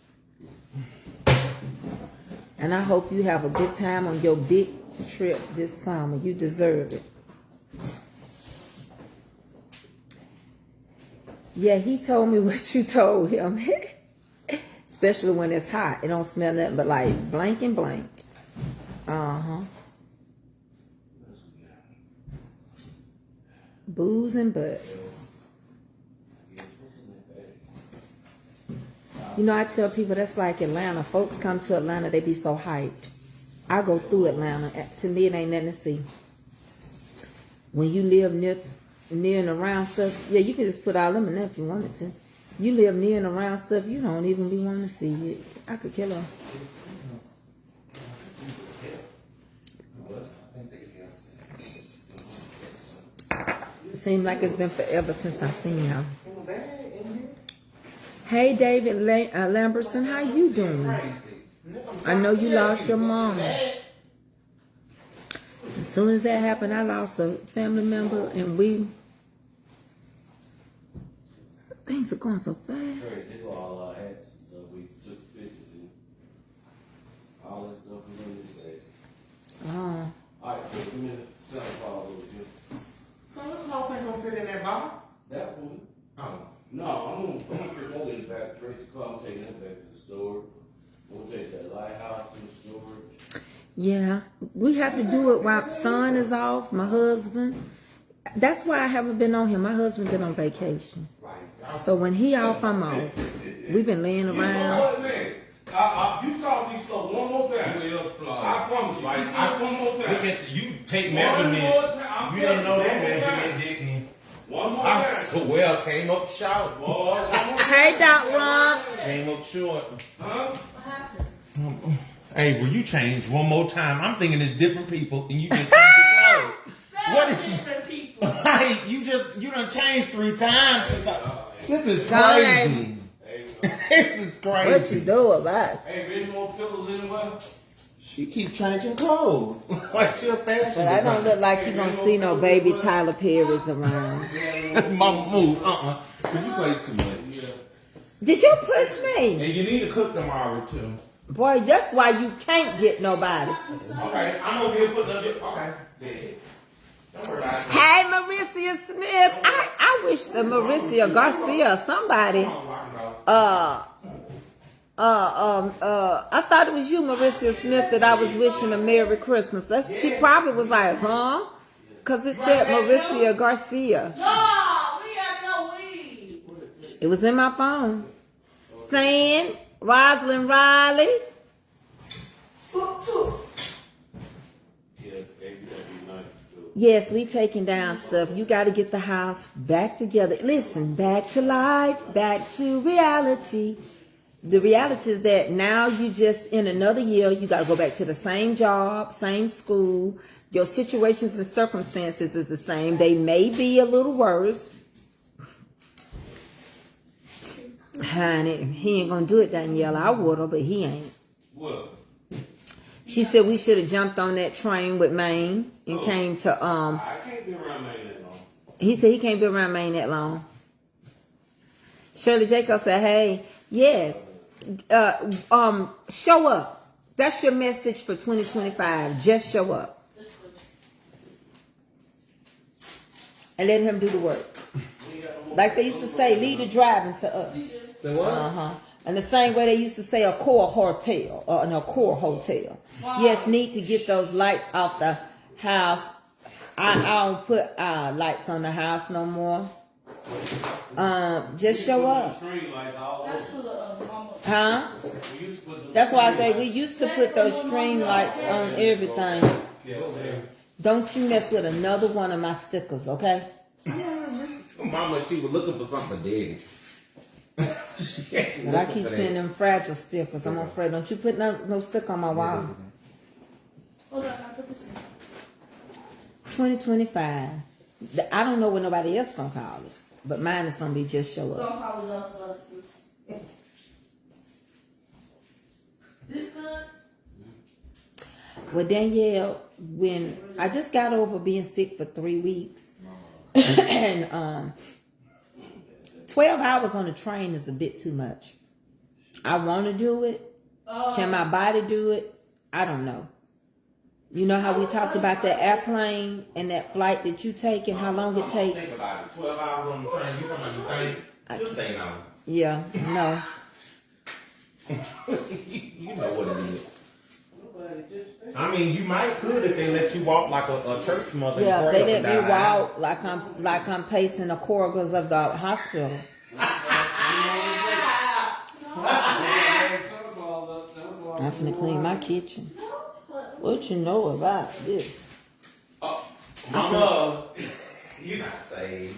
Speaker 2: And I hope you have a good time on your big trip this summer. You deserve it. Yeah, he told me what you told him. Especially when it's hot. It don't smell nothing but like blank and blank. Uh-huh. Booze and butt. You know, I tell people that's like Atlanta. Folks come to Atlanta, they be so hyped. I go through Atlanta. To me, it ain't nothing to see. When you live near and around stuff, yeah, you can just put all them in there if you wanted to. You live near and around stuff, you don't even be wanting to see it. I could kill her. It seems like it's been forever since I seen her. Hey, David Lamberson, how you doing? I know you lost your mama. As soon as that happened, I lost a family member, and things are going so fast.
Speaker 3: They do all our hats and stuff. We took pictures and all that stuff was in this bag.
Speaker 2: Oh.
Speaker 3: All right, give me the Santa Claus over here.
Speaker 4: Santa Claus ain't gonna fit in that box.
Speaker 3: That one?
Speaker 4: Oh.
Speaker 3: No, I'm gonna put that in back to Tracy car. I'm taking that back to the store. I'm gonna take that lighthouse to the store.
Speaker 2: Yeah, we have to do it while son is off, my husband. That's why I haven't been on here. My husband been on vacation. So when he off, I'm off. We've been laying around.
Speaker 3: You know what, man? You call these stuff one more time. I promise you.
Speaker 4: Like,
Speaker 3: one more time.
Speaker 4: You take measurements.
Speaker 3: One more time.
Speaker 4: You didn't know that measurement, didn't you?
Speaker 3: One more time.
Speaker 4: Well, came up short.
Speaker 2: Hey, Doc Ron.
Speaker 4: Came up short.
Speaker 1: What happened?
Speaker 4: Hey, will you change one more time? I'm thinking it's different people, and you just changed your clothes. What is
Speaker 1: different people?
Speaker 4: Hey, you done changed 3 times. This is
Speaker 2: Go ahead.
Speaker 4: crazy. This is crazy.
Speaker 2: What you do about it?
Speaker 3: Hey, any more pillows anywhere?
Speaker 4: She keep changing clothes. Like she a fashion
Speaker 2: But I don't look like you gonna see no baby Tyler Perry's around.
Speaker 4: Mama move. You play too much.
Speaker 2: Did you push me?
Speaker 4: And you need to cook tomorrow too.
Speaker 2: Boy, that's why you can't get nobody.
Speaker 4: Okay, I'm over here putting up. Okay, dead. Don't worry about it.
Speaker 2: Hey, Marissa Smith. I wish that Marissa Garcia or somebody. I thought it was you, Marissa Smith, that I was wishing a Merry Christmas. She probably was like, huh? Because it said Marissa Garcia.
Speaker 1: No, we got no weed.
Speaker 2: It was in my phone. Saying, Rosalind Riley. Yes, we taking down stuff. You got to get the house back together. Listen, back to life, back to reality. The reality is that now you just, in another year, you got to go back to the same job, same school. Your situations and circumstances is the same. They may be a little worse. Honey, he ain't going to do it, Danielle. I would have, but he ain't.
Speaker 3: What?
Speaker 2: She said we should have jumped on that train with Maine and came to,
Speaker 3: I can't be around Maine that long.
Speaker 2: he said he can't be around Maine that long. Shirley Jacobs said, hey, yes, show up. That's your message for 2025. Just show up. And let him do the work. Like they used to say, leave the driving to us.
Speaker 3: Say what?
Speaker 2: And the same way they used to say a core hotel, or no, core hotel. Yes, need to get those lights off the house. I don't put lights on the house no more. Just show up.
Speaker 1: That's for the mama.
Speaker 2: Huh? That's why I say we used to put those string lights on everything. Don't you mess with another one of my stickers, okay?
Speaker 4: Mama, she was looking for something for daddy.
Speaker 2: But I keep seeing them fragile stickers. I'm afraid. Don't you put no stick on my wall.
Speaker 1: Hold on, I put this in.
Speaker 2: 2025. I don't know what nobody else gonna call us, but mine is gonna be just show up.
Speaker 1: Don't apologize for us. This good?
Speaker 2: Well, Danielle, when I just got over being sick for 3 weeks, and 12 hours on the train is a bit too much. I want to do it. Can my body do it? I don't know. You know how we talked about that airplane and that flight that you take and how long it takes?
Speaker 4: Think about it. 12 hours on the train. You talking about the thing? Just stay on.
Speaker 2: Yeah, no.
Speaker 4: You know what it is. I mean, you might could if they let you walk like a church mother.
Speaker 2: Yeah,
Speaker 4: and
Speaker 2: they
Speaker 4: pray
Speaker 2: let
Speaker 4: up
Speaker 2: me
Speaker 4: and down
Speaker 2: walk like I'm pacing the corridors of the hospital. I'm finna clean my kitchen. What you know about this?
Speaker 4: Mama, you not saved.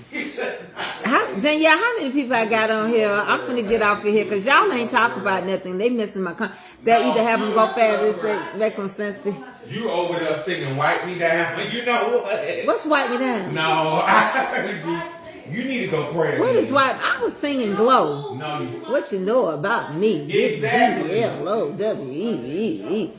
Speaker 2: Danielle, how many people I got on here? I'm finna get off of here because y'all ain't talking about nothing. They missing my They'll either have them go fast or make them sensitive.
Speaker 4: You over there singing "Wipe Me Down." You know what?
Speaker 2: What's wipe me down?
Speaker 4: No, I heard you. You need to go pray.
Speaker 2: What is wipe? I was singing Glow.
Speaker 4: No, you.
Speaker 2: What you know about me?
Speaker 4: Exactly.
Speaker 2: G-L-O-W-E-E-E.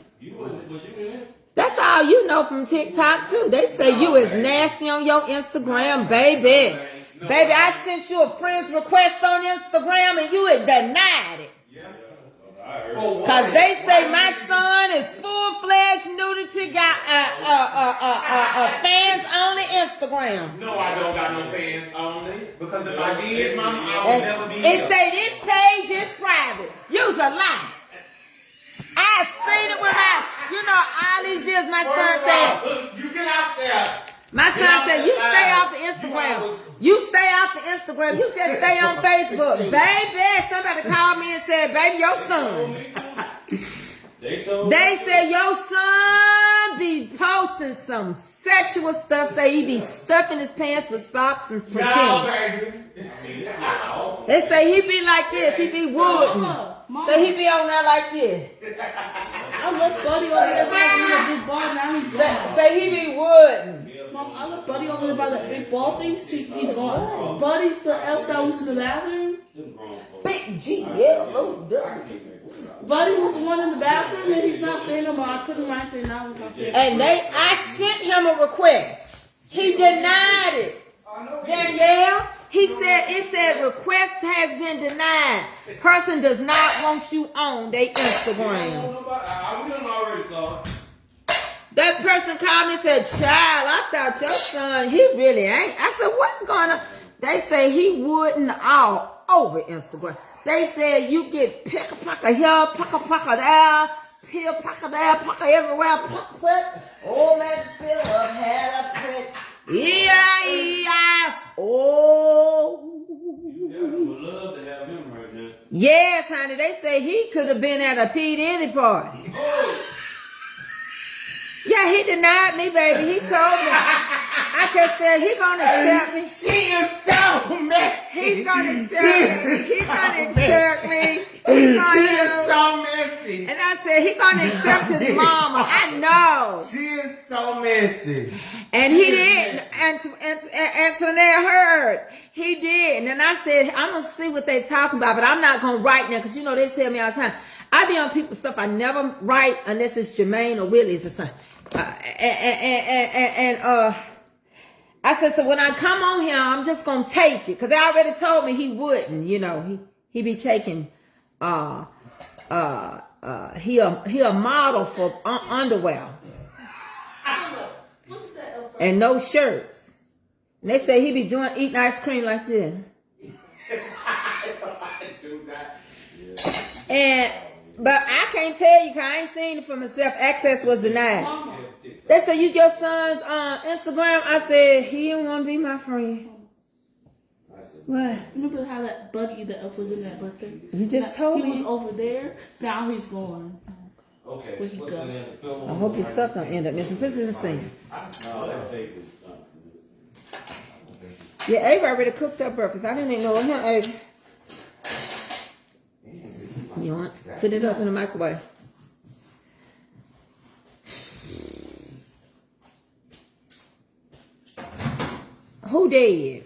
Speaker 2: That's all you know from TikTok too. They say you is nasty on your Instagram, baby. Baby, I sent you a friend's request on Instagram and you had denied it. Cause they say my son is full-fledged nudity, got fans only Instagram.
Speaker 4: No, I don't got no fans only. Because if I did, Mama, I would never be
Speaker 2: It
Speaker 4: here.
Speaker 2: say this page is private. You's a lie. I seen it with all these years my son said.
Speaker 4: You get out there.
Speaker 2: My son said, you stay off the Instagram. You stay off the Instagram. You just stay on Facebook. Baby, somebody called me and said, baby, your son. They said your son boy be posting some sexual stuff. Say he be stuffing his pants with socks and pretending. They say he be like this. He be wooden. So he be on there like this.
Speaker 1: I look Buddy over there by the big ball. Now he's gone.
Speaker 2: Say he be wooden.
Speaker 1: Mom, I look Buddy over there by that big ball thing. See, he's gone. Buddy's the elf that was in the bathroom.
Speaker 2: Big G-L-O-W.
Speaker 1: Buddy was the one in the bathroom, and he's not there no more. I put him right there, and I was up there.
Speaker 2: And I sent him a request. He denied it. Danielle, it said request has been denied. Person does not want you on their Instagram.
Speaker 3: We done already saw it.
Speaker 2: That person called me and said, child, I thought your son, he really ain't. I said, what's going on? They say he wouldn't all over Instagram. They said you get pick-a-pocker here, pick-a-pocker there, pill-pocker there, pocker everywhere, pock-put. Oh, let's fill up, had a prick. Oh.
Speaker 3: Yeah, I would love to have him right now.
Speaker 2: Yes, honey. They say he could have been at a P. Diddy party.
Speaker 3: Oh.
Speaker 2: Yeah, he denied me, baby. He told me. I kept saying he gonna accept me.
Speaker 4: She is so messy.
Speaker 2: He's gonna accept me. He's gonna accept me.
Speaker 4: She is so messy.
Speaker 2: And I said he gonna accept his mama. I know.
Speaker 4: She is so messy.
Speaker 2: And he did. Antoinette heard. He did. And then I said, I'm gonna see what they talking about, but I'm not gonna write now because you know they tell me all the time. I be on people's stuff. I never write unless it's Jermaine or Willie's or something. I said, so when I come on here, I'm just gonna take it because they already told me he wouldn't. You know, he be taking. He a model for underwear and no shirts. And they say he be eating ice cream like this. But I can't tell you because I ain't seen it for myself. Access was denied. They said, use your son's Instagram. I said, he didn't want to be my friend. What?
Speaker 1: Remember how that Buddy, the elf, was in that birthday?
Speaker 2: You just told me.
Speaker 1: He was over there. Now he's gone.
Speaker 3: Okay.
Speaker 1: Where he go?
Speaker 2: I hope your stuff don't end up missing. This is insane.
Speaker 3: No, that take it.
Speaker 2: Yeah, Ava already cooked up breakfast. I didn't even know him, Ava. You want? Put it up in the microwave. Who dead?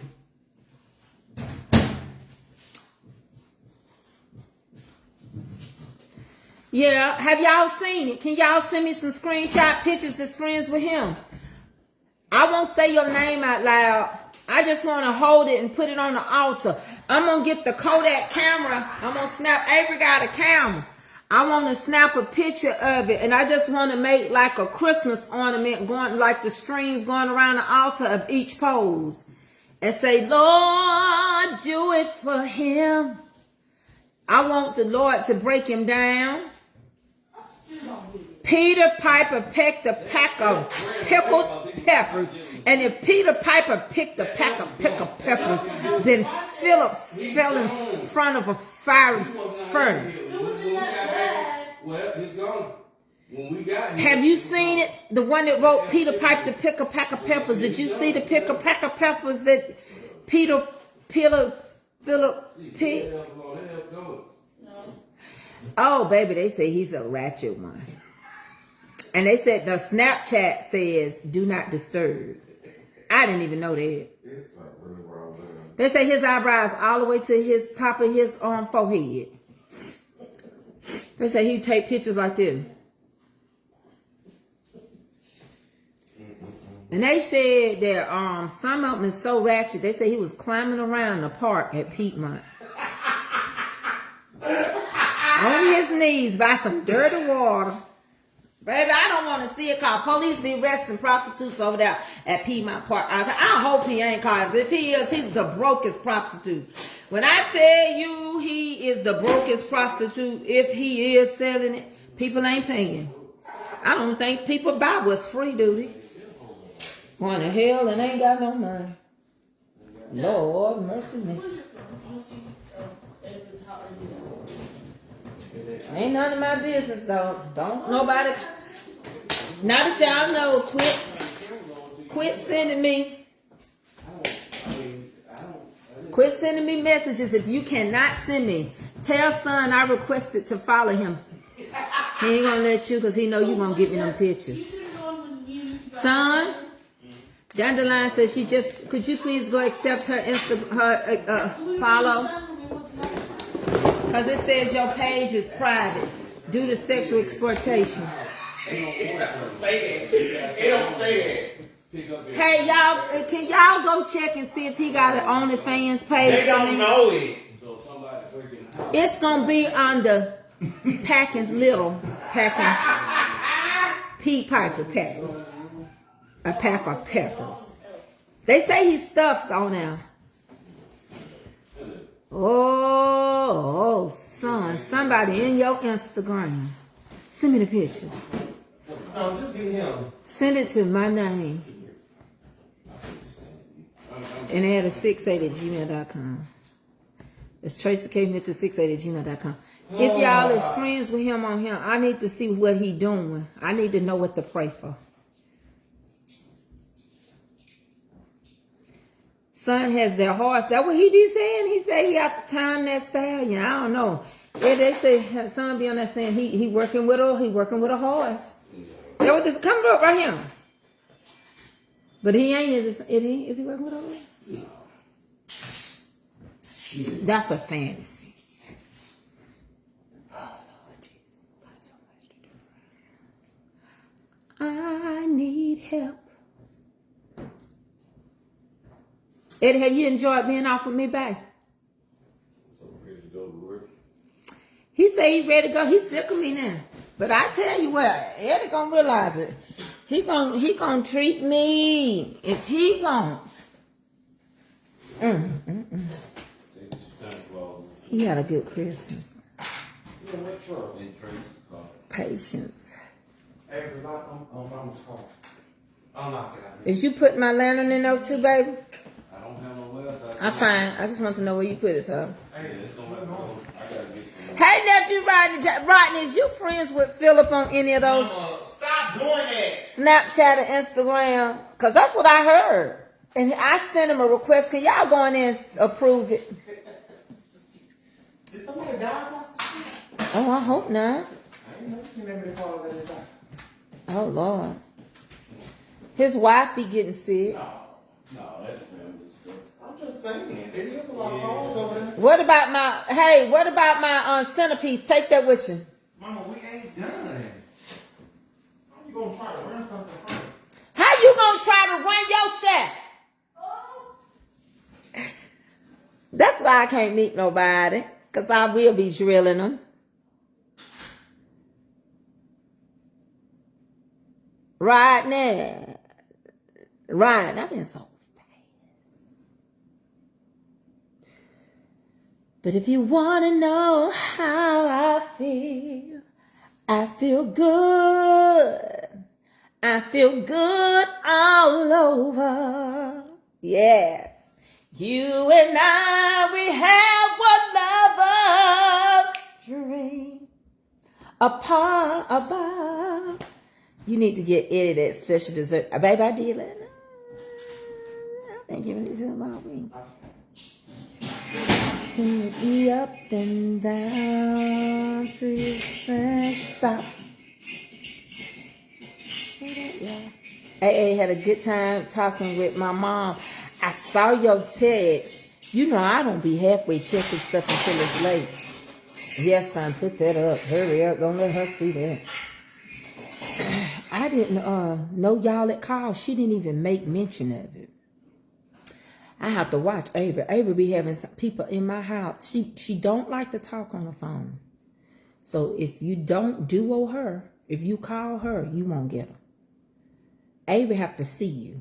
Speaker 2: Yeah, have y'all seen it? Can y'all send me some screenshot pictures that's friends with him? I won't say your name out loud. I just want to hold it and put it on the altar. I'm going to get the Kodak camera. I'm going to snap. Avery got a camera. I want to snap a picture of it. And I just want to make like a Christmas ornament going like the strings going around the altar of each pose. And say, Lord, do it for him. I want the Lord to break him down. Peter Piper picked a pack of pickled peppers. And if Peter Piper picked a pack of pickled peppers, then Philip fell in front of a fiery furnace.
Speaker 3: Well, he's gone. When we got him.
Speaker 2: Have you seen it? The one that wrote Peter Piper to pick a pack of peppers. Did you see the pick a pack of peppers that Philip picked? Oh, baby, they say he's a ratchet one. And they said the Snapchat says, do not disturb. I didn't even know that. They say his eyebrows all the way to his top of his forehead. They say he'd take pictures like this. And they said that some of them is so ratchet. They say he was climbing around the park at Piedmont. On his knees by some dirty water. Baby, I don't want to see it called police be arresting prostitutes over there at Piedmont Park. I said, I hope he ain't called. If he is, he's the brokest prostitute. When I tell you he is the brokest prostitute, if he is selling it, people ain't paying. I don't think people buy what's free, do they? Going to hell and ain't got no money. Lord mercy me. Ain't none of my business though. Don't nobody. Now that y'all know, quit sending me. Quit sending me messages if you cannot send me. Tell son I requested to follow him. He ain't gonna let you because he know you gonna give me them pictures. Son, Dandelion says could you please go accept her follow? Because it says your page is private due to sexual exploitation.
Speaker 4: It don't say it.
Speaker 2: Hey y'all, can y'all go check and see if he got an OnlyFans page?
Speaker 4: They don't know it.
Speaker 2: It's gonna be under Packing's Little Packing Pete Piper pack. A pack of peppers. They say he stuffs on now. Oh, son, somebody in your Instagram. Send me the picture.
Speaker 4: No, just get him.
Speaker 2: Send it to my name. And add a 68@gmail.com. It's Tracey K Mitchell 68@gmail.com. If y'all is friends with him on here, I need to see what he doing. I need to know what to pray for. Son has their horse. That what he be saying? He say he got to time that stallion. I don't know. Yeah, they say son be on that saying he working with a horse. That what this come up right here. But he ain't. Is he working with a horse? No. That's a fantasy. Oh Lord Jesus, got so much to do. I need help. Eddie, have you enjoyed being off with me, babe?
Speaker 3: So ready to go to work.
Speaker 2: He say he's ready to go. He's sick of me now. But I tell you what, Eddie gonna realize it. He gonna treat me if he wants. He had a good Christmas. Patience. Is you putting my lantern in there too, baby? That's fine. I just want to know where you put it, so. Hey, nephew Rodney, is you friends with Philip on any of those?
Speaker 4: Stop doing that.
Speaker 2: Snapchat or Instagram? Because that's what I heard. And I sent him a request. Can y'all go in there and approve it?
Speaker 4: Did somebody die?
Speaker 2: Oh, I hope not.
Speaker 4: I ain't never seen that many calls at a time.
Speaker 2: Oh, Lord. His wife be getting sick.
Speaker 3: No, that's family stuff.
Speaker 4: I'm just saying. There is a lot of calls over there.
Speaker 2: What about my centerpiece? Take that with you.
Speaker 4: Mama, we ain't done. How you gonna try to run something first?
Speaker 2: How you gonna try to run yourself? That's why I can't meet nobody. Because I will be drilling them. Right now. Right. I've been so fast. But if you want to know how I feel good. I feel good all over. Yes. You and I, we have what lovers dream about. You need to get Eddie that special dessert. Baby, I did let I've been giving it to him all week. Me up and down to stop. AA had a good time talking with my mom. I saw your text. You know I don't be halfway checking stuff until it's late. Yes, son, put that up. Hurry up. Don't let her see that. I didn't know y'all had called. She didn't even make mention of it. I have to watch Avery. Avery be having some people in my house. She don't like to talk on the phone. So if you don't duo her, if you call her, you won't get her. Avery have to see you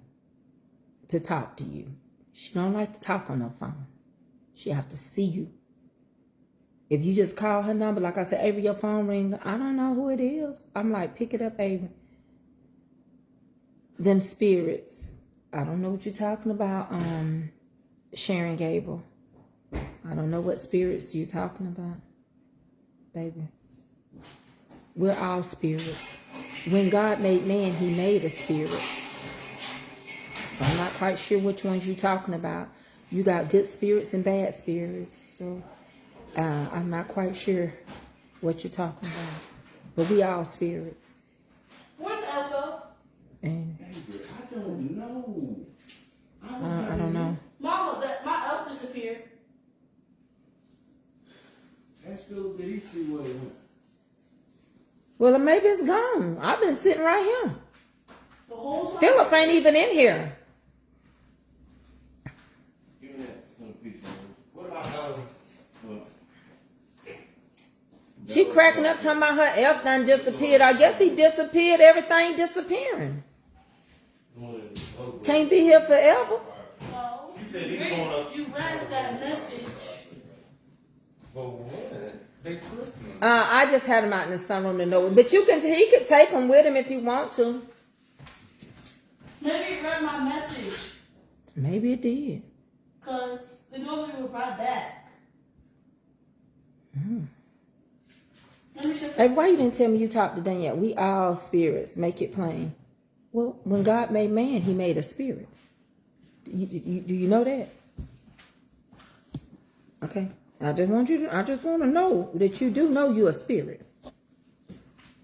Speaker 2: to talk to you. She don't like to talk on her phone. She have to see you. If you just call her number, like I said, Avery, your phone ring. I don't know who it is. I'm like, pick it up, Avery. Them spirits. I don't know what you're talking about, Sharon Gable. I don't know what spirits you're talking about, baby. We're all spirits. when God made man, he made a spirit. So I'm not quite sure which ones you're talking about. You got good spirits and bad spirits. So I'm not quite sure what you're talking about. But we all spirits.
Speaker 1: Where'd the elf go?
Speaker 2: And
Speaker 3: I don't know.
Speaker 2: I don't know.
Speaker 1: Mama, my elf disappeared.
Speaker 3: Ask Philip, did he see where it went?
Speaker 2: Well, maybe it's gone. I've been sitting right here.
Speaker 1: The whole time.
Speaker 2: Philip ain't even in here.
Speaker 3: Give me that some piece of it. What about those?
Speaker 2: She cracking up talking about her elf done disappeared. I guess he disappeared. Everything disappearing. Can't be here forever.
Speaker 1: No.
Speaker 3: You
Speaker 1: You read that message.
Speaker 3: For what? They Christmas.
Speaker 2: I just had him out in the sunroom to know. But he could take him with him if you want to.
Speaker 1: Maybe it read my message.
Speaker 2: Maybe it did.
Speaker 1: Because they normally would write back. Let me check.
Speaker 2: Hey, why you didn't tell me you talked to Danielle? We all spirits. Make it plain. Well, when God made man, he made a spirit. Do you know that? Okay. I just want to know that you do know you're a spirit.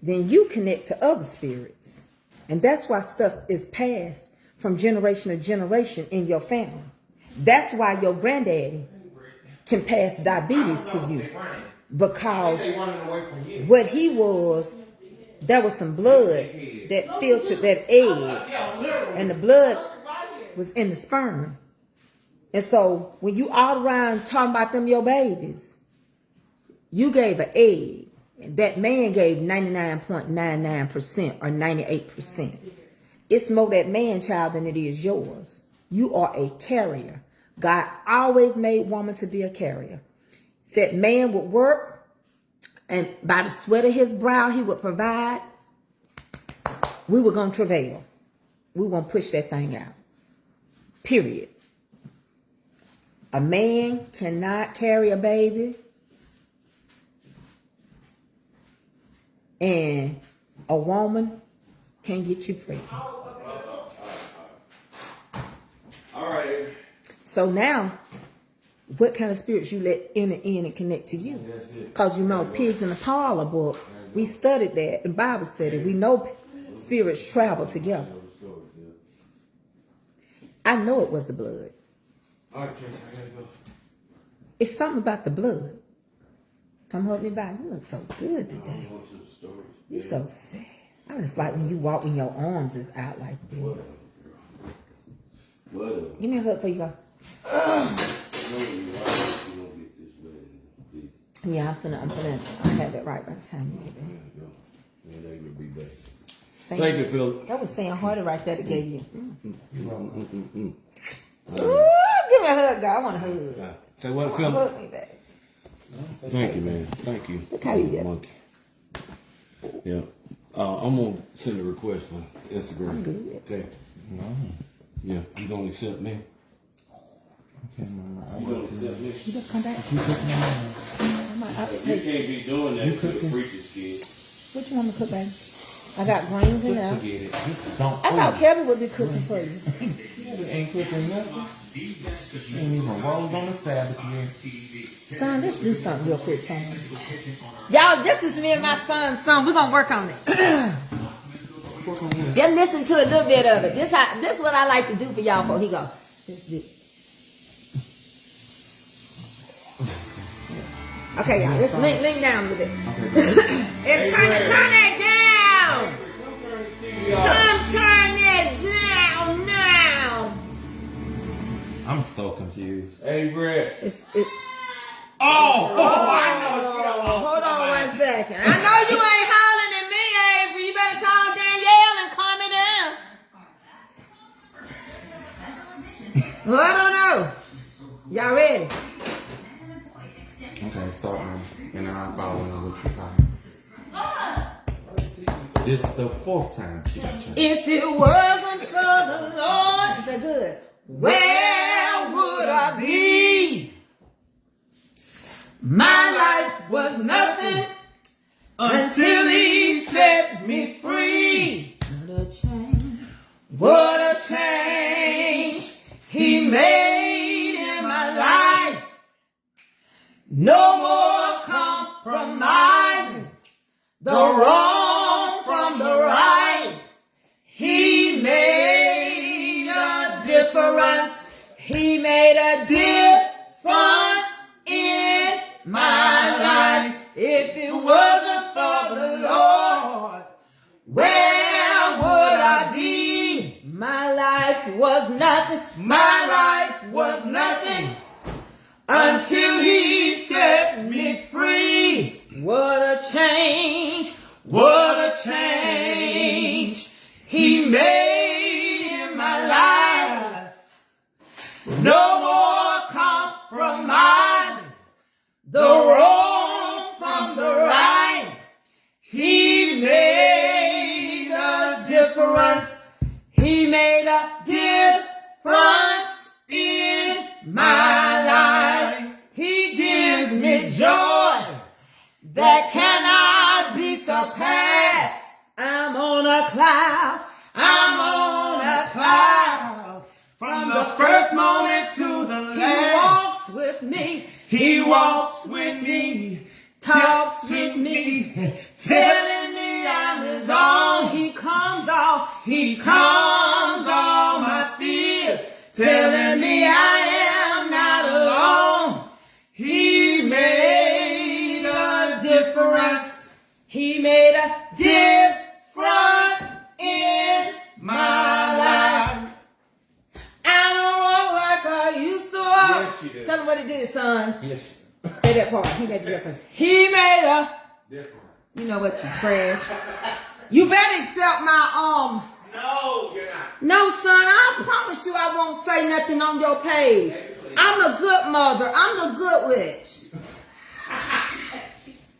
Speaker 2: Then you connect to other spirits. And that's why stuff is passed from generation to generation in your family. That's why your granddaddy can pass diabetes to you. Because what he was, there was some blood that filtered that egg. And the blood was in the sperm. And so when you all around talking about them your babies, you gave an egg. And that man gave 99.99% or 98%. It's more that man child than it is yours. You are a carrier. God always made woman to be a carrier. Said man would work, and by the sweat of his brow he would provide. We were going to travail. We were going to push that thing out. Period. A man cannot carry a baby, and a woman can't get you pregnant.
Speaker 3: All right.
Speaker 2: So now, what kind of spirits you let enter in and connect to you? Because you know, Pigs in the Parlor book, we studied that in Bible study. We know spirits travel together. I know it was the blood.
Speaker 3: All right, Tracy, I gotta go.
Speaker 2: It's something about the blood. Come hold me back. You look so good today.
Speaker 3: I'm going to the store.
Speaker 2: You so sad. I just like when you walk when your arms is out like this.
Speaker 3: Whatever, girl. Whatever.
Speaker 2: Give me a hug before you go. Yeah, I have it right by the time you get back.
Speaker 3: Yeah, they will be back.
Speaker 2: Thank
Speaker 3: you, Phil.
Speaker 2: That was saying harder right there to give you.
Speaker 3: Mm-hmm.
Speaker 2: Ooh, give me a hug, girl. I want a hug.
Speaker 3: Say what, Phil?
Speaker 2: Hug me back.
Speaker 3: Thank you, man. Thank you.
Speaker 2: Look how you get.
Speaker 3: Monkey. Yeah. I'm going to send a request for Instagram.
Speaker 2: I'm good.
Speaker 3: Okay.
Speaker 4: No.
Speaker 3: Yeah. You going to accept me?
Speaker 4: Okay, Mama.
Speaker 3: You going to accept me?
Speaker 2: You just come back.
Speaker 3: You can't be doing that to the preacher's kid.
Speaker 2: What you want me to cook, baby? I got grains in there.
Speaker 4: Forget it. Just don't
Speaker 2: I thought Kevin would be cooking for you.
Speaker 4: ain't cooking nothing. Ain't even rolled on the Sabbath yet.
Speaker 2: Son, let's do something real quick, son. Y'all, this is me and my son's song. We're going to work on it. Just listen to a little bit of it. This is what I like to do for y'all before he goes. Let's do it. Okay, y'all. Let's lean down a little bit. And turn it down. Come turn it down now.
Speaker 4: I'm so confused.
Speaker 3: Hey, Brett.
Speaker 2: Hold on 1 second. I know you ain't hollering at me, Avery. You better call Danielle and calm it down. Well, I don't know. Y'all ready?
Speaker 4: Okay, start now. And then I'm following what you find. This is the 4th time she got changed.
Speaker 2: If it wasn't for the Lord, is that good? Where would I be? My life was nothing until He set me free. where would I be? My life was nothing. My life was nothing until he set me free. What a change. What a change he made in my life. No more compromise. The wrong from the right. He made a difference. He made a difference in my life. He gives me joy that cannot be surpassed. I'm on a cloud. I'm on a cloud. From the first moment to the last. He walks with me. He walks with me. Talks with me. Telling me I'm his own. He calms all my fears. Telling me I am not alone. He made a difference. He made a difference in my life. I don't walk like I used to walk.
Speaker 4: Yes, she did.
Speaker 2: Tell him what he did, son.
Speaker 4: Yes.
Speaker 2: Say that part. He made a difference. He made a
Speaker 4: Different.
Speaker 2: You know what, you trash. You better accept my
Speaker 4: No, you're not.
Speaker 2: No, son, I promise you I won't say nothing on your page. I'm a good mother. I'm the good witch.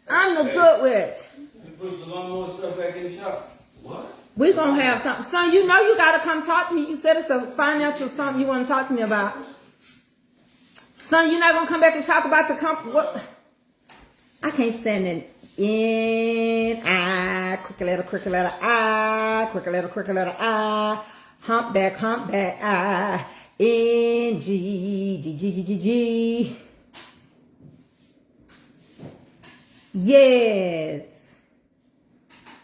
Speaker 2: I'm the good witch.
Speaker 5: You push the lawnmower stuff back in the shop.
Speaker 3: What?
Speaker 2: We gonna have something. Son, you know you gotta come talk to me. You said it's a financial something you want to talk to me about. Son, you're not gonna come back and talk about the company. What? I can't stand it. N I crooked letter I crooked letter I humpback I N G G G G G G. Yes,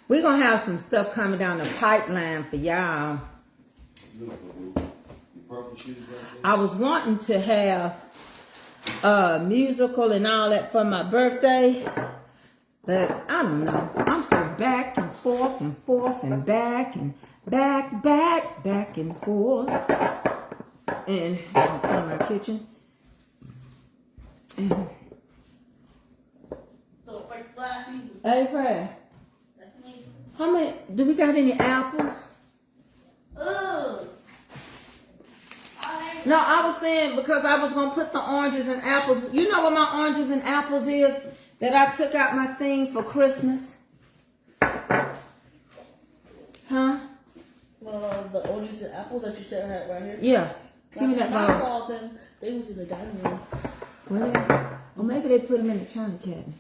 Speaker 2: we're gonna have some stuff coming down the pipeline for y'all. I was wanting to have a musical and all that for my birthday. But I don't know. I'm so back and forth and forth and back and back and forth. And I'm in my kitchen. And hey, Fred. How many? Do we got any apples? No, I was saying because I was gonna put the oranges and apples. You know what my oranges and apples is? That I took out my thing for Christmas. Huh?
Speaker 1: The oranges and apples that you said I had right here.
Speaker 2: Yeah. Give me that
Speaker 1: Last time I
Speaker 2: bottle.
Speaker 1: saw them, they was in the dining room.
Speaker 2: Well, or maybe they put them in the china cabinet.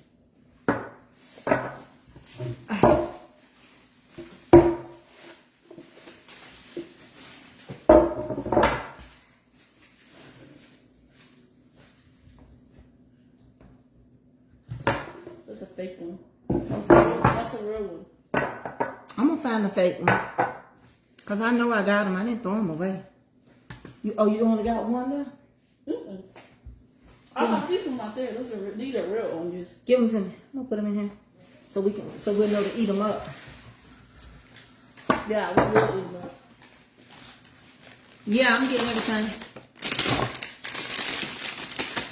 Speaker 1: That's a fake one. That's a real one.
Speaker 2: I'm gonna find the fake ones. Cause I know I got them. I didn't throw them away. You only got one there?
Speaker 1: Mm-mm. These are not there. These are real oranges.
Speaker 2: Give them to me. I'm gonna put them in here. So we'll know to eat them up.
Speaker 1: Yeah, we will eat them up.
Speaker 2: Yeah, I'm getting everything.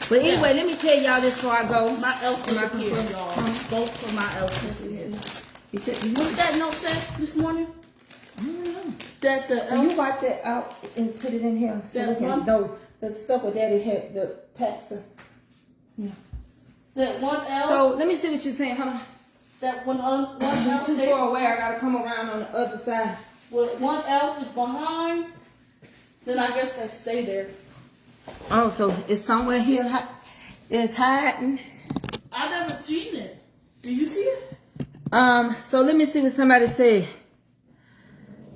Speaker 2: But anyway, let me tell y'all this before I go.
Speaker 1: My elf disappeared, y'all. Both of my elves disappeared. What did that note say this morning?
Speaker 2: I don't know.
Speaker 1: That the
Speaker 2: Will you wipe that out and put it in here? So
Speaker 1: That
Speaker 2: we can,
Speaker 1: one?
Speaker 2: though, the stuff with Daddy had, the packs of, yeah.
Speaker 1: that one elf.
Speaker 2: So let me see what you're saying. Hold on.
Speaker 1: That one elf.
Speaker 2: Too far away. I gotta come around on the other side.
Speaker 1: When one elf is behind, then I guess they stay there.
Speaker 2: Oh, so it's somewhere here. It's hiding.
Speaker 1: I never seen it. Do you see it?
Speaker 2: So let me see what somebody said.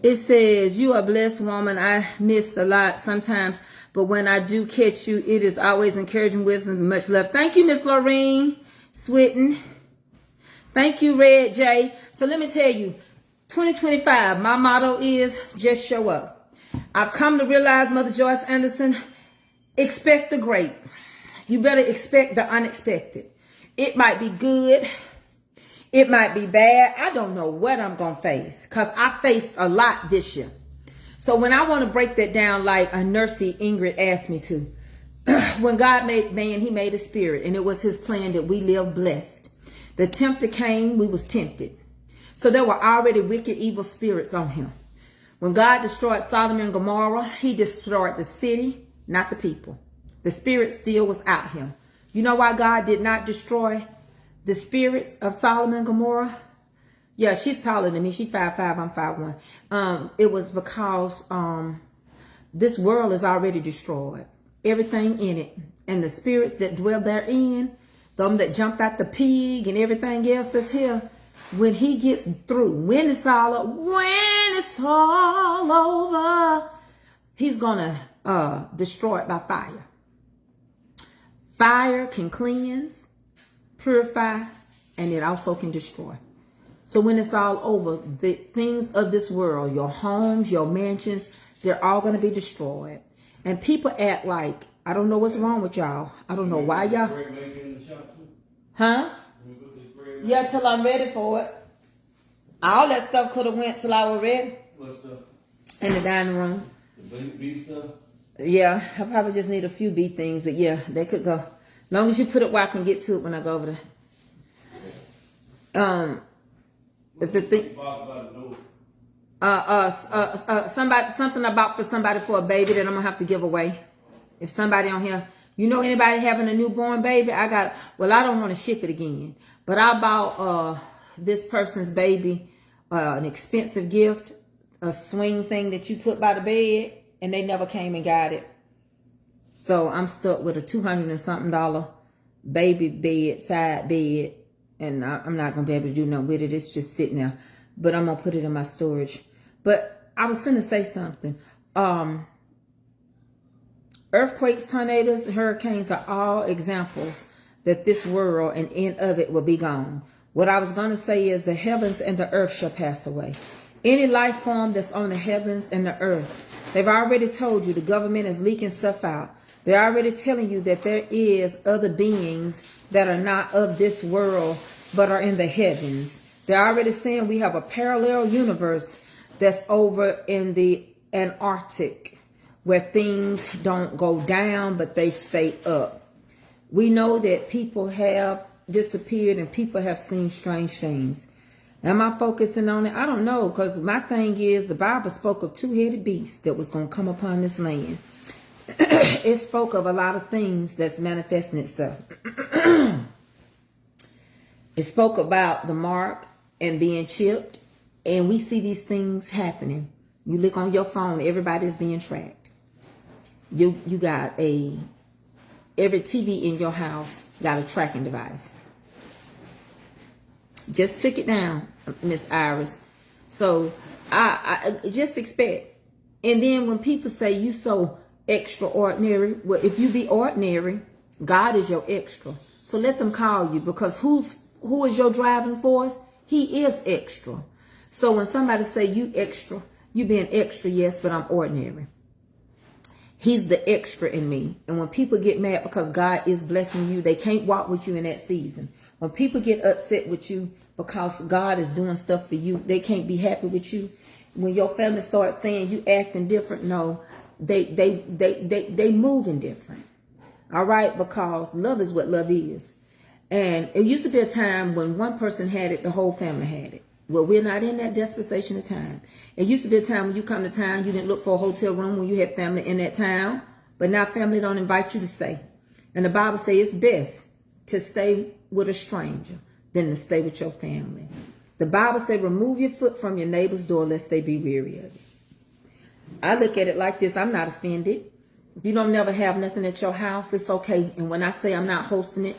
Speaker 2: It says, you are a blessed woman. I miss a lot sometimes, but when I do catch you, it is always encouraging wisdom and much love. Thank you, Miss Lorraine Switten. Thank you, Red J. So let me tell you, 2025, my motto is just show up. I've come to realize, Mother Joyce Anderson, expect the great. You better expect the unexpected. It might be good. It might be bad. I don't know what I'm going to face because I faced a lot this year. So when I want to break that down like a nursey Ingrid asked me to, when God made man, he made a spirit, and it was his plan that we live blessed. The tempter came, we was tempted. So there were already wicked, evil spirits on him. When God destroyed Sodom and Gomorrah, he destroyed the city, not the people. The spirit still was out here. You know why God did not destroy the spirits of Sodom and Gomorrah? Yeah, she's taller than me. She's 5'5", I'm 5'1". It was because this world is already destroyed. Everything in it. And the spirits that dwell therein, them that jumped out the pig and everything else that's here, when he gets through, when it's all over, he's gonna destroy it by fire. Fire can cleanse, purify, and it also can destroy. So when it's all over, the things of this world, your homes, your mansions, they're all going to be destroyed. And people act like, I don't know what's wrong with y'all. I don't know why y'all. Huh? Yeah, till I'm ready for it. All that stuff could have went till I was ready.
Speaker 3: What stuff?
Speaker 2: In the dining room.
Speaker 3: The bee stuff?
Speaker 2: Yeah, I probably just need a few bee things, but yeah, they could go. As long as you put it where I can get to it when I go over there. The thing. Something about for somebody for a baby that I'm gonna have to give away. If somebody on here, you know anybody having a newborn baby, I don't want to ship it again. But I bought this person's baby an expensive gift, a swing thing that you put by the bed, and they never came and got it. So I'm stuck with a $200 and something baby bed, side bed, and I'm not gonna be able to do nothing with it. It's just sitting there. But I'm gonna put it in my storage. But I was gonna say something. Earthquakes, tornadoes, hurricanes are all examples that this world and end of it will be gone. What I was gonna say is the heavens and the earth shall pass away. Any life form that's on the heavens and the earth, they've already told you the government is leaking stuff out. They're already telling you that there is other beings that are not of this world but are in the heavens. They're already saying we have a parallel universe that's over in the Antarctic where things don't go down but they stay up. We know that people have disappeared and people have seen strange things. Am I focusing on it? I don't know, because my thing is the Bible spoke of two-headed beasts that was going to come upon this land. It spoke of a lot of things that's manifesting itself. It spoke about the mark and being chipped, and we see these things happening. You look on your phone, everybody's being tracked. You got every TV in your house got a tracking device. Just took it down, Miss Iris. So I just expect. And then when people say you so extraordinary, well, if you be ordinary, God is your extra. So let them call you, because who is your driving force? He is extra. So when somebody say you extra, you being extra, yes, but I'm ordinary. He's the extra in me. And when people get mad because God is blessing you, they can't walk with you in that season. When people get upset with you because God is doing stuff for you, they can't be happy with you. When your family starts saying you acting different, no, they moving different. All right, because love is what love is. And it used to be a time when one person had it, the whole family had it. Well, we're not in that dispensation of time. It used to be a time when you come to town, you didn't look for a hotel room when you had family in that town. But now family don't invite you to stay. And the Bible says it's best to stay with a stranger than to stay with your family. The Bible says remove your foot from your neighbor's door lest they be weary of it. I look at it like this. I'm not offended. If you don't never have nothing at your house, it's okay. And when I say I'm not hosting it,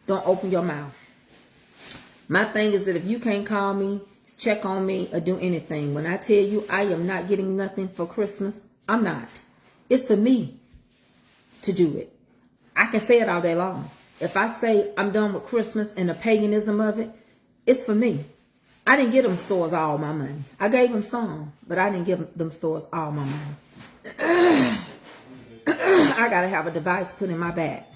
Speaker 2: don't open your mouth. My thing is that if you can't call me, check on me, or do anything, when I tell you I am not getting nothing for Christmas, I'm not. It's for me to do it. I can say it all day long. If I say I'm done with Christmas and the paganism of it, it's for me. I didn't give them stores all my money. I gave them some, but I didn't give them stores all my money. I got to have a device put in my back.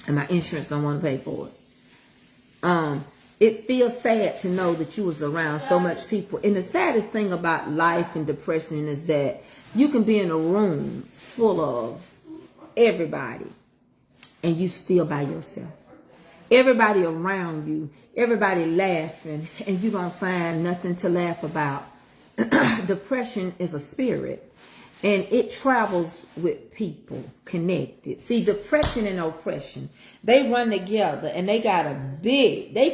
Speaker 2: And my insurance don't want to pay for it. it feels sad to know that you was around so much people. And the saddest thing about life and depression is that you can be in a room full of everybody and you still by yourself. Everybody around you, everybody laughing, and you don't find nothing to laugh about. Depression is a spirit, and it travels with people connected. See, depression and oppression, they run together, and they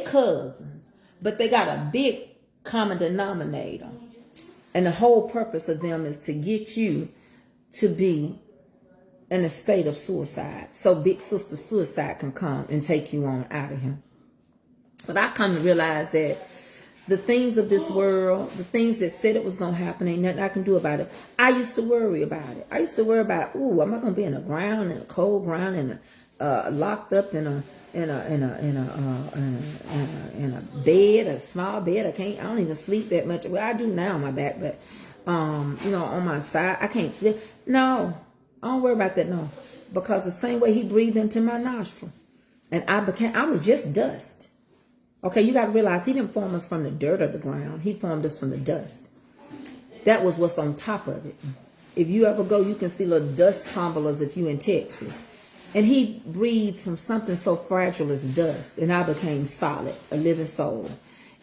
Speaker 2: cousins, but they got a big common denominator. And the whole purpose of them is to get you to be in a state of suicide, so big sister suicide can come and take you on out of here. But I come to realize that the things of this world, the things that said it was going to happen, ain't nothing I can do about it. I used to worry about it. I used to worry about, am I going to be in the ground, in a cold ground, and locked up in a bed, a small bed? I don't even sleep that much. Well, I do now on my back, but on my side, I can't flip. No, I don't worry about that. No, because the same way he breathed into my nostril, and I was just dust. Okay, you got to realize he didn't form us from the dirt of the ground. He formed us from the dust. That was what's on top of it. If you ever go, you can see little dust tumblers if you in Texas. And he breathed from something so fragile as dust. And I became solid, a living soul.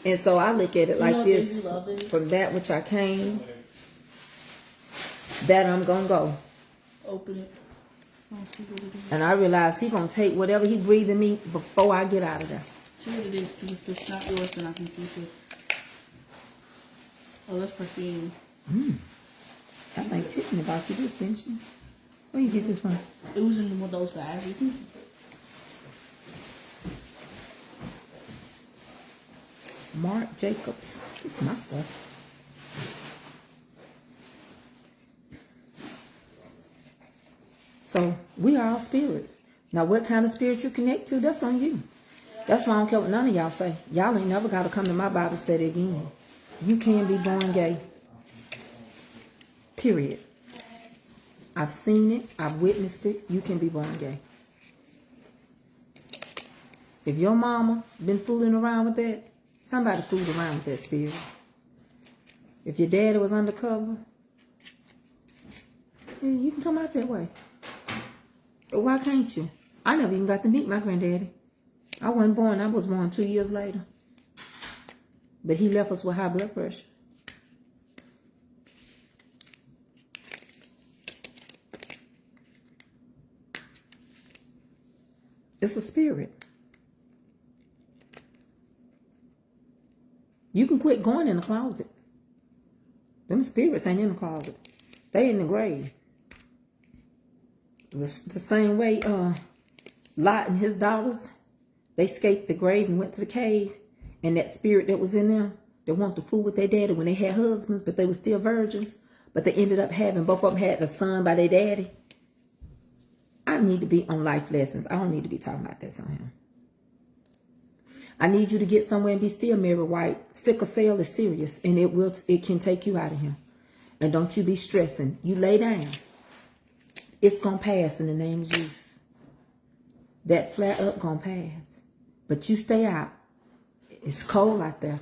Speaker 2: And so I look at it like this. From that which I came, that I'm going to go.
Speaker 1: Open it. See what it is.
Speaker 2: And I realize he's going to take whatever he breathed in me before I get out of there.
Speaker 1: See what it is, because if it's not yours, then I can keep it. Oh, that's perfume.
Speaker 2: I think Tiffany bought you this, didn't she? Where you get this from?
Speaker 1: It was in one of those bags.
Speaker 2: Marc Jacobs. This is my stuff. So we are all spirits. Now what kind of spirit you connect to, that's on you. That's why I don't care what none of y'all say. Y'all ain't never got to come to my Bible study again. You can be born gay. Period. I've seen it. I've witnessed it. You can be born gay. If your mama been fooling around with that, somebody fooled around with that spirit. If your daddy was undercover, yeah, you can come out that way. But why can't you? I never even got to meet my granddaddy. I wasn't born. I was born 2 years later. But he left us with high blood pressure. It's a spirit. You can quit going in the closet. Them spirits ain't in the closet. They in the grave. The same way Lot and his daughters, they escaped the grave and went to the cave. And that spirit that was in them, they wanted to fool with their daddy when they had husbands, but they were still virgins. But they ended up having, both of them had a son by their daddy. I need to be on life lessons. I don't need to be talking about this on him. I need you to get somewhere and be still, Mary White. Sickle cell is serious, and it can take you out of here. And don't you be stressing. You lay down. It's going to pass in the name of Jesus. That flare up going to pass. But you stay out. It's cold out there.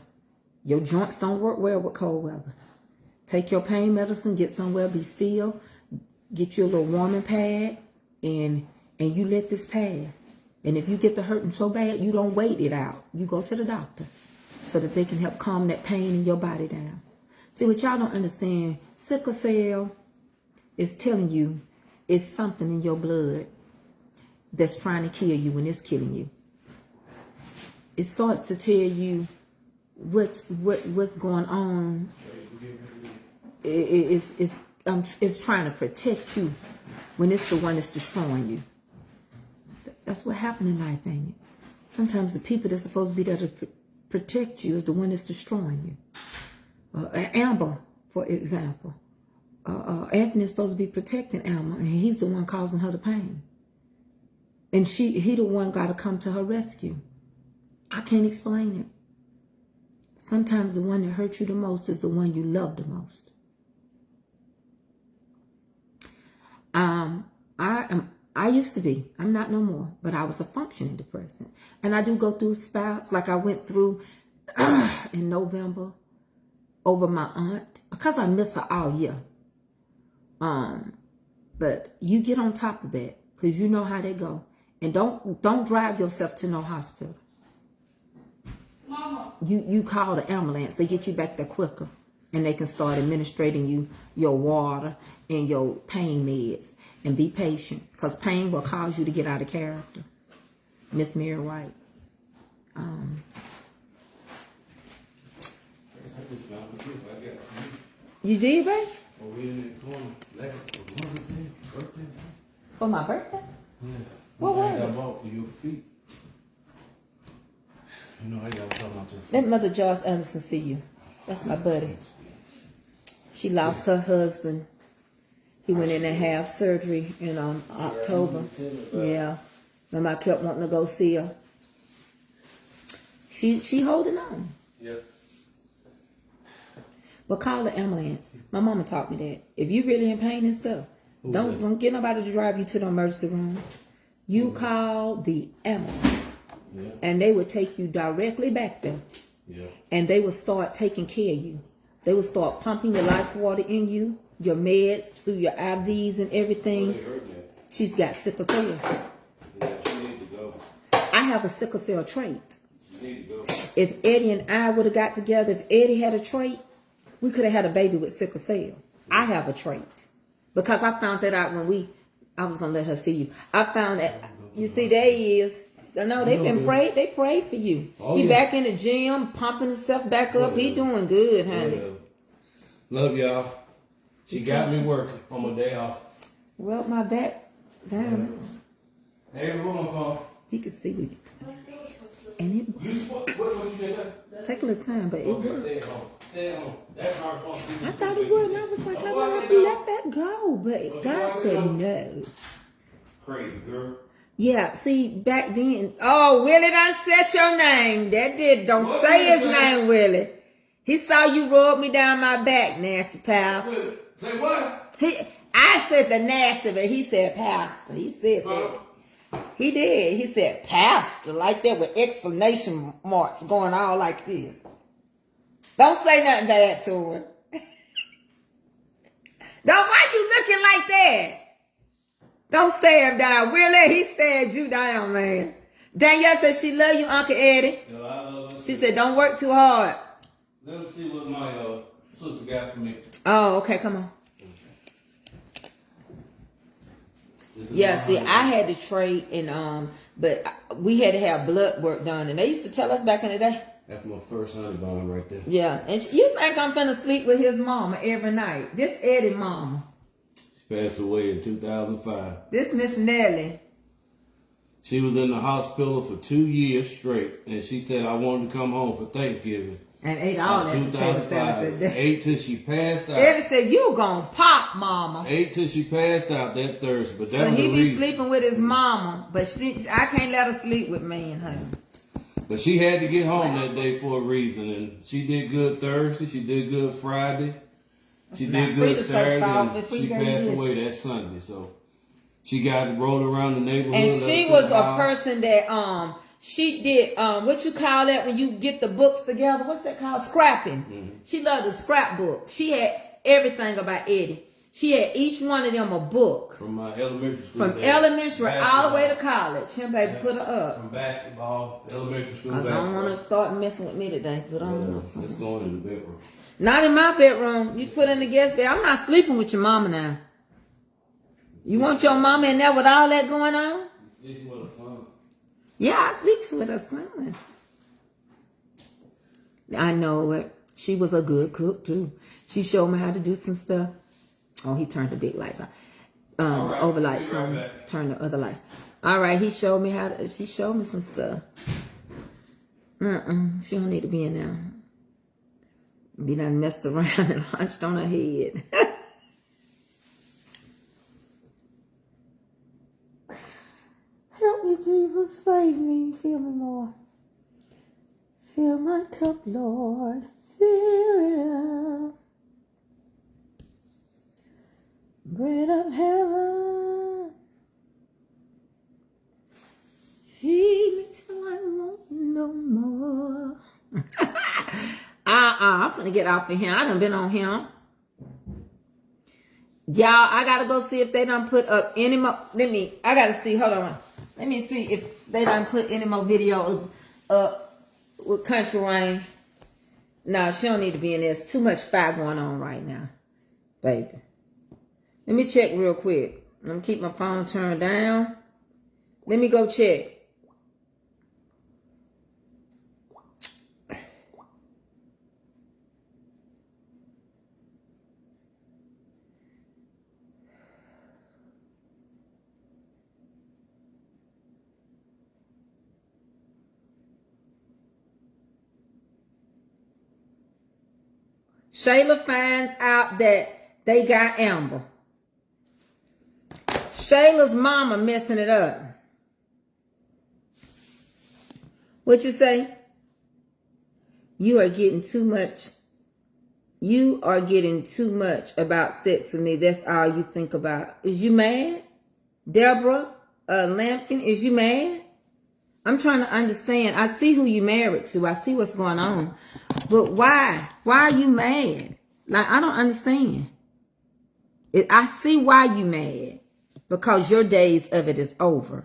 Speaker 2: Your joints don't work well with cold weather. Take your pain medicine, get somewhere, be still. Get you a little warming pad, and you let this pass. And if you get the hurting so bad, you don't wait it out. You go to the doctor so that they can help calm that pain in your body down. See, what y'all don't understand, sickle cell is telling you it's something in your blood that's trying to kill you when it's killing you. It starts to tell you what's going on. It's trying to protect you when it's the one that's destroying you. That's what happened in life, ain't it? Sometimes the people that's supposed to be there to protect you is the one that's destroying you. Amber, for example. Anthony is supposed to be protecting Alma, and he's the one causing her the pain. And he the one got to come to her rescue. I can't explain it. Sometimes the one that hurts you the most is the one you love the most. I used to be. I'm not no more. But I was a functioning depressant. And I do go through spouts like I went through in November over my aunt. Because I miss her all year. But you get on top of that. Because you know how they go. And don't drive yourself to no hospital.
Speaker 1: Mama.
Speaker 2: You call the ambulance. They get you back there quicker. And they can start administrating you your water and your pain meds. And be patient. Because pain will cause you to get out of character. Miss Mary White. You did, babe? For my birthday?
Speaker 3: Yeah.
Speaker 2: What was
Speaker 3: I
Speaker 2: it?
Speaker 3: bought for your feet. You know, I got to talk about your feet.
Speaker 2: Let Mother Joyce Anderson see you. That's my buddy. She lost her husband. He went in and had surgery in October. Yeah. And I kept wanting to go see her. She holding on.
Speaker 3: Yeah.
Speaker 2: But call the ambulance. My mama taught me that. If you really in pain and stuff, don't get nobody to drive you to the emergency room. You call the ambulance.
Speaker 3: Yeah.
Speaker 2: And they would take you directly back there.
Speaker 3: Yeah.
Speaker 2: And they would start taking care of you. They would start pumping your life water in you, your meds, through your IVs and everything. She's got sickle cell.
Speaker 3: Yeah, you need to go.
Speaker 2: I have a sickle cell trait.
Speaker 3: You need to go.
Speaker 2: If Eddie and I would have got together, if Eddie had a trait, we could have had a baby with sickle cell. I have a trait. Because I found that out when I was going to let her see you. I found that, you see, there he is. I know they prayed for you. He back in the gym, pumping himself back up. He doing good, honey.
Speaker 3: Love y'all. She got me working on my day off.
Speaker 2: Well, my back down.
Speaker 3: Hey, what's my phone?
Speaker 2: You can see me. And it
Speaker 3: What you just said?
Speaker 2: take a little time, but it worked.
Speaker 3: Stay at home. Stay at home. That's our phone.
Speaker 2: I thought it would, and I was like, I want to have to let that go. But God said no.
Speaker 3: Crazy, girl.
Speaker 2: Yeah, see, back then, oh, Willie done set your name. That did, don't say his name, Willie. He saw you rub me down my back, nasty pastor.
Speaker 3: Say what?
Speaker 2: I said the nasty, but he said pastor. He said that. He did. He said pastor, like that with exclamation marks going all like this. Don't say nothing bad to her. Why you looking like that? Don't stare him down. Willie, he stared you down, man. Danielle said she love you, Uncle Eddie.
Speaker 3: Yeah, I love her.
Speaker 2: She said, don't work too hard.
Speaker 3: Let me see what my sister got for me.
Speaker 2: Oh, okay, come on. Yeah, see, I had to trade but we had to have blood work done. And they used to tell us back in the day.
Speaker 3: That's my first honey bond right there.
Speaker 2: Yeah, and you think I'm finna sleep with his mama every night. This Eddie mama.
Speaker 3: She passed away in 2005.
Speaker 2: This Miss Nellie.
Speaker 3: She was in the hospital for 2 years straight, and she said, I wanted to come home for Thanksgiving.
Speaker 2: And ate all that.
Speaker 3: 2005. Ate till she passed out.
Speaker 2: Eddie said, you gonna pop, mama.
Speaker 3: Ate till she passed out that Thursday, but that
Speaker 2: So
Speaker 3: was
Speaker 2: he
Speaker 3: the
Speaker 2: be
Speaker 3: reason.
Speaker 2: sleeping with his mama, but I can't let her sleep with me and her.
Speaker 3: But she had to get home that day for a reason, and she did good Thursday, she did good Friday, she did good Saturday, and she passed away that Sunday. So she got rolled around the neighborhood.
Speaker 2: And she was a person that she did what you call that when you get the books together? What's that called? Scrapping. Mm-hmm. She loved the scrapbook. She had everything about Eddie. She had each one of them a book.
Speaker 3: From my elementary school.
Speaker 2: From elementary all the way to college. Him baby put her up.
Speaker 3: From basketball, elementary school.
Speaker 2: Because I don't want to start messing with me today. Put on something.
Speaker 3: It's going in the bedroom.
Speaker 2: Not in my bedroom. You put in the guest bed. I'm not sleeping with your mama now. You want your mama in there with all that going on?
Speaker 3: You sleeping with her son?
Speaker 2: Yeah, I sleeps with her son. I know it. She was a good cook too. She showed me how to do some stuff. Oh, he turned the big lights on. The overlights on. Turn the other lights. All right, she showed me some stuff. She don't need to be in there. Be done messed around and hunched on her head. Help me, Jesus, save me. Fill me more. Fill my cup, Lord. Fill it up. Bread of heaven, finna get off of here. I done been on him. Y'all, I gotta go see if they done put up any more. I gotta see, hold on. Let me see if they done put any more videos up with Country Rain. No, she don't need to be in there. There's too much fire going on right now, baby. Let me check real quick. I'm gonna keep my phone turned down. Let me go check. Shayla finds out that they got Amber. Shayla's mama messing it up. What you say? You are getting too much. You are getting too much about sex with me. That's all you think about. Is you mad? Deborah Lampkin, is you mad? I'm trying to understand. I see who you married to. I see what's going on. But why? Why are you mad? Like, I don't understand. I see why you mad. Because your days of it is over.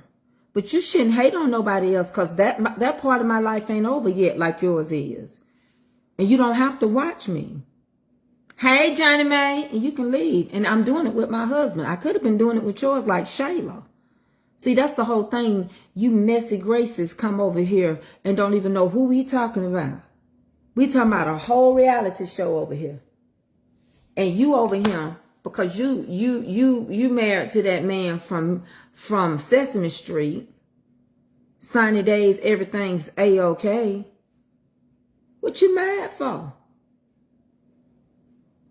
Speaker 2: But you shouldn't hate on nobody else because that part of my life ain't over yet like yours is. And you don't have to watch me. Hey, Johnny Mae, and you can leave. And I'm doing it with my husband. I could have been doing it with yours like Shayla. See, that's the whole thing. You messy graces come over here and don't even know who we talking about. We talking about a whole reality show over here. And you over here, because you married to that man from Sesame Street. Sunny days, everything's A-okay. What you mad for?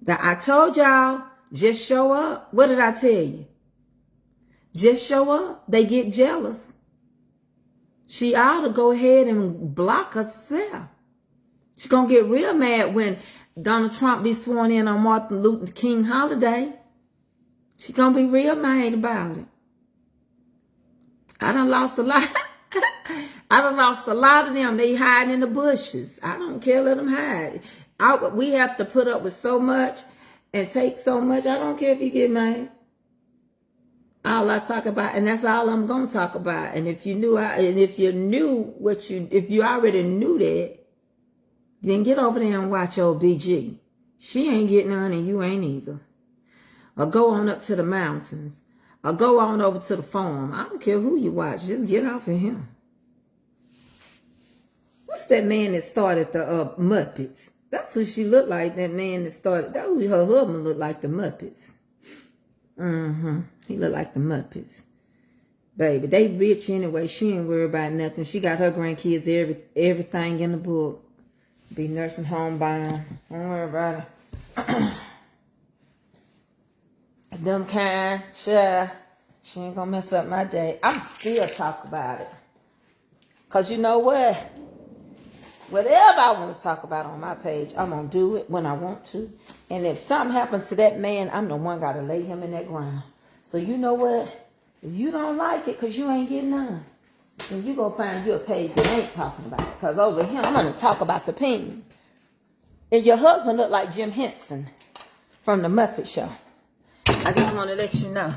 Speaker 2: That I told y'all, just show up. What did I tell you? Just show up. They get jealous. She ought to go ahead and block herself. She's going to get real mad when Donald Trump be sworn in on Martin Luther King holiday. She's going to be real mad about it. I done lost a lot. I done lost a lot of them. They hiding in the bushes. I don't care. Let them hide. We have to put up with so much and take so much. I don't care if you get mad. All I talk about, and that's all I'm gonna talk about. And if you knew, if you already knew that, then get over there and watch old BG. She ain't getting none, and you ain't either. Or go on up to the mountains, or go on over to the farm. I don't care who you watch. Just get off of him. What's that man that started the Muppets? That's who she looked like. That man that started. That who her husband looked like the Muppets. He look like the Muppets. Baby, they rich anyway. She ain't worried about nothing. She got her grandkids, everything in the book. Be nursing home bound. Don't worry about it. Them kind, sure. She ain't gonna mess up my day. I'm still talking about it. Cause you know what? Whatever I want to talk about on my page, I'm going to do it when I want to. And if something happens to that man, I'm the one got to lay him in that ground. So you know what? If you don't like it because you ain't getting none, then you go find you a page that ain't talking about it. Because over here, I'm going to talk about the pain. And your husband looked like Jim Henson from the Muppet Show. I just want to let you know.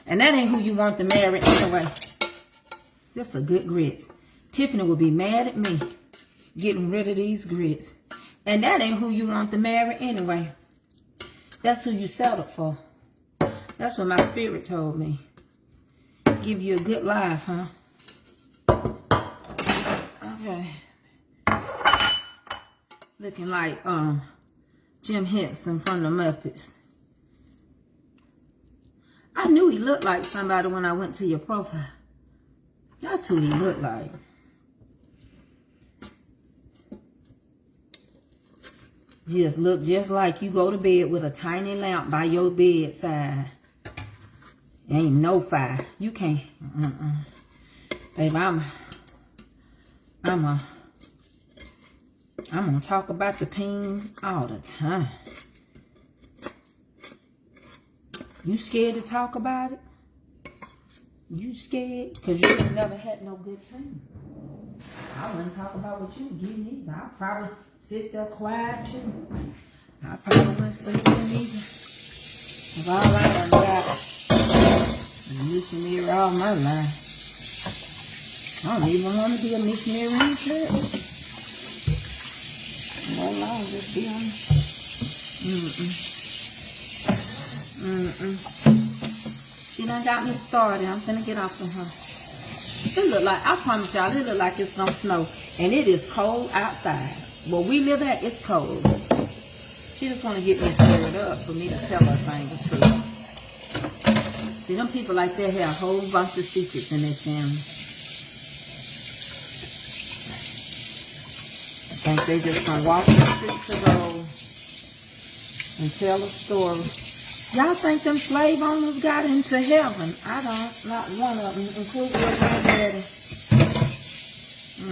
Speaker 2: And that ain't who you want to marry anyway. That's a good grits. Tiffany would be mad at me. Getting rid of these grits. And that ain't who you want to marry anyway. That's who you settled for. That's what my spirit told me. Give you a good life, huh? Okay. Looking like Jim Henson from the Muppets. I knew he looked like somebody when I went to your profile. That's who he looked like. Just look just like you go to bed with a tiny lamp by your bedside. Ain't no fire. You can't. Babe, I'm gonna talk about the pain all the time. You scared to talk about it? You scared? Because you never had no good pain. I wouldn't talk about what you were getting either. I'll probably sit there quiet too. I probably wouldn't sleep in either. If all I done got a missionary all my life. I don't even want to be a missionary in church. No, I'll just be on. She done got me started. I'm finna get off of her. It look like, I promise y'all, it look like it's gonna snow. And it is cold outside. Where we live at, it's cold. She just want to get me stirred up for me to tell her things or two. See, them people like that have a whole bunch of secrets in their family. I think they just gonna walk the streets of gold and tell a story. Y'all think them slave owners got into heaven? I don't. Not one of them, including your granddaddy.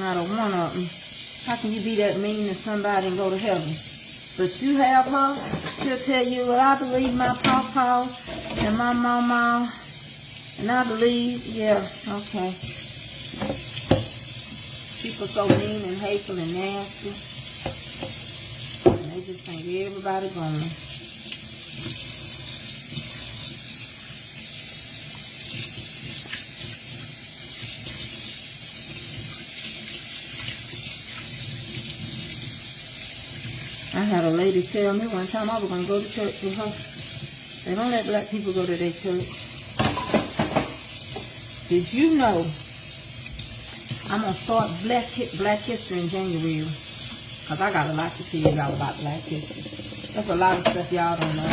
Speaker 2: Not a one of them. How can you be that mean to somebody and go to heaven? But you have her, she'll tell you, well, I believe my pawpaw and my mama, and I believe, yeah, okay. People so mean and hateful and nasty. And they just think everybody going. I had a lady tell me one time I was going to go to church with her. They don't let black people go to their church. Did you know I'm going to start Black History in January? Because I got a lot to tell you all about Black History. That's a lot of stuff y'all don't know.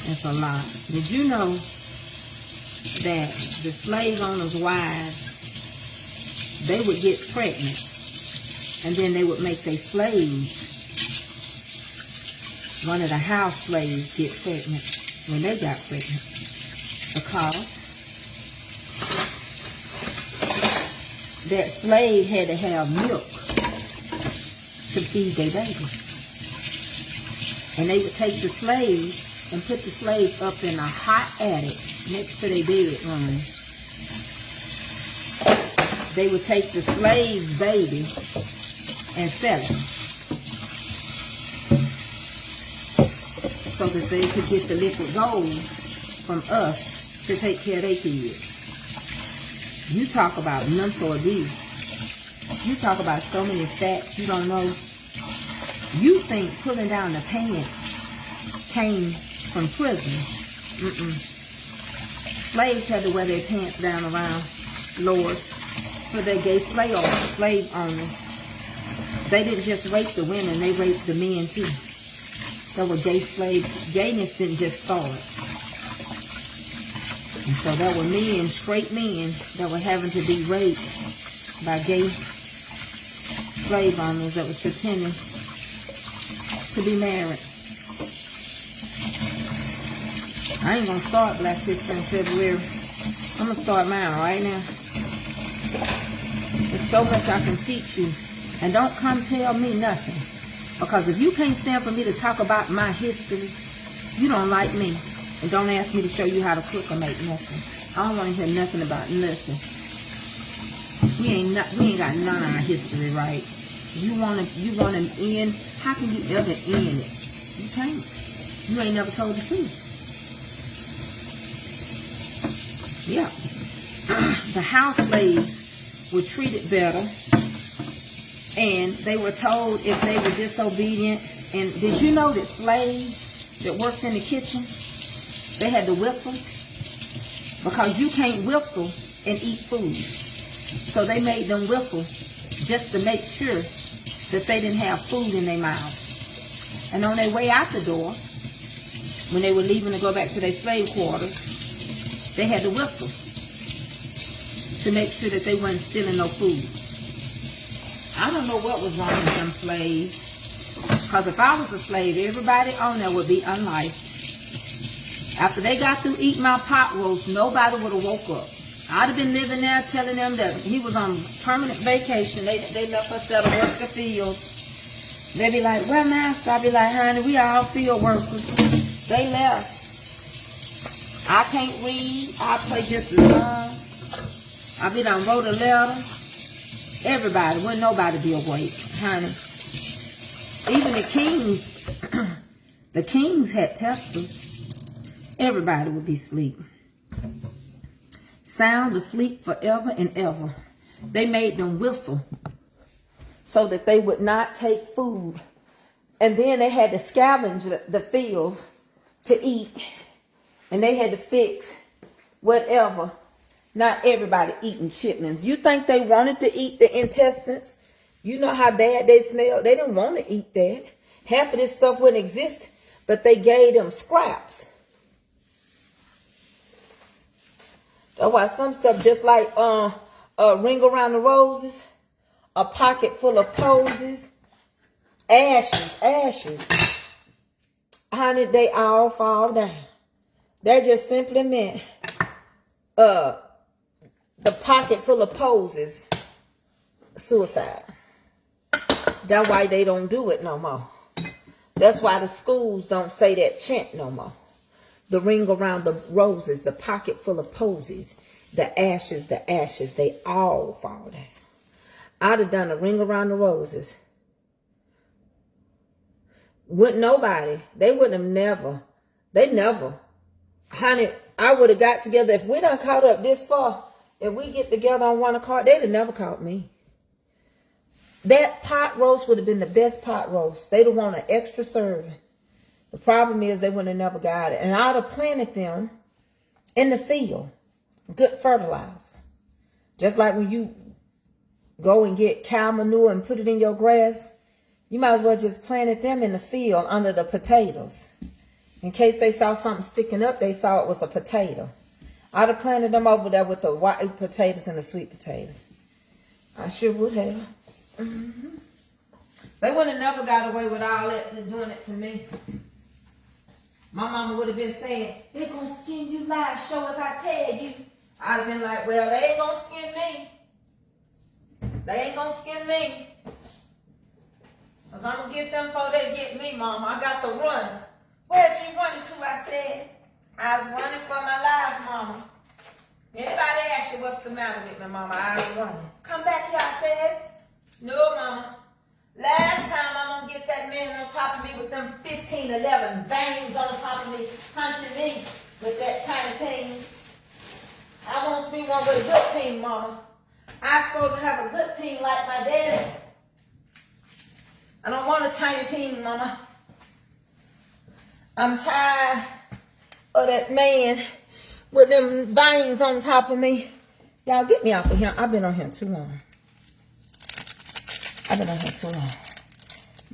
Speaker 2: It's a lot. Did you know that the slave owners' wives, they would get pregnant? And then they would make their slaves, one of the house slaves, get pregnant when they got pregnant. Because that slave had to have milk to feed their baby. And they would take the slave and put the slave up in a hot attic next to their bedroom. They would take the slave's baby and sell it so that they could get the liquid gold from us to take care of their kids. You talk about mental abuse. You talk about so many facts you don't know. You think pulling down the pants came from prison. Slaves had to wear their pants down around lords for their gay slave owners. They didn't just rape the women, they raped the men too. There were gay slaves. Gayness didn't just start. And so there were men, straight men, that were having to be raped by gay slave owners that were pretending to be married. I ain't gonna start Black History in February. I'm gonna start mine right now. There's so much I can teach you. And don't come tell me nothing. Because if you can't stand for me to talk about my history, you don't like me. And don't ask me to show you how to cook or make nothing. I don't want to hear nothing about nothing. We ain't got none of our history right. You want to end, how can you ever end it? You can't. You ain't never told the truth. Yeah. The house slaves were treated better. And they were told if they were disobedient. And did you know that slaves that worked in the kitchen, they had to whistle? Because you can't whistle and eat food. So they made them whistle just to make sure that they didn't have food in their mouth. And on their way out the door, when they were leaving to go back to their slave quarters, they had to whistle to make sure that they wasn't stealing no food. I don't know what was wrong with them slaves. Because if I was a slave, everybody on there would be unlicensed. After they got through eating my pot roast, nobody would have woke up. I'd have been living there telling them that he was on permanent vacation. They left us there to work the fields. They'd be like, well, master. I'd be like, honey, we all field workers. They left. I can't read. I play just as long. I be done wrote a letter. Everybody, wouldn't nobody be awake, honey. Even the kings, the kings had Teslas. Everybody would be asleep. Sound asleep forever and ever. They made them whistle so that they would not take food. And then they had to scavenge the fields to eat. And they had to fix whatever. Not everybody eating chitlins. You think they wanted to eat the intestines? You know how bad they smell? They didn't want to eat that. Half of this stuff wouldn't exist, but they gave them scraps. That's why some stuff, just like a ring around the roses, a pocket full of posies, ashes. Honey, they all fall down. That just simply meant the pocket full of posies, suicide. That's why they don't do it no more. That's why the schools don't say that chant no more. The ring around the roses, the pocket full of posies, the ashes, they all fall down. I'd have done a ring around the roses. Wouldn't nobody, they wouldn't have never, they never. Honey, I would have got together, if we done caught up this far, if we get together on one accord, they'd have never caught me. That pot roast would have been the best pot roast. They'd have want an extra serving. The problem is they would have never got it. And I'd have planted them in the field. Good fertilizer. Just like when you go and get cow manure and put it in your grass, you might as well just planted them in the field under the potatoes. In case they saw something sticking up, they saw it was a potato. I'd have planted them over there with the white potatoes and the sweet potatoes. I sure would have. They would have never got away with all that, doing it to me. My mama would have been saying, they're going to skin you live, show us I tell you. I'd have been like, well, they ain't going to skin me. They ain't going to skin me. Because I'm going to get them before they get me, Mama. I got to run. Where's she running to, I said. I was running for my life, Mama. Anybody ask you what's the matter with me, Mama? I was running. Come back here, I said. No, Mama. Last time I'm going to get that man on top of me with them 15, 11 veins on the top of me, punching me with that tiny peen. I want me one with a good peen, Mama. I'm supposed to have a good peen like my daddy. I don't want a tiny peen, Mama. I'm tired of that man with them veins on top of me. Y'all get me off of here. I've been on here too long.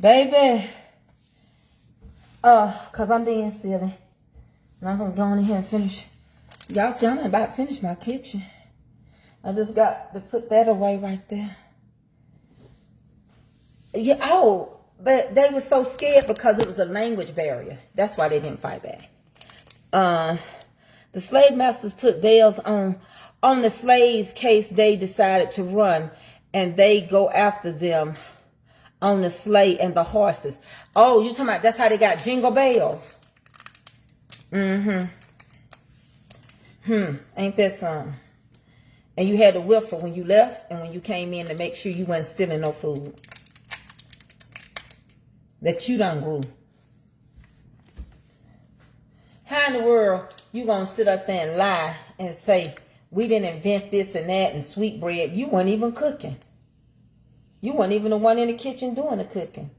Speaker 2: Baby. Because I'm being silly. And I'm going to go in here and finish. Y'all see, I'm about to finish my kitchen. I just got to put that away right there. Yeah, but they were so scared because it was a language barrier. That's why they didn't fight back. The slave masters put veils on the slaves' case they decided to run, and they go after them on the sleigh and the horses. Oh, you talking about that's how they got jingle bells? Ain't that something? And you had to whistle when you left and when you came in to make sure you wasn't stealing no food that you done grew. How in the world you gonna sit up there and lie and say we didn't invent this and that and sweet bread? You weren't even cooking. You weren't even the one in the kitchen doing the cooking.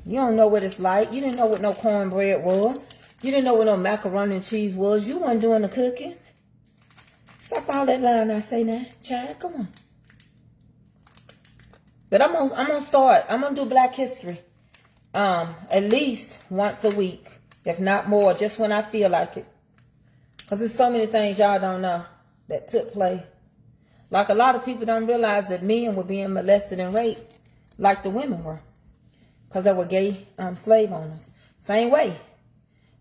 Speaker 2: You don't know what it's like. You didn't know what no cornbread was. You didn't know what no macaroni and cheese was. You weren't doing the cooking. Stop all that lying I say now. Child, come on. But I'm gonna do Black History at least once a week, if not more, just when I feel like it. Because there's so many things y'all don't know that took place. Like a lot of people don't realize that men were being molested and raped like the women were. Because they were gay slave owners. Same way.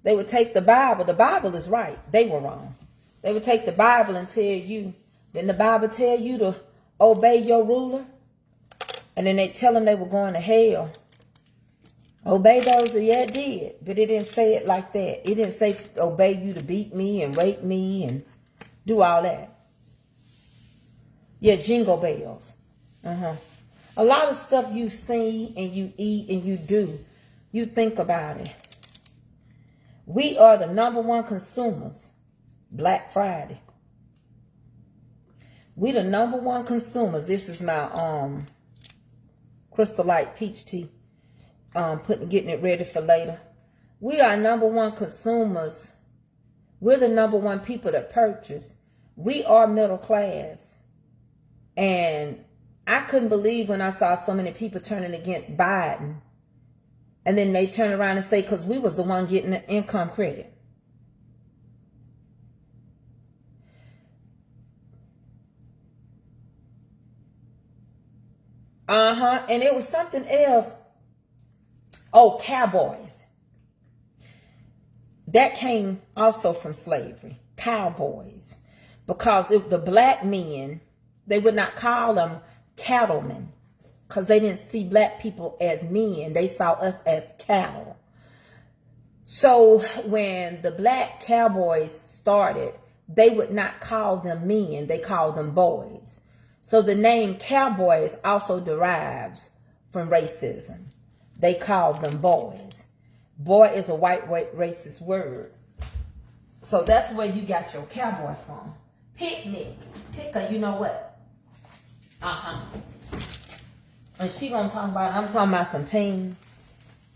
Speaker 2: They would take the Bible. The Bible is right. They were wrong. They would take the Bible and tell you, didn't the Bible tell you to obey your ruler? And then they tell them they were going to hell. Obey those that yeah, it did. But it didn't say it like that. It didn't say obey you to beat me and rape me and do all that. Yeah, jingle bells. A lot of stuff you see and you eat and you do, you think about it. We are the #1 consumers. Black Friday. We the #1 consumers. This is my Crystal Light peach tea. Getting it ready for later. We are #1 consumers. We're the #1 people that purchase. We are middle class. And I couldn't believe when I saw so many people turning against Biden. And then they turn around and say, because we was the one getting the income credit. And it was something else. Oh, cowboys. That came also from slavery. Cowboys. Because the black men, they would not call them cattlemen. Because they didn't see black people as men. They saw us as cattle. So when the black cowboys started, they would not call them men. They called them boys. So the name cowboys also derives from racism. They called them boys. Boy is a white racist word. So that's where you got your cowboy from. Picnic. You know what? And she gonna talk about, I'm talking about some pain.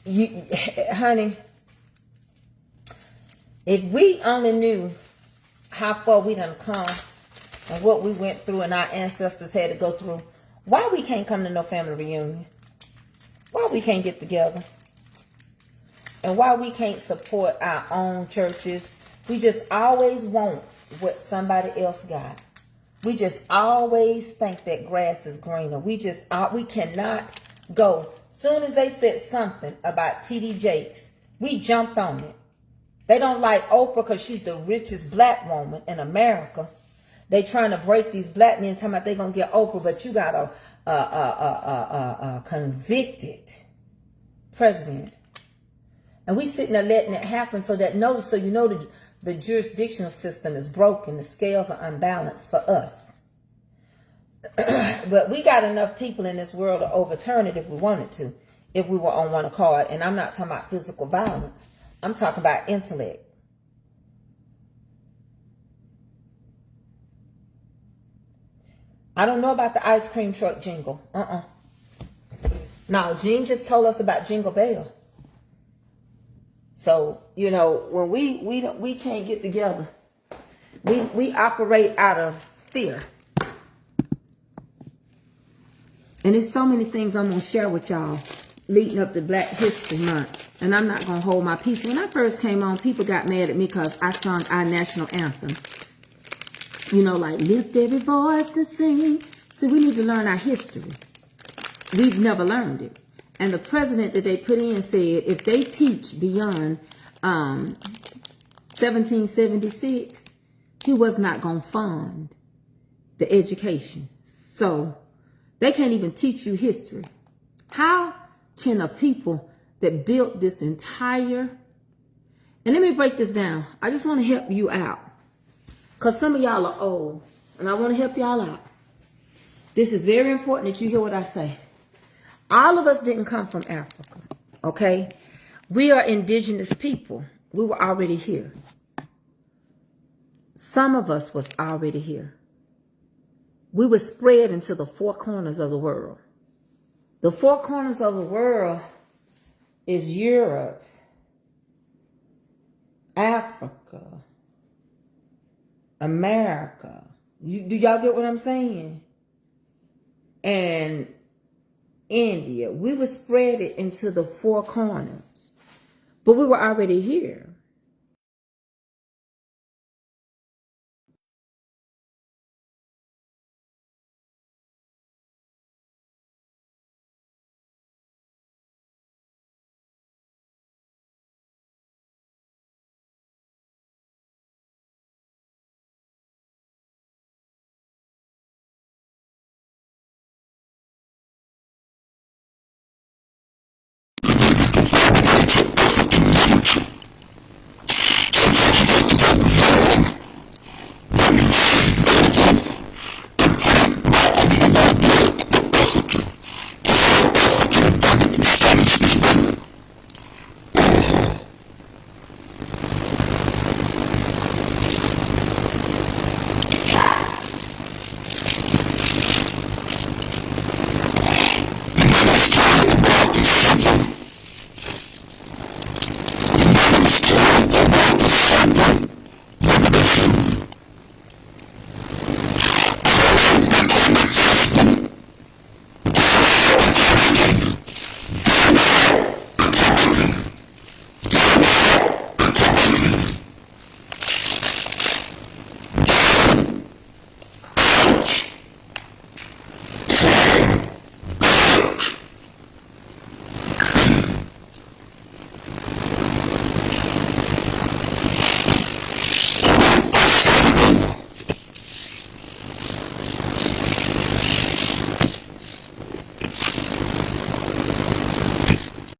Speaker 2: Honey, if we only knew how far we done come and what we went through and our ancestors had to go through, why we can't come to no family reunion? Why we can't get together? And why we can't support our own churches? We just always want what somebody else got. We just always think that grass is greener. We cannot go. Soon as they said something about T.D. Jakes, we jumped on it. They don't like Oprah because she's the richest black woman in America. They trying to break these black men, talking about they gonna get Oprah, but you got a convicted president, and we sitting there letting it happen so you know the jurisdictional system is broken. The scales are unbalanced for us. But we got enough people in this world to overturn it if we wanted to, if we were on one accord. And I'm not talking about physical violence. I'm talking about intellect. I don't know about the ice cream truck jingle. No, Jean just told us about Jingle Bell. So, you know, when we can't get together, we operate out of fear. And there's so many things I'm going to share with y'all leading up to Black History Month. And I'm not going to hold my peace. When I first came on, people got mad at me because I sung our national anthem. You know, like, lift every voice and sing. So we need to learn our history. We've never learned it. And the president that they put in said if they teach beyond 1776, he was not going to fund the education. So they can't even teach you history. How can a people that built this entire... And let me break this down. I just want to help you out. Because some of y'all are old. And I want to help y'all out. This is very important that you hear what I say. All of us didn't come from Africa, okay? We are indigenous people. We were already here. Some of us was already here. We were spread into the four corners of the world. The four corners of the world is Europe, Africa, America. Do y'all get what I'm saying? And India. We were spread it into the four corners. But we were already here.